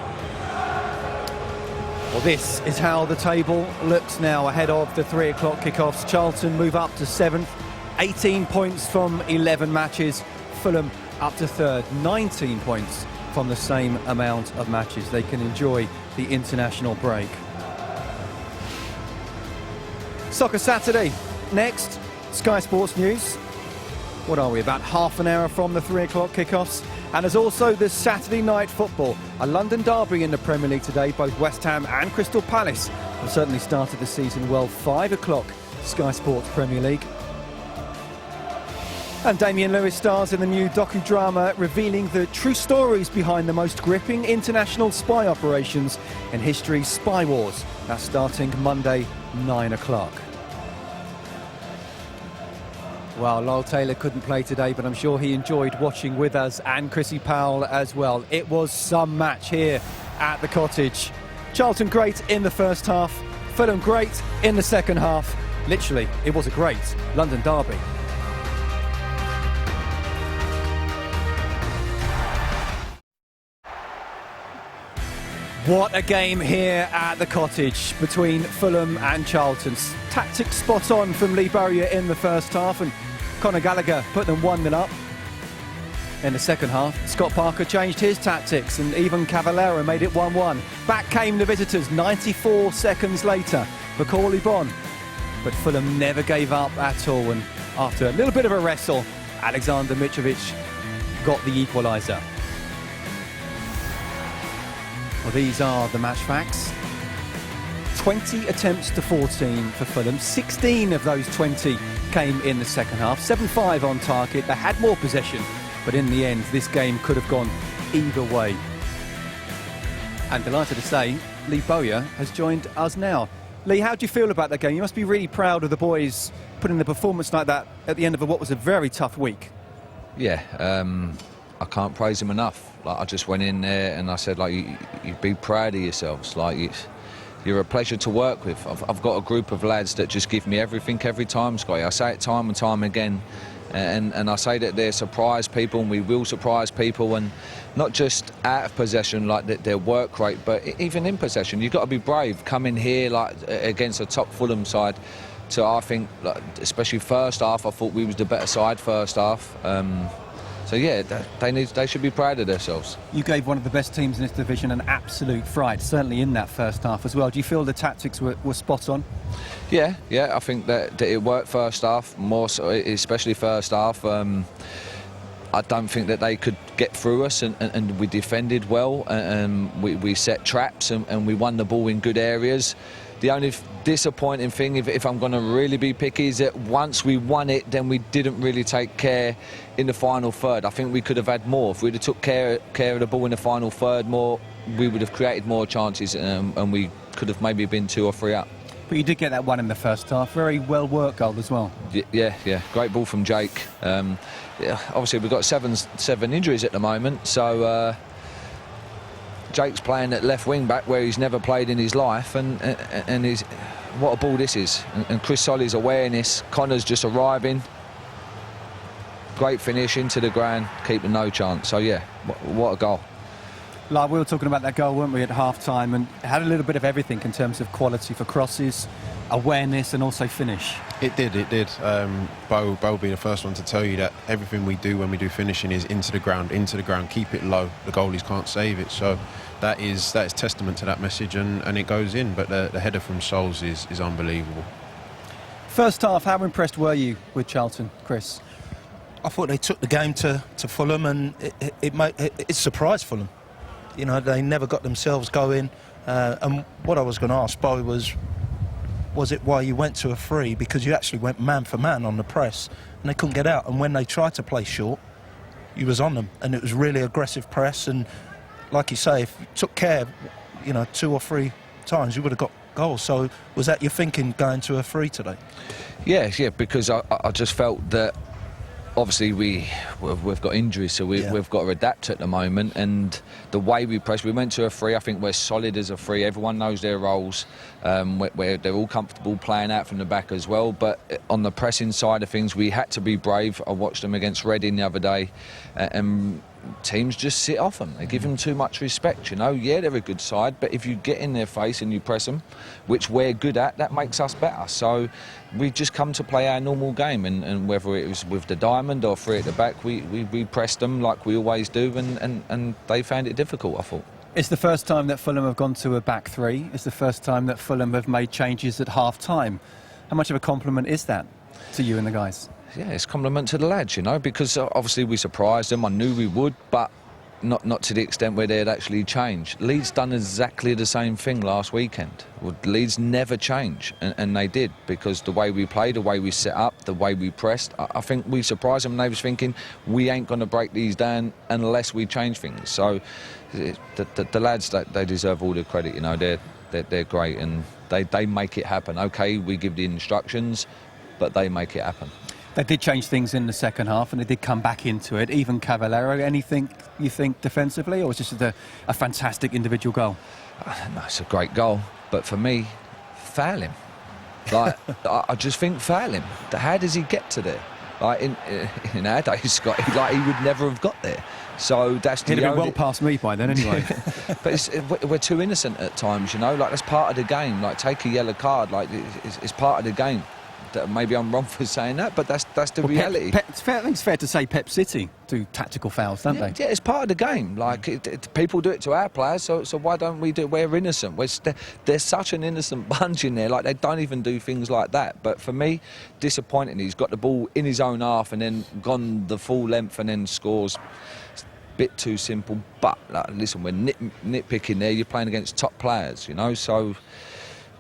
Well, this is how the table looks now ahead of the 3 o'clock kickoffs. Charlton move up to 7th, 18 points from 11 matches. Fulham up to 3rd, 19 points from the same amount of matches. They can enjoy the international break. Soccer Saturday next. Sky Sports News. What are we, about half an hour from the 3 o'clock kickoffs? And there's also the Saturday night football, a London derby in the Premier League today. Both West Ham and Crystal Palace have certainly started the season well. 5 o'clock, Sky Sports Premier League. And Damien Lewis stars in the new docudrama revealing the true stories behind the most gripping international spy operations in history's spy wars. That's starting Monday, 9 o'clock. Well, Lyle Taylor couldn't play today, but I'm sure he enjoyed watching with us, and Chrissy Powell as well. It was some match here at the Cottage. Charlton great in the first half, Fulham great in the second half. Literally, it was a great London derby. What a game here at the Cottage between Fulham and Charlton. Tactics spot on from Lee Bowyer in the first half, and Conor Gallagher put them 1-0 up. In the second half, Scott Parker changed his tactics and even Cavaleiro made it 1-1. Back came the visitors 94 seconds later for Bonne. But Fulham never gave up at all, and after a little bit of a wrestle, Alexander Mitrovic got the equaliser. Well, these are the match facts. 20 attempts to 14 for Fulham. 16 of those 20 came in the second half. 7-5 on target. They had more possession, but in the end, this game could have gone either way. And delighted to say, Lee Bowyer has joined us now. Lee, how do you feel about that game? You must be really proud of the boys putting the performance like that at the end of what was a very tough week. Yeah, I can't praise them enough. Like, I just went in there and I said, like, you be proud of yourselves. Like, you're a pleasure to work with. I've got a group of lads that just give me everything every time, Scotty. I say it time and time again. And I say that they're surprise people, and we will surprise people, and not just out of possession, like their work rate, but even in possession. You've got to be brave. Come in here like against a top Fulham side. So I think, like, especially first half, I thought we was the better side first half. So yeah, they should be proud of themselves. You gave one of the best teams in this division an absolute fright, certainly in that first half as well. Do you feel the tactics were spot on? Yeah, I think that it worked first half, more so, especially first half. I don't think that they could get through us, and we defended well, and we set traps, and we won the ball in good areas. The only disappointing thing, if I'm going to really be picky, is that once we won it, then we didn't really take care in the final third. I think we could have had more. If we'd have took care of the ball in the final third more, we would have created more chances, and we could have maybe been 2 or 3 up. But you did get that one in the first half. Very well worked goal as well. Yeah. Great ball from Jake. Obviously, we've got seven injuries at the moment, so Jake's playing at left wing back where he's never played in his life, and he's, what a ball this is. And Chris Solly's awareness, Connor's just arriving. Great finish into the ground, keeping no chance. So yeah, what a goal. Like, we were talking about that goal, weren't we, at half-time, and had a little bit of everything in terms of quality for crosses, awareness and also finish. It did. Bow will be the first one to tell you that everything we do when we do finishing is into the ground, keep it low. The goalies can't save it. So that is testament to that message, and it goes in. But the header from Scholes is unbelievable. First half, how impressed were you with Charlton, Chris? I thought they took the game to Fulham, and it surprised Fulham. You know, they never got themselves going. And what I was going to ask Bowyer was it why you went to a free? Because you actually went man for man on the press, and they couldn't get out. And when they tried to play short, you was on them, and it was really aggressive press. And like you say, if you took care, you know, 2 or 3 times, you would have got goals. So was that your thinking going to a free today? Yeah, because I just felt that obviously we've got injuries, so we've got to adapt at the moment. And the way we press, we went to a free. I think we're solid as a free. Everyone knows their roles. Where they're all comfortable playing out from the back as well. But on the pressing side of things, we had to be brave. I watched them against Reading the other day, and teams just sit off them. They give them too much respect, you know. Yeah, they're a good side, but if you get in their face and you press them, which we're good at, that makes us better. So we just come to play our normal game, and whether it was with the diamond or free at the back, we pressed them like we always do, and they found it difficult, I thought. It's the first time that Fulham have gone to a back three. It's the first time that Fulham have made changes at half-time. How much of a compliment is that to you and the guys? Yeah, it's a compliment to the lads, you know, because obviously we surprised them. I knew we would, but not to the extent where they'd actually changed. Leeds done exactly the same thing last weekend. Well, Leeds never change, and they did, because the way we played, the way we set up, the way we pressed, I think we surprised them, and they was thinking, we ain't going to break these down unless we change things. So the lads, they deserve all the credit, you know. They're great, and they make it happen. OK, we give the instructions, but they make it happen. They did change things in the second half, and they did come back into it. Even Cavaleiro, anything you think defensively, or was this just a fantastic individual goal? No, it's a great goal, but for me, foul him. Like, I just think foul him. How does he get to there? Like in our days, Scott, like he would never have got there. So that's he'd have been well past me by then, anyway. But we're too innocent at times, you know. Like, that's part of the game. Like, take a yellow card. Like, it's part of the game. Maybe I'm wrong for saying that, but that's the reality. I think it's fair to say Pep City do tactical fouls, don't they? Yeah, it's part of the game. Like, people do it to our players, so why don't we do it? We're innocent. There's such an innocent bunch in there. Like, they don't even do things like that. But for me, disappointing. He's got the ball in his own half and then gone the full length and then scores. It's a bit too simple. But like, listen, we're nitpicking there. You're playing against top players, you know. So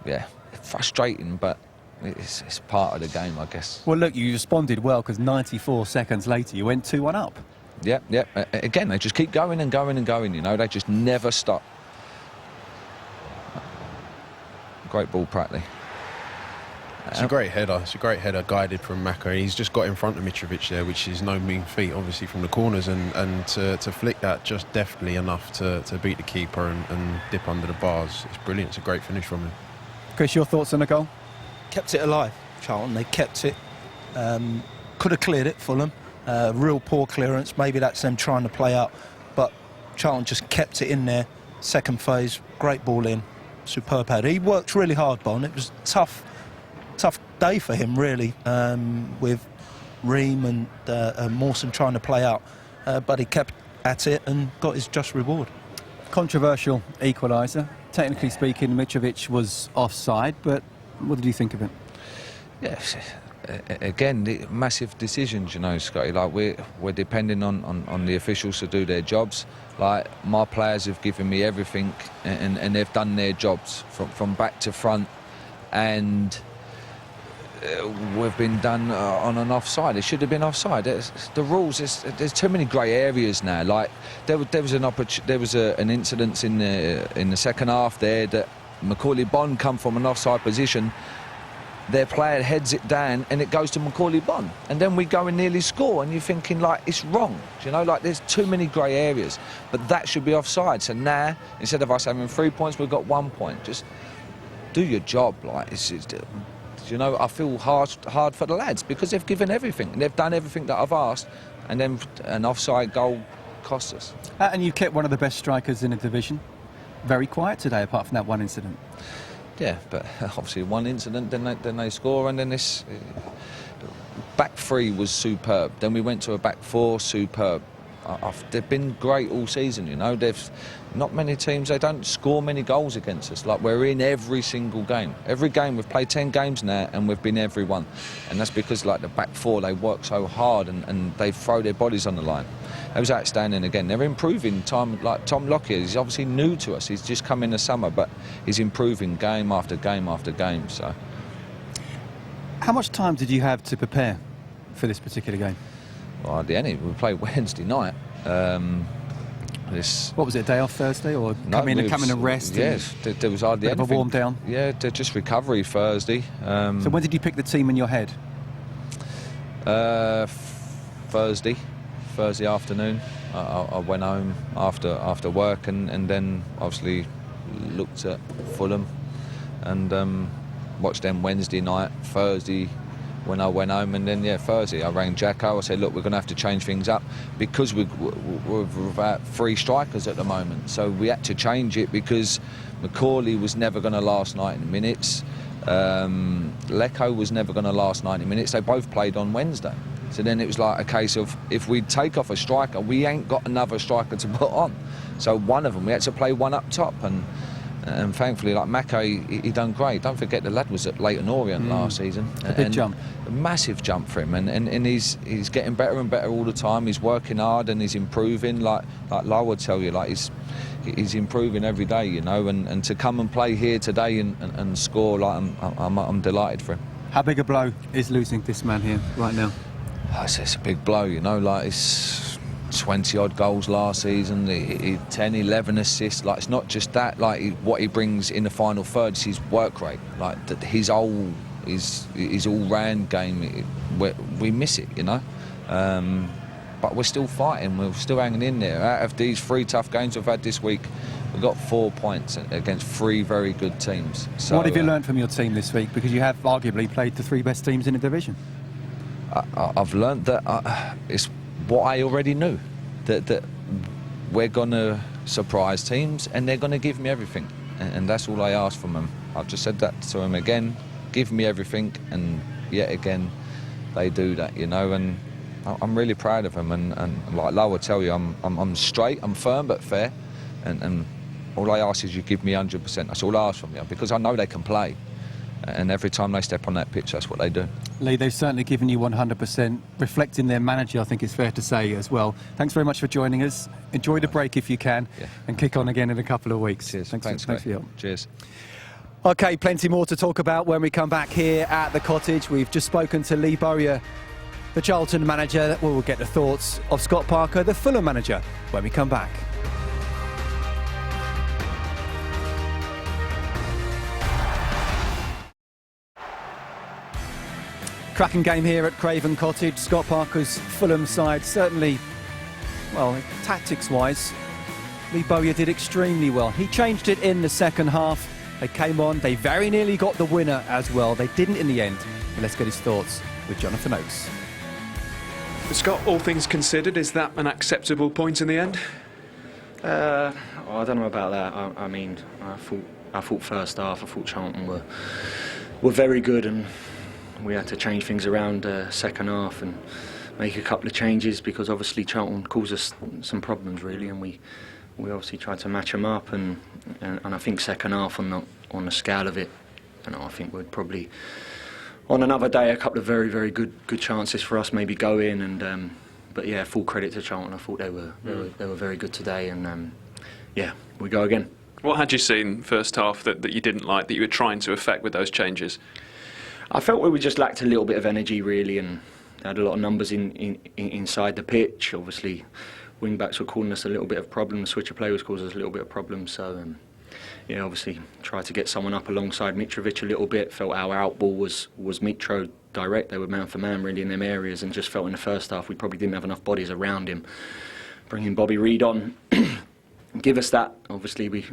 yeah, frustrating, but it's part of the game, I guess. Well, look, you responded well, because 94 seconds later you went 2-1 up. Yeah. Again, they just keep going and going and going, you know. They just never stop. Great ball, Pratley. It's a great header. It's a great header, guided from Maka. He's just got in front of Mitrovic there, which is no mean feat, obviously, from the corners, and to flick that just deftly enough to beat the keeper and dip under the bars. It's brilliant. It's a great finish from him. Chris, your thoughts on the goal? Kept it alive, Charlton. They kept it. Could have cleared it, Fulham. Real poor clearance. Maybe that's them trying to play out. But Charlton just kept it in there. Second phase, great ball in. Superb header. He worked really hard, Bonne. It was tough day for him, really, with Ream and Mawson trying to play out. But he kept at it and got his just reward. Controversial equaliser. Technically speaking, Mitrovic was offside, but what did you think of it? Yes, again, massive decisions, you know, Scotty. Like, we're depending on the officials to do their jobs. Like, my players have given me everything, and they've done their jobs from back to front, and we've been done on an offside. It should have been offside. The rules, there's too many grey areas now. Like, there was an incident in the second half there that Bonne come from an offside position. Their player heads it down and it goes to Bonne, and then we go and nearly score, and you're thinking, like, it's wrong, you know. Like, there's too many grey areas, but that should be offside. So now, instead of us having 3 points, we've got 1 point. Just do your job. Like, you know, I feel hard for the lads, because they've given everything and they've done everything that I've asked, and then an offside goal cost us. And you kept one of the best strikers in the division very quiet today, apart from that one incident. Yeah, but obviously one incident, then they score, and then this back three was superb. Then we went to a back four, superb. They've been great all season, you know. Not many teams, they don't score many goals against us. Like, we're in every single game. Every game, we've played 10 games now and we've been every one. And that's because, like, the back four, they work so hard and they throw their bodies on the line. That was outstanding again. They're improving. Like Tom Lockyer, he's obviously new to us. He's just come in the summer, but he's improving game after game after game. So, how much time did you have to prepare for this particular game? Well, hardly any. We played Wednesday night. What was it, a day off Thursday, or come in and rest? Yes, there was hardly anything. A warm down? Yeah, just recovery Thursday. So when did you pick the team in your head? Thursday afternoon. I went home after work and then obviously looked at Fulham and watched them Wednesday night. Thursday when I went home, and then Thursday I rang Jacko. I said, look, we're going to have to change things up because we're about 3 strikers at the moment, so we had to change it because McCauley was never going to last 90 minutes. Lecco was never going to last 90 minutes. They both played on Wednesday, so then it was like a case of, if we take off a striker, we ain't got another striker to put on, so one of them, we had to play one up top, and thankfully, like Mako, he done great. Don't forget, the lad was at Leyton Orient last season. A big jump. A massive jump for him, and he's getting better and better all the time. He's working hard and he's improving. Like Lau would tell you, like he's improving every day, you know. And to come and play here today and score, like I'm delighted for him. How big a blow is losing this man here right now? It's a big blow, you know. Like, it's 20-odd goals last season, 10, 11 assists. Like, it's not just that. Like, what he brings in the final third is his work rate. Like, his all-round game, we miss it, you know. But we're still fighting. We're still hanging in there. Out of these 3 tough games we've had this week, we've got 4 points against 3 very good teams. So, what have you learned from your team this week? Because you have arguably played the 3 best teams in the division. I've learned that it's what I already knew, that we're going to surprise teams and they're going to give me everything, and that's all I ask from them. I've just said that to them again, give me everything, and yet again they do that, you know, and I'm really proud of them, and like Lau will tell you, I'm straight, I'm firm but fair, and all I ask is you give me 100%. That's all I ask from you, because I know they can play. And every time they step on that pitch, that's what they do. Lee, they've certainly given you 100%, reflecting their manager, I think it's fair to say as well. Thanks very much for joining us. Enjoy the break if you can, and kick on again in a couple of weeks. Cheers. Thanks for your help. Cheers. OK, plenty more to talk about when we come back here at the Cottage. We've just spoken to Lee Bowyer, the Charlton manager. We'll get the thoughts of Scott Parker, the Fulham manager, when we come back. Cracking game here at Craven Cottage. Scott Parker's Fulham side certainly, well, tactics-wise, Lee Bowyer did extremely well. He changed it in the second half. They came on, they very nearly got the winner as well. They didn't in the end. But let's get his thoughts with Jonathan Oakes. Scott, all things considered, is that an acceptable point in the end? I don't know about that. I mean, I thought first half, I thought Charlton were very good, and we had to change things around second half and make a couple of changes, because obviously Charlton caused us some problems really, and we obviously tried to match them up, and I think second half on the scale of it, and I think we'd probably on another day a couple of very, very good chances for us maybe go in, and but yeah, full credit to Charlton. I thought they were very good today, and yeah, we go again. What had you seen first half that you didn't like, that you were trying to affect with those changes? I felt we just lacked a little bit of energy really, and had a lot of numbers inside the pitch. Obviously, wing backs were causing us a little bit of problems. Switch of play was causing us a little bit of problems. So yeah, obviously tried to get someone up alongside Mitrovic a little bit. Felt our outball was Mitro direct. They were man for man really in them areas, and just felt in the first half we probably didn't have enough bodies around him. Bringing Bobby Reid on give us that. Obviously we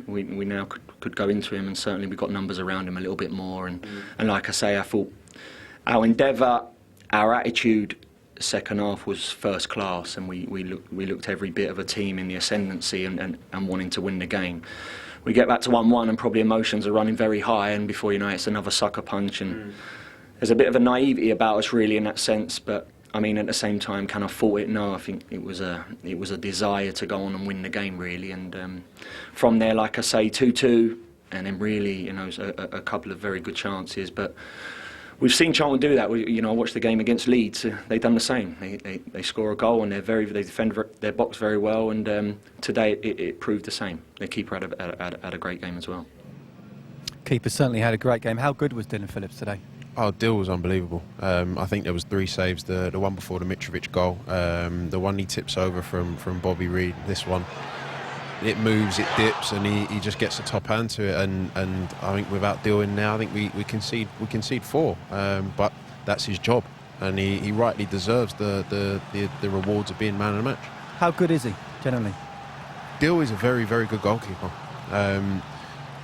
now could go into him, and certainly we got numbers around him a little bit more, and like I say, I thought our endeavour, our attitude second half was first class, and we looked every bit of a team in the ascendancy and wanting to win the game. we get back to 1-1 and probably emotions are running very high, and before you know it, it's another sucker punch. And there's a bit of a naivety about us really in that sense, but I mean, at the same time, can I fault it? No, I think it was a desire to go on and win the game really, and from there, like I say, 2-2, and then really, you know, a couple of very good chances, but we've seen Charlton do that. I watched the game against Leeds. They've done the same. They score a goal and they defend their box very well. And today it proved the same. Their keeper had a great game as well. Keeper certainly had a great game. How good was Dylan Phillips today? Oh, Dill was unbelievable. I think there was 3 saves. The one before the Mitrovic goal, the one he tips over from Bobby Reid. This one, it moves, it dips, and he just gets the top hand to it. And I think without Dill in now, I think we concede 4. But that's his job, and he rightly deserves the rewards of being man of the match. How good is he generally? Dill is a very, very good goalkeeper.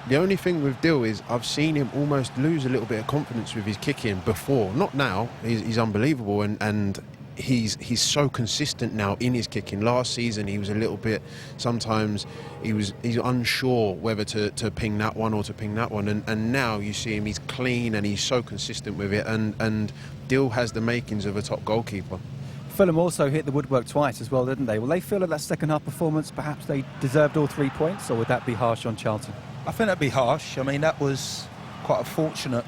The only thing with Dill is I've seen him almost lose a little bit of confidence with his kicking before. Not now. He's unbelievable, and he's so consistent now in his kicking. Last season he was a little bit, sometimes he's unsure whether to ping that one or to ping that one, and now you see him, he's clean and he's so consistent with it, and Dill has the makings of a top goalkeeper. Fulham also hit the woodwork twice as well, didn't they? Will they feel that second half performance perhaps they deserved all 3 points, or would that be harsh on Charlton? I think that'd be harsh. I mean, that was quite a fortunate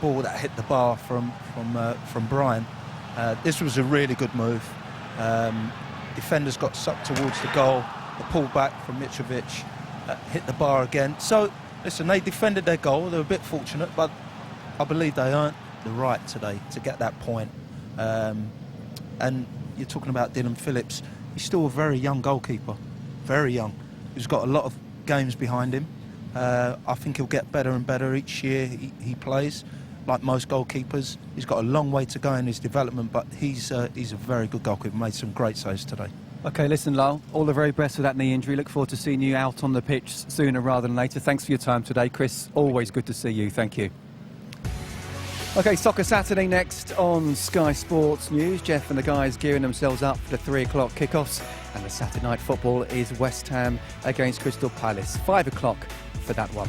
ball that hit the bar from Brian. This was a really good move. Defenders got sucked towards the goal. The pull back from Mitrovic hit the bar again. So, listen, they defended their goal. They were a bit fortunate, but I believe they earned the right today to get that point. And you're talking about Dylan Phillips. He's still a very young goalkeeper, very young. He's got a lot of games behind him. I think he'll get better and better each year he plays. Like most goalkeepers, he's got a long way to go in his development, but he's a very good goalkeeper. Made some great saves today. OK, listen, Lyle, all the very best with that knee injury. Look forward to seeing you out on the pitch sooner rather than later. Thanks for your time today, Chris. Always good to see you. Thank you. OK, Soccer Saturday next on Sky Sports News. Jeff and the guys gearing themselves up for the 3 o'clock kickoffs. And the Saturday night football is West Ham against Crystal Palace. 5 o'clock for that one.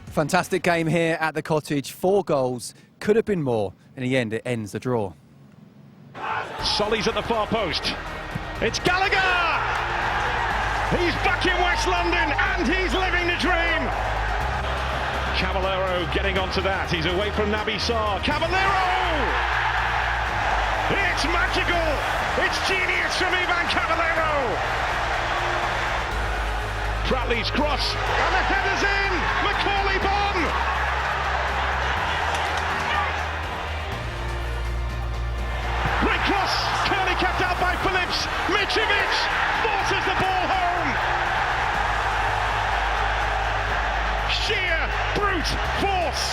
Fantastic game here at the Cottage. 4 goals. Could have been more. In the end, it ends the draw. Solly's at the far post. It's Galagher! He's back in West London and he's living the dream. Cavaleiro getting onto that. He's away from Naby Sarr. Cavaleiro! It's magical! It's genius from Ivan Cavaleiro! Pratley's cross, and the header's in! Macaulay Bonne! Great cross! Kearney kept out by Phillips. Mitrovic forces the ball home! Sheer brute force!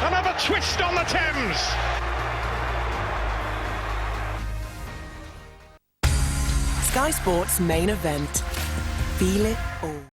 Another twist on the Thames! Sky Sports main event. Feel it all.